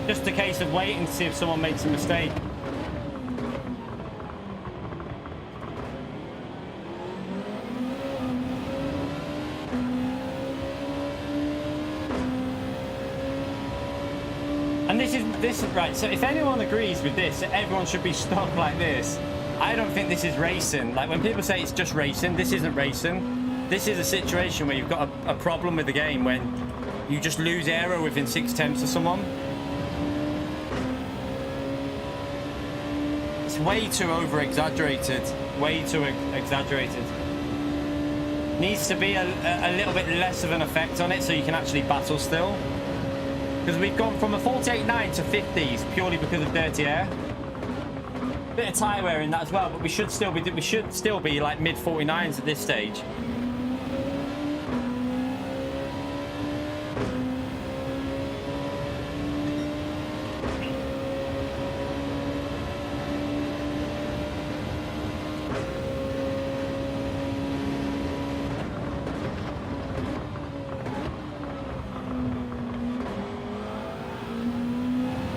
A: Just a case of waiting to see if someone makes a mistake. And this is right. So if anyone agrees with this, that everyone should be stuck like this, I don't think this is racing. Like when people say it's just racing, this isn't racing. This is a situation where you've got a problem with the game when you just lose aero within 6/10 of someone. It's way too over-exaggerated. Way too exaggerated. Needs to be a little bit less of an effect on it so you can actually battle still. Because we've gone from a 48.9 to 50s purely because of dirty air. Bit of tyre wear in that as well, but we should still be like mid 49s at this stage.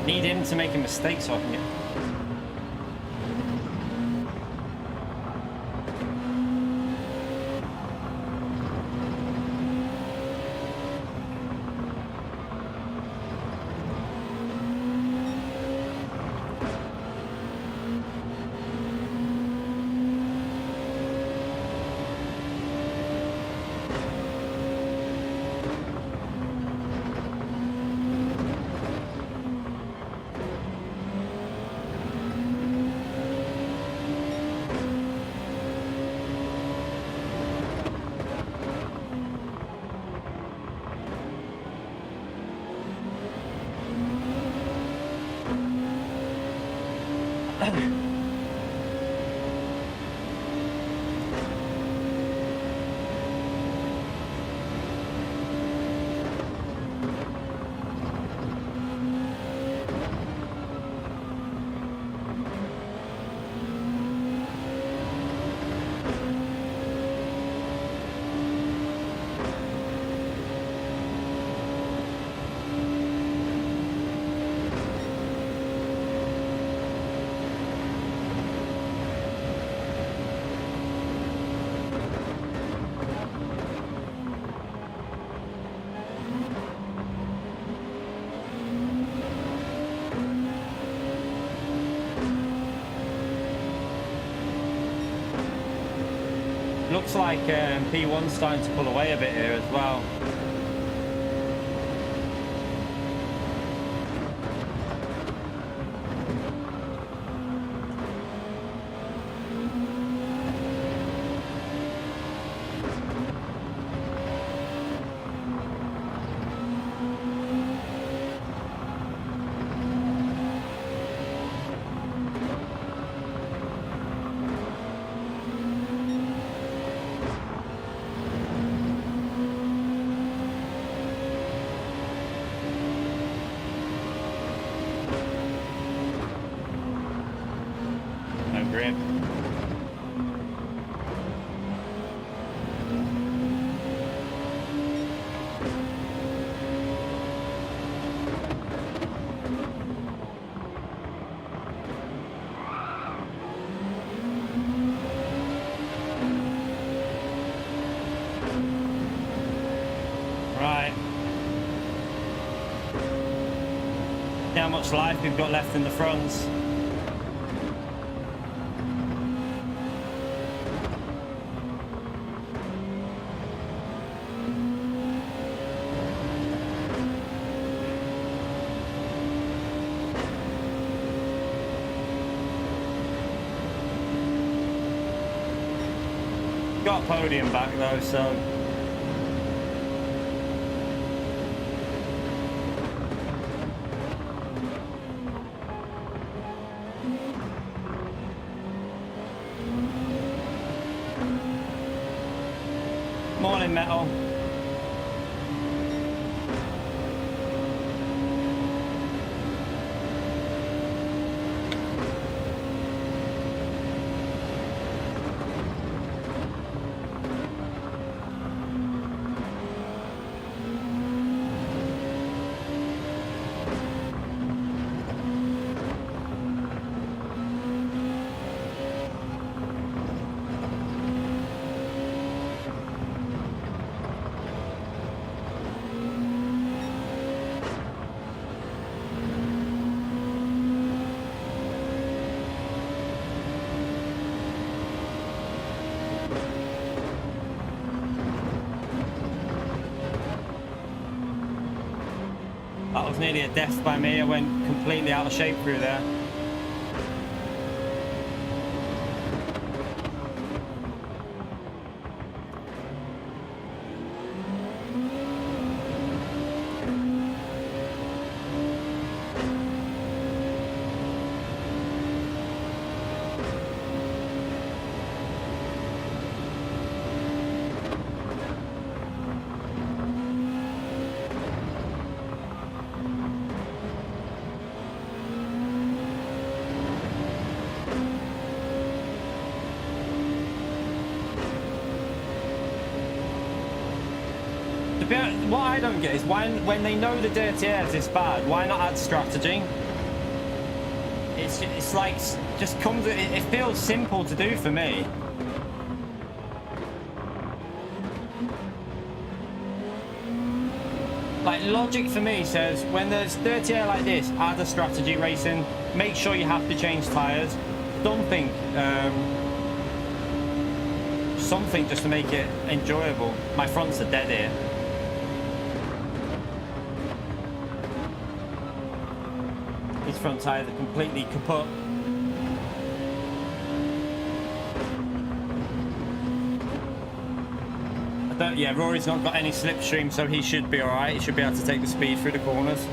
A: Need him to make a mistake so I can get... Looks like P1's starting to pull away a bit here as well. How much life we've got left in the fronts. Got a podium back though, so morning, Metal. That was nearly a death by me. I went completely out of shape through there. What I don't get is when they know the dirty air is this bad, why not add strategy? It's like just comes. It feels simple to do for me. Like logic for me says when there's dirty air like this, add a strategy racing. Make sure you have to change tires. Something just to make it enjoyable. My fronts are dead here. These front tires are completely kaput. Yeah, Rory's not got any slipstream, so he should be alright. He should be able to take the speed through the corners.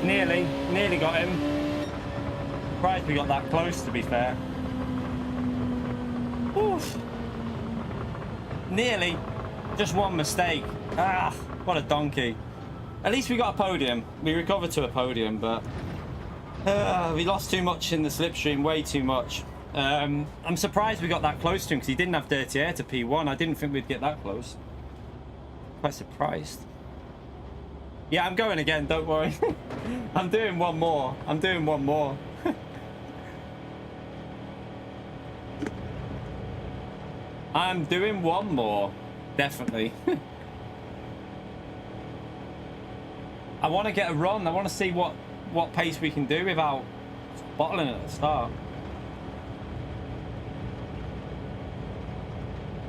A: Nearly got him. Surprised we got that close, to be fair. Oof. Nearly. Just one mistake. Ah, what a donkey. At least we got a podium. We recovered to a podium, but we lost too much in the slipstream, way too much. I'm surprised we got that close to him because he didn't have dirty air to P1. I didn't think we'd get that close. Quite surprised. Yeah, I'm going again, don't worry. I'm doing one more. I'm doing one more. I'm doing one more. Definitely. I want to get a run. I want to see what pace we can do without bottling at the start.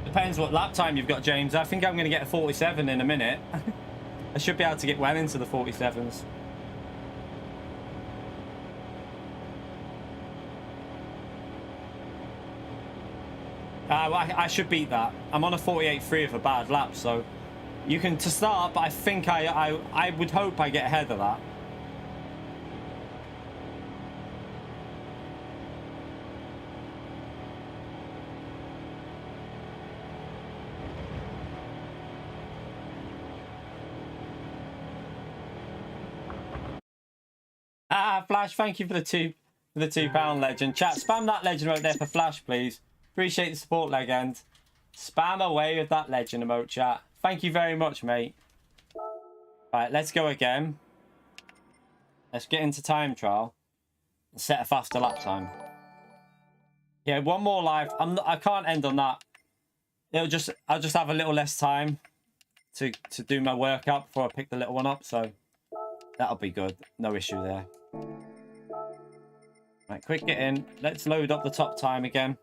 A: Depends what lap time you've got, James. I think I'm going to get a 47 in a minute. I should be able to get well into the 47s. I should beat that. I'm on a 48.3 of a bad lap, so you can to start, but I think I would hope I get ahead of that. Flash, thank you for the £2 legend. Chat, spam that legend right there for Flash, please. Appreciate the support, legend. Spam away with that legend emote, chat. Thank you very much, mate. Right, let's go again. Let's get into time trial and set a faster lap time. Yeah, one more live. I can't end on that. I'll just have a little less time to do my workout before I pick the little one up, so that'll be good. No issue there. Right, quick get in. Let's load up the top time again.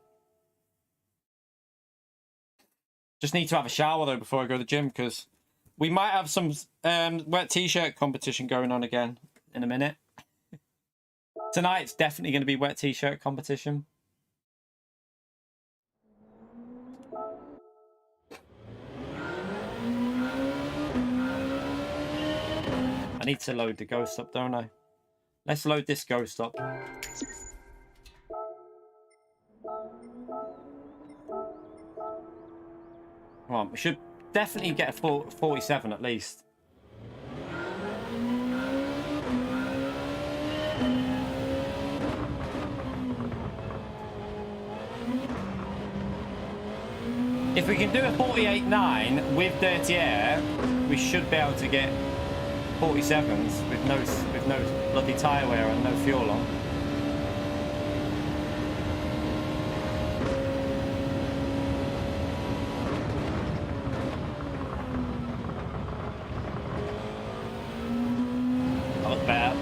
A: Just need to have a shower though before I go to the gym because we might have some wet t-shirt competition going on again in a minute. Tonight's definitely going to be wet t-shirt competition. I need to load the ghost up, don't I? Let's load this ghost up. Come on, we should definitely get a 47 at least. If we can do a 48.9 with dirty air, we should be able to get 47s with no bloody tyre wear and no fuel on. That was better.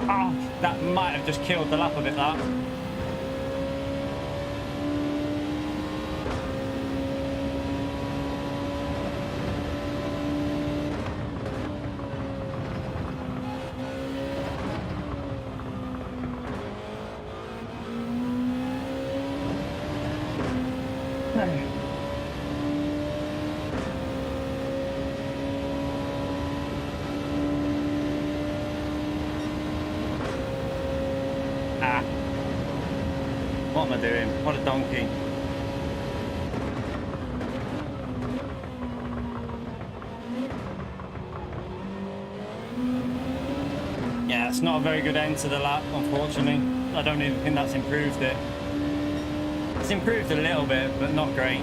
A: Oh, that might have just killed the lap a bit, that. What am I doing? What a donkey. Yeah, it's not a very good end to the lap, unfortunately. I don't even think that's improved it. It's improved a little bit, but not great.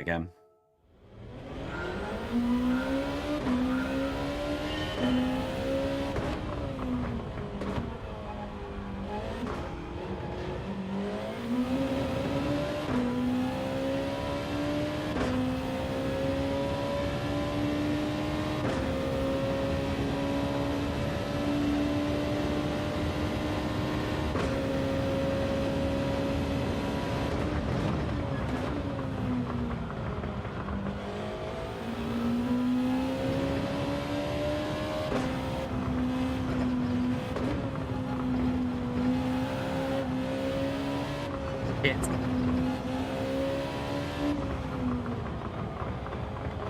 A: that again.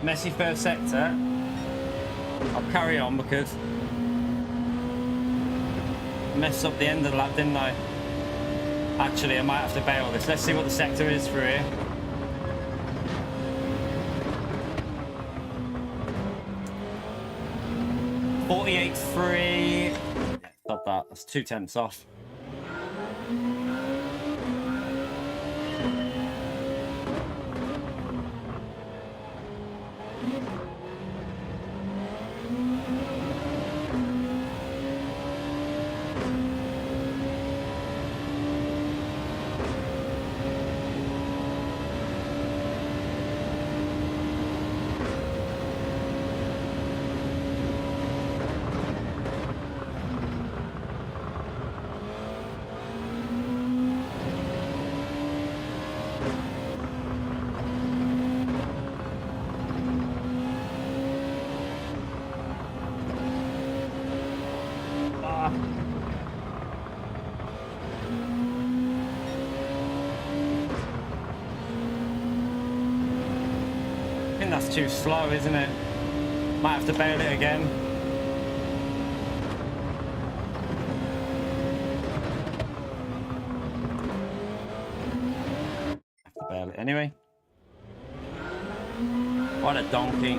A: Messy first sector. I'll carry on because I messed up the end of the lap, didn't I? Actually, I might have to bail this. Let's see what the sector is for here. .48.3. Stop that. That's 2/10 off. That's too slow, isn't it? Might have to bail it again. Have to bail it anyway. What a donkey.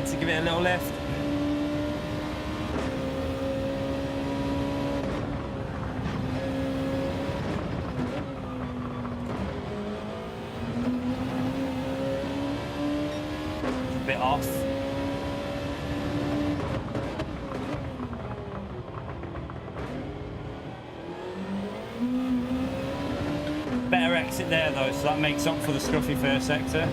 A: To give it a little lift. A bit off. Better exit there though, so that makes up for the scruffy first sector.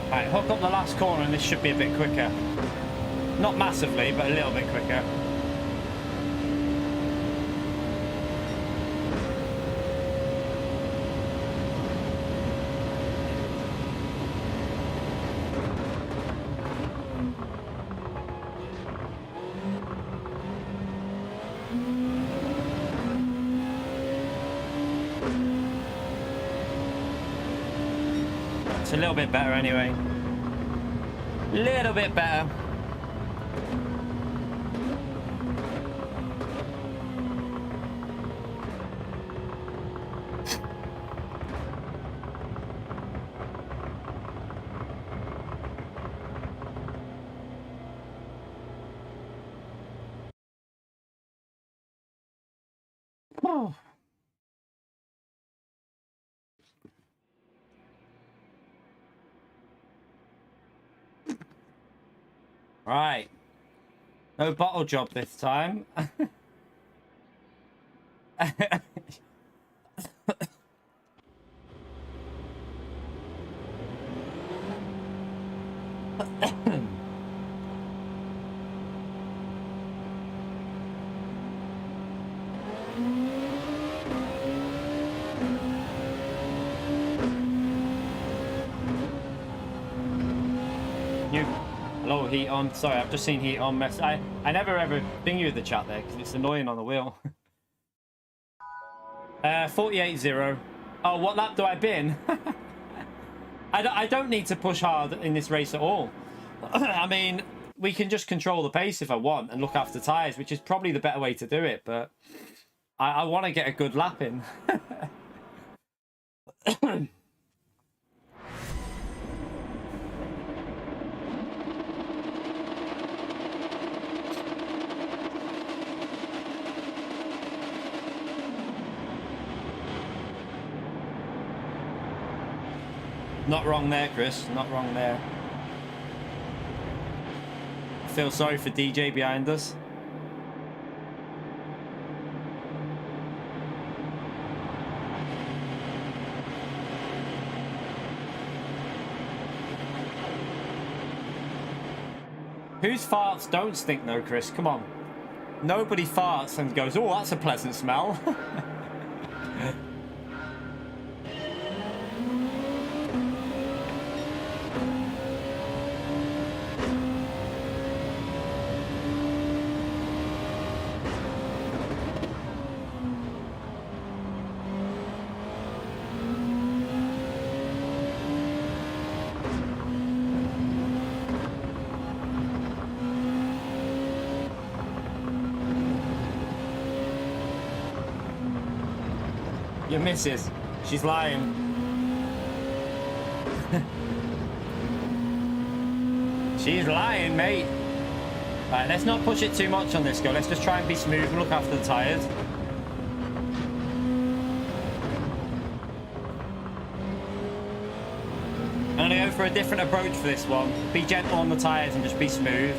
A: Right, hook up the last corner and this should be a bit quicker. Not massively, but a little bit quicker. It's a little bit better anyway. Little bit better. Oh. Right. No bottle job this time. Hello, heat on. Sorry, I've just seen heat on mess. I never ever ping you the chat there because it's annoying on the wheel. 48-0. Oh, what lap do I bin? I don't need to push hard in this race at all. I mean, we can just control the pace if I want and look after tyres, which is probably the better way to do it, but I want to get a good lap in. Not wrong there, Chris. Not wrong there. I feel sorry for DJ behind us. Whose farts don't stink though, Chris? Come on. Nobody farts and goes, oh, that's a pleasant smell. Your missus, she's lying. She's lying, mate. Right, let's not push it too much on this go. Let's just try and be smooth and look after the tyres. I'm going to go for a different approach for this one. Be gentle on the tyres and just be smooth.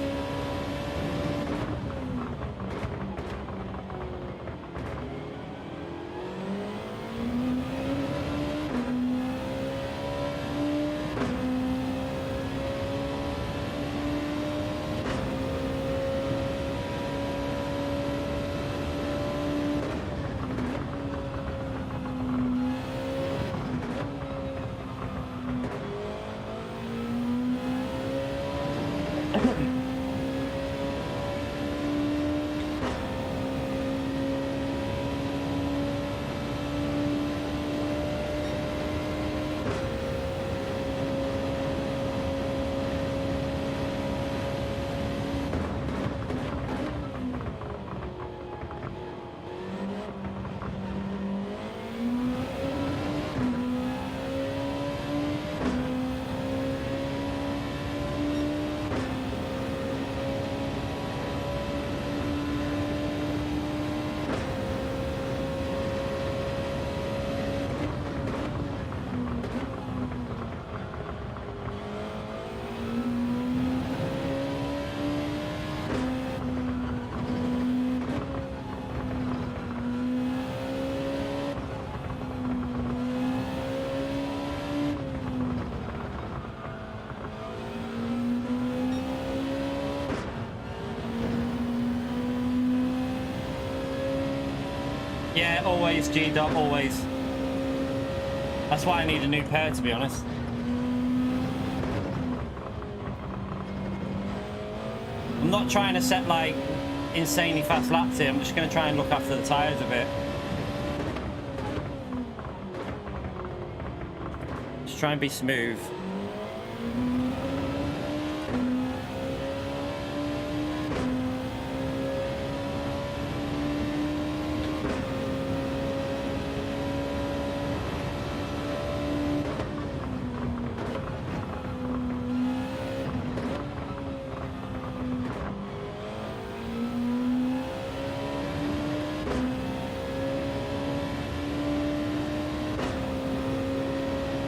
A: Yeah, always, G-Dot, always. That's why I need a new pair, to be honest. I'm not trying to set, like, insanely fast laps here. I'm just going to try and look after the tyres a bit. Just try and be smooth.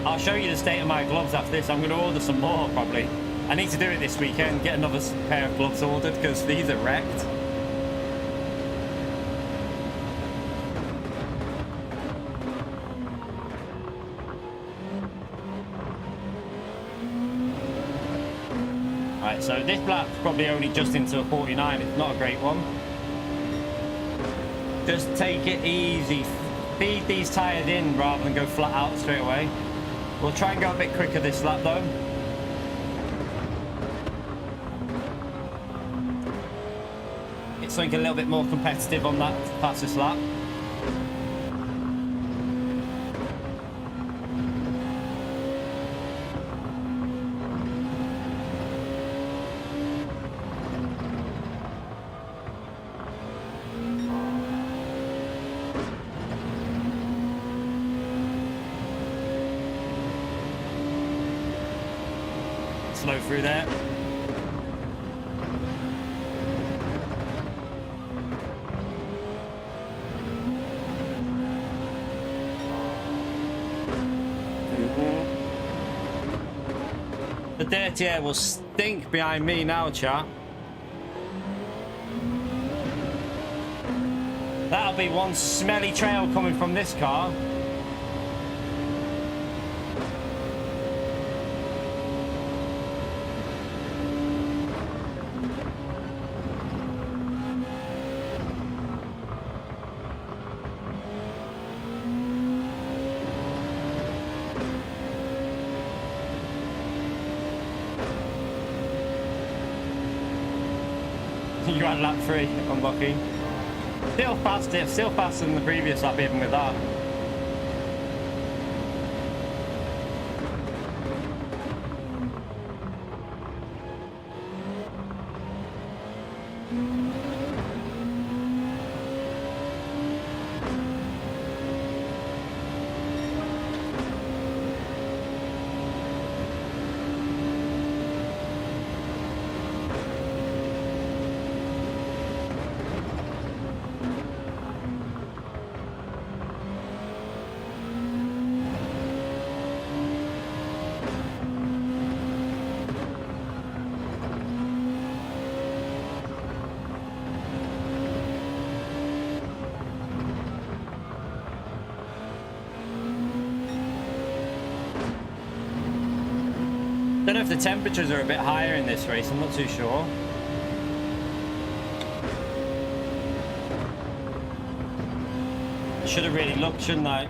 A: I'll show you the state of my gloves after this. I'm going to order some more, probably. I need to do it this weekend, get another pair of gloves ordered, because these are wrecked. Right, so this lap's probably only just into a 49. It's not a great one. Just take it easy. Feed these tyres in rather than go flat out straight away. We'll try and go a bit quicker this lap though. It's something a little bit more competitive on that fastest lap. Slow through there. The dirty air will stink behind me now, chat. That'll be one smelly trail coming from this car. You're at lap 3, unlucky. Still faster than the previous lap, even with that. Don't know if the temperatures are a bit higher in this race, I'm not too sure. I should have really looked, shouldn't I?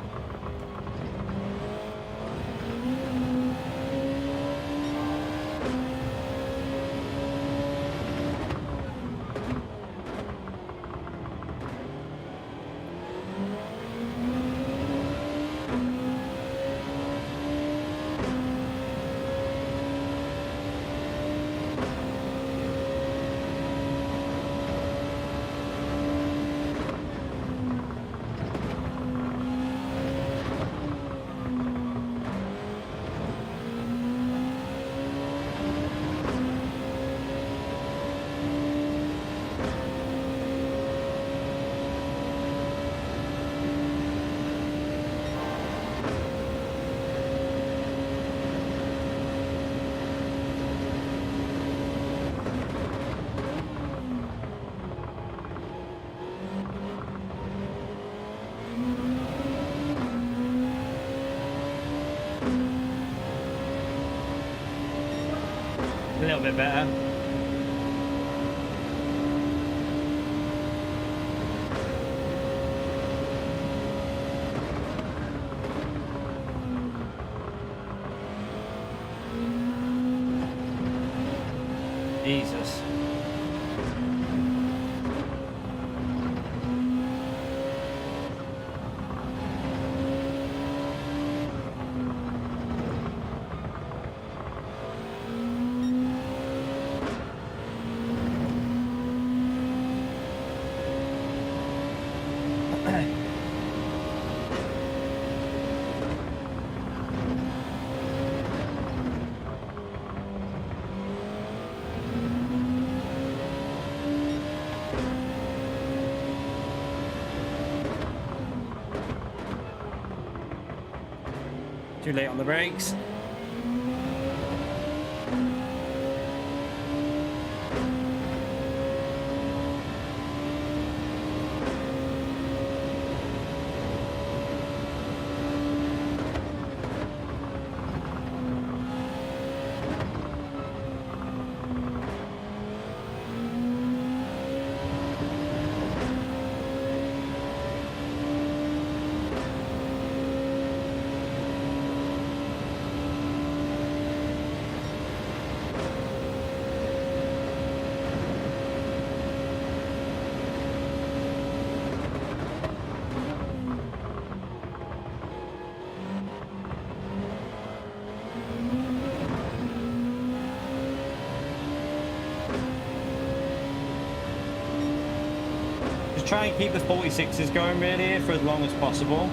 A: A little bit better. Jesus. Too late on the brakes. try and keep the 46s going really here for as long as possible.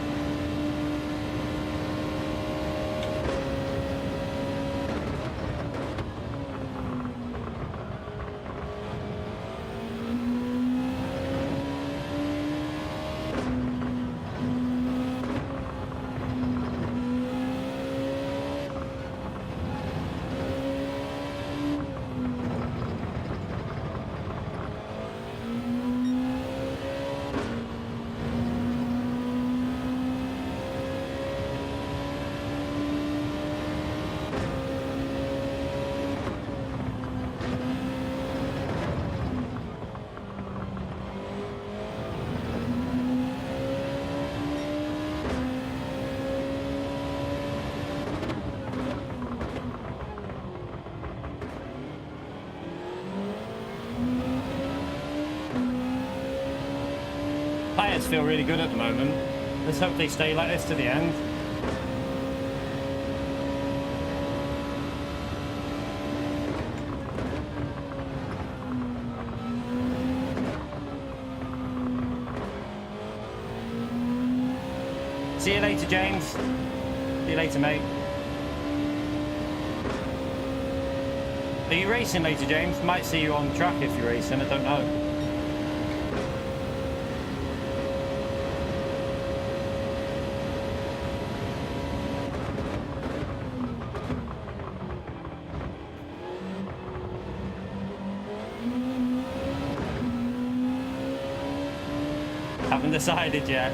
A: Tyres feel really good at the moment. Let's hope they stay like this to the end. See you later, James. See you later, mate. Are you racing later, James? Might see you on track if you're racing, I don't know. Haven't decided yet.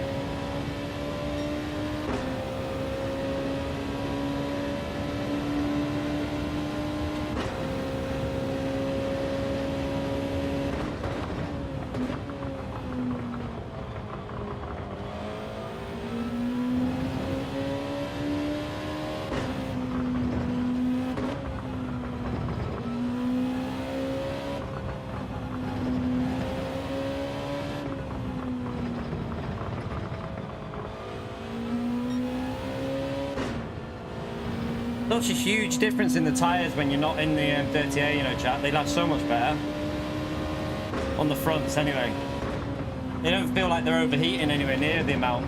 A: Such a huge difference in the tyres when you're not in the dirty air, you know, chat. They last so much better. On the fronts, anyway. They don't feel like they're overheating anywhere near the amount.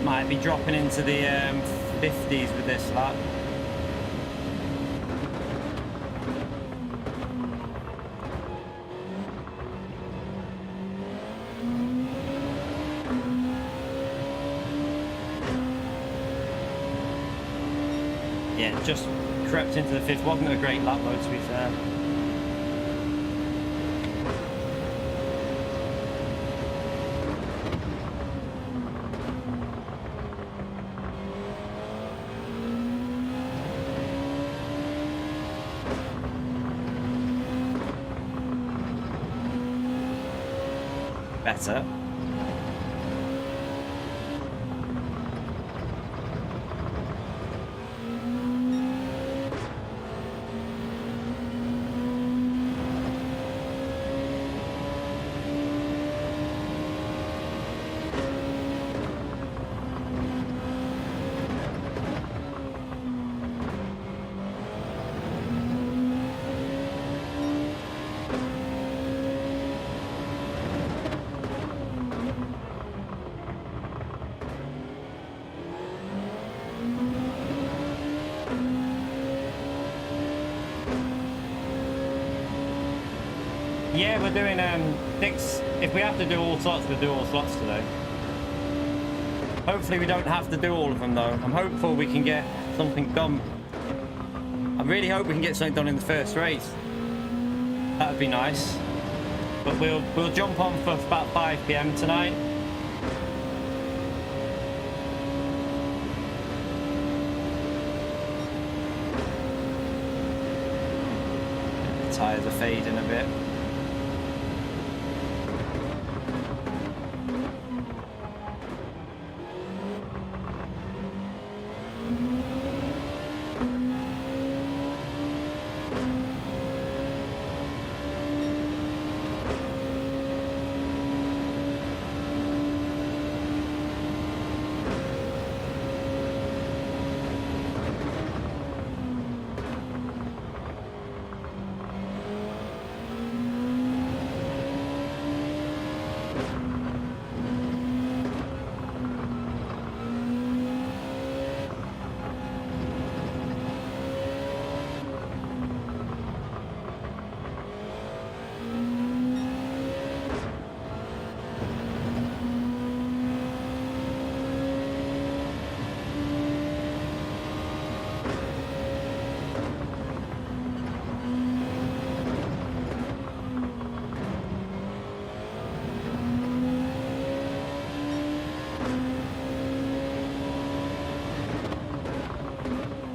A: Might be dropping into the 50s with this lap. Yeah, just crept into the 50s. Wasn't a great lap though, to be fair. Better. Yeah, we're doing 6. If we have to do all slots, we'll do all slots today. Hopefully we don't have to do all of them though. I'm hopeful we can get something done. I really hope we can get something done in the first race. That would be nice. But we'll jump on for about 5 p.m. tonight. The tyres are fading a bit.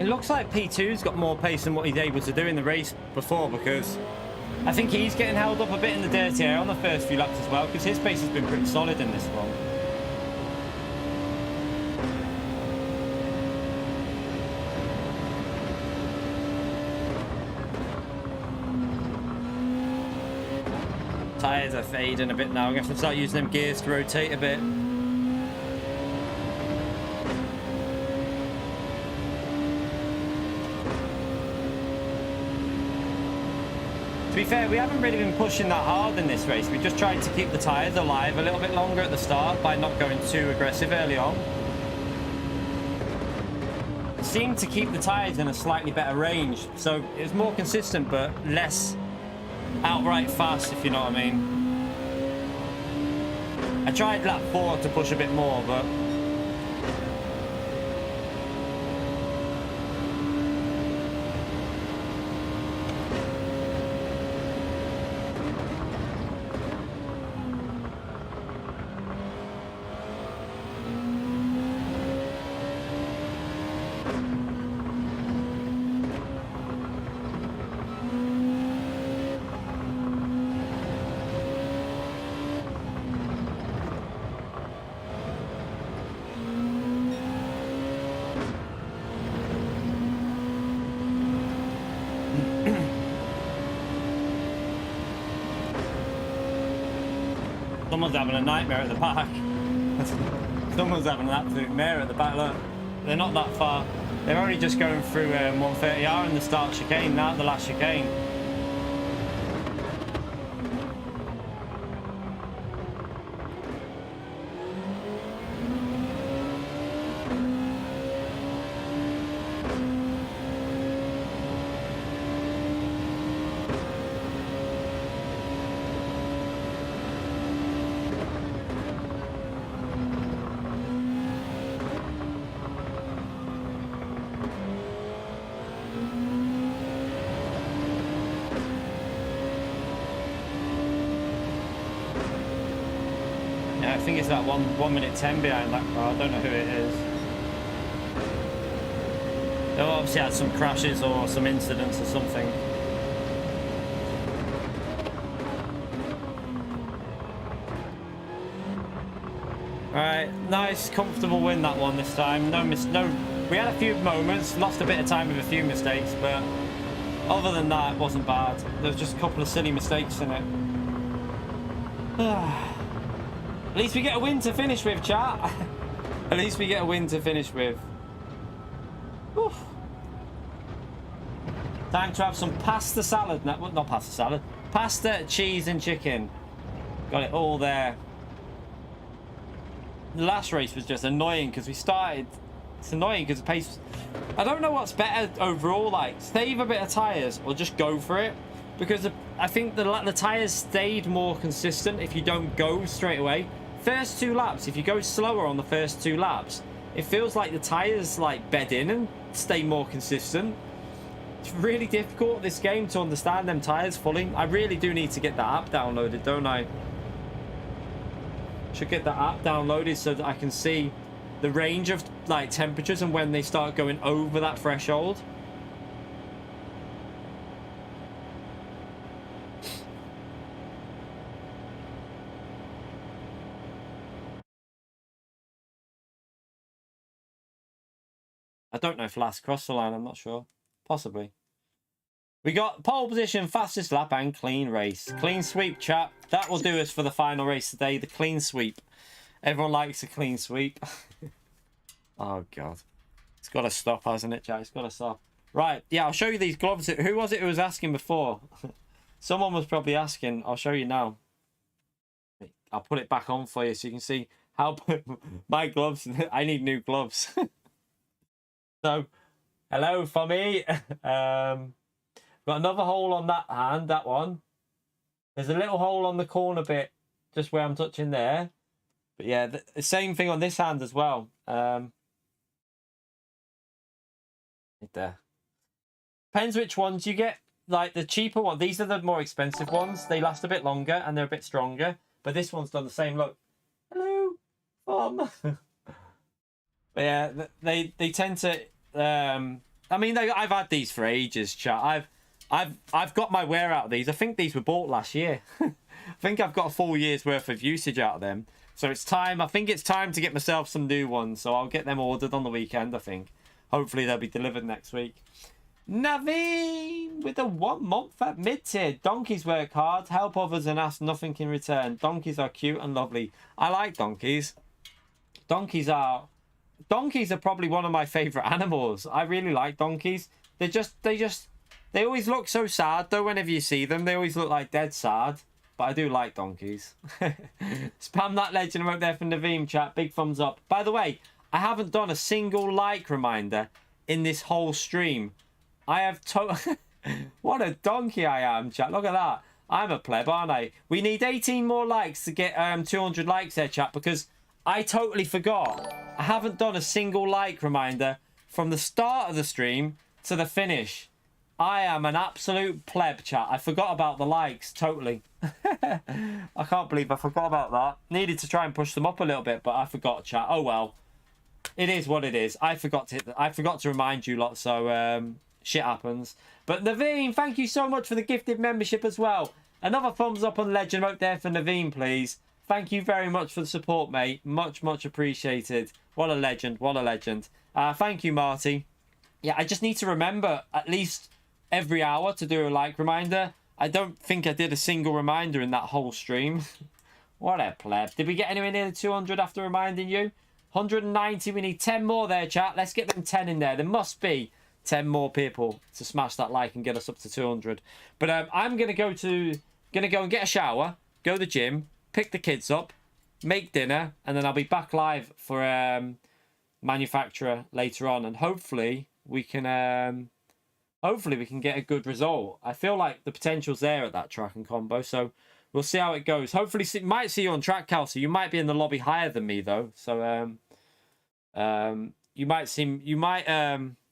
A: It looks like P2's got more pace than what he's able to do in the race before, because I think he's getting held up a bit in the dirty air on the first few laps as well, because his pace has been pretty solid in this one. Tyres are fading a bit now. I'm going to have to start using them gears to rotate a bit. To be fair, we haven't really been pushing that hard in this race. We just tried to keep the tyres alive a little bit longer at the start by not going too aggressive early on. It seemed to keep the tyres in a slightly better range, so it was more consistent but less outright fast, if you know what I mean. I tried lap 4 to push a bit more, but someone's having a nightmare at the back. Someone's having an absolute mare at the back. Look, they're not that far. They're only just going through 130R in the start chicane, now the last chicane. I think it's that 1 minute 10 behind that car. I don't know who it is. They've obviously had some crashes or some incidents or something. Alright, nice, comfortable win that one this time. No, we had a few moments, lost a bit of time with a few mistakes, but other than that, it wasn't bad. There was just a couple of silly mistakes in it. At least we get a win to finish with, chat. At least we get a win to finish with. Oof. Time to have some pasta salad. No, not pasta salad. Pasta, cheese and chicken. Got it all there. The last race was just annoying because we started. It's annoying because the pace. I don't know what's better overall. Like, save a bit of tyres or just go for it. Because I think the tyres stayed more consistent if you don't go straight away. First 2 laps, if you go slower on the first 2 laps, it feels like the tyres like bed in and stay more consistent. It's really difficult, this game, to understand them tyres fully. I really do need to get that app downloaded, don't I? Should get that app downloaded so that I can see the range of like temperatures and when they start going over that threshold. I don't know if last crossed the line, I'm not sure. Possibly. We got pole position, fastest lap, and clean race. Clean sweep, chat. That will do us for the final race today, the clean sweep. Everyone likes a clean sweep. Oh, God. It's got to stop, hasn't it, chat? It's got to stop. Right, yeah, I'll show you these gloves. Who was it who was asking before? Someone was probably asking. I'll show you now. I'll put it back on for you so you can see how my gloves. I need new gloves. So, hello for me. Got another hole on that hand, that one. There's a little hole on the corner bit, just where I'm touching there. But yeah, the same thing on this hand as well. Right there. Depends which ones you get. Like the cheaper one, these are the more expensive ones. They last a bit longer and they're a bit stronger. But this one's done the same look. Hello, Mom. But yeah, they tend to. I mean, I've had these for ages, chat. I've got my wear out of these. I think these were bought last year. I think I've got a full year's worth of usage out of them. So it's time. I think it's time to get myself some new ones. So I'll get them ordered on the weekend. I think. Hopefully they'll be delivered next week. Naveen with a 1 month at mid-tier. Donkeys work hard, help others, and ask nothing in return. Donkeys are cute and lovely. I like donkeys. Donkeys are probably one of my favorite animals. I really like donkeys. They always look so sad though. Whenever you see them, they always look like dead sad. But I do like donkeys. Spam that legend right there from Naveen, chat. Big thumbs up. By the way, I haven't done a single like reminder in this whole stream. I have what a donkey I am, chat. Look at that. I'm a pleb, aren't I? We need 18 more likes to get 200 likes there, chat, because I totally forgot. I haven't done a single like reminder from the start of the stream to the finish. I am an absolute pleb, chat. I forgot about the likes, totally. I can't believe I forgot about that. Needed to try and push them up a little bit, but I forgot, chat. Oh well. It is what it is. I forgot to remind you lot, so shit happens. But Naveen, thank you so much for the gifted membership as well. Another thumbs up on Legend Mode there for Naveen, please. Thank you very much for the support, mate. Much, much appreciated. What a legend. What a legend. Thank you, Marty. Yeah, I just need to remember at least every hour to do a like reminder. I don't think I did a single reminder in that whole stream. What a pleb. Did we get anywhere near the 200 after reminding you? 190. We need 10 more there, chat. Let's get them 10 in there. There must be 10 more people to smash that like and get us up to 200. But I'm going to go and get a shower, go to the gym, pick the kids up, make dinner, and then I'll be back live for manufacturer later on, and hopefully we can get a good result. I feel like the potential's there at that track and combo, so we'll see how it goes. Hopefully, might see you on track, Kelsey. You might be in the lobby higher than me though, so you might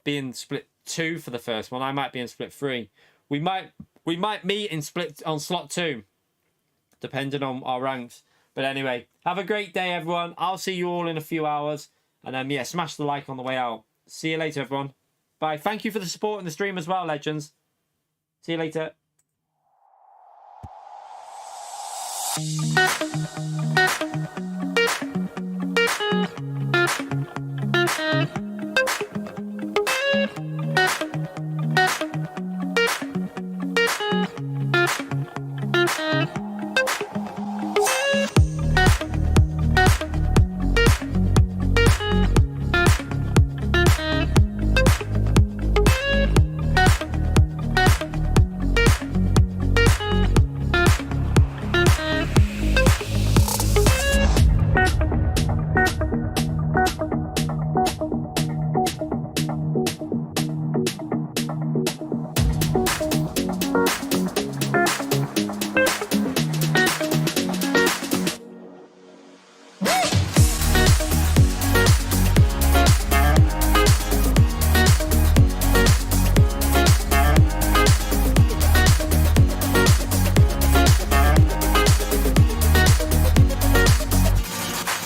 A: be in split 2 for the first one. I might be in split 3. We might meet in split on slot 2, depending on our ranks. But anyway, have a great day, everyone. I'll see you all in a few hours. And yeah, smash the like on the way out. See you later, everyone. Bye. Thank you for the support in the stream as well, legends. See you later.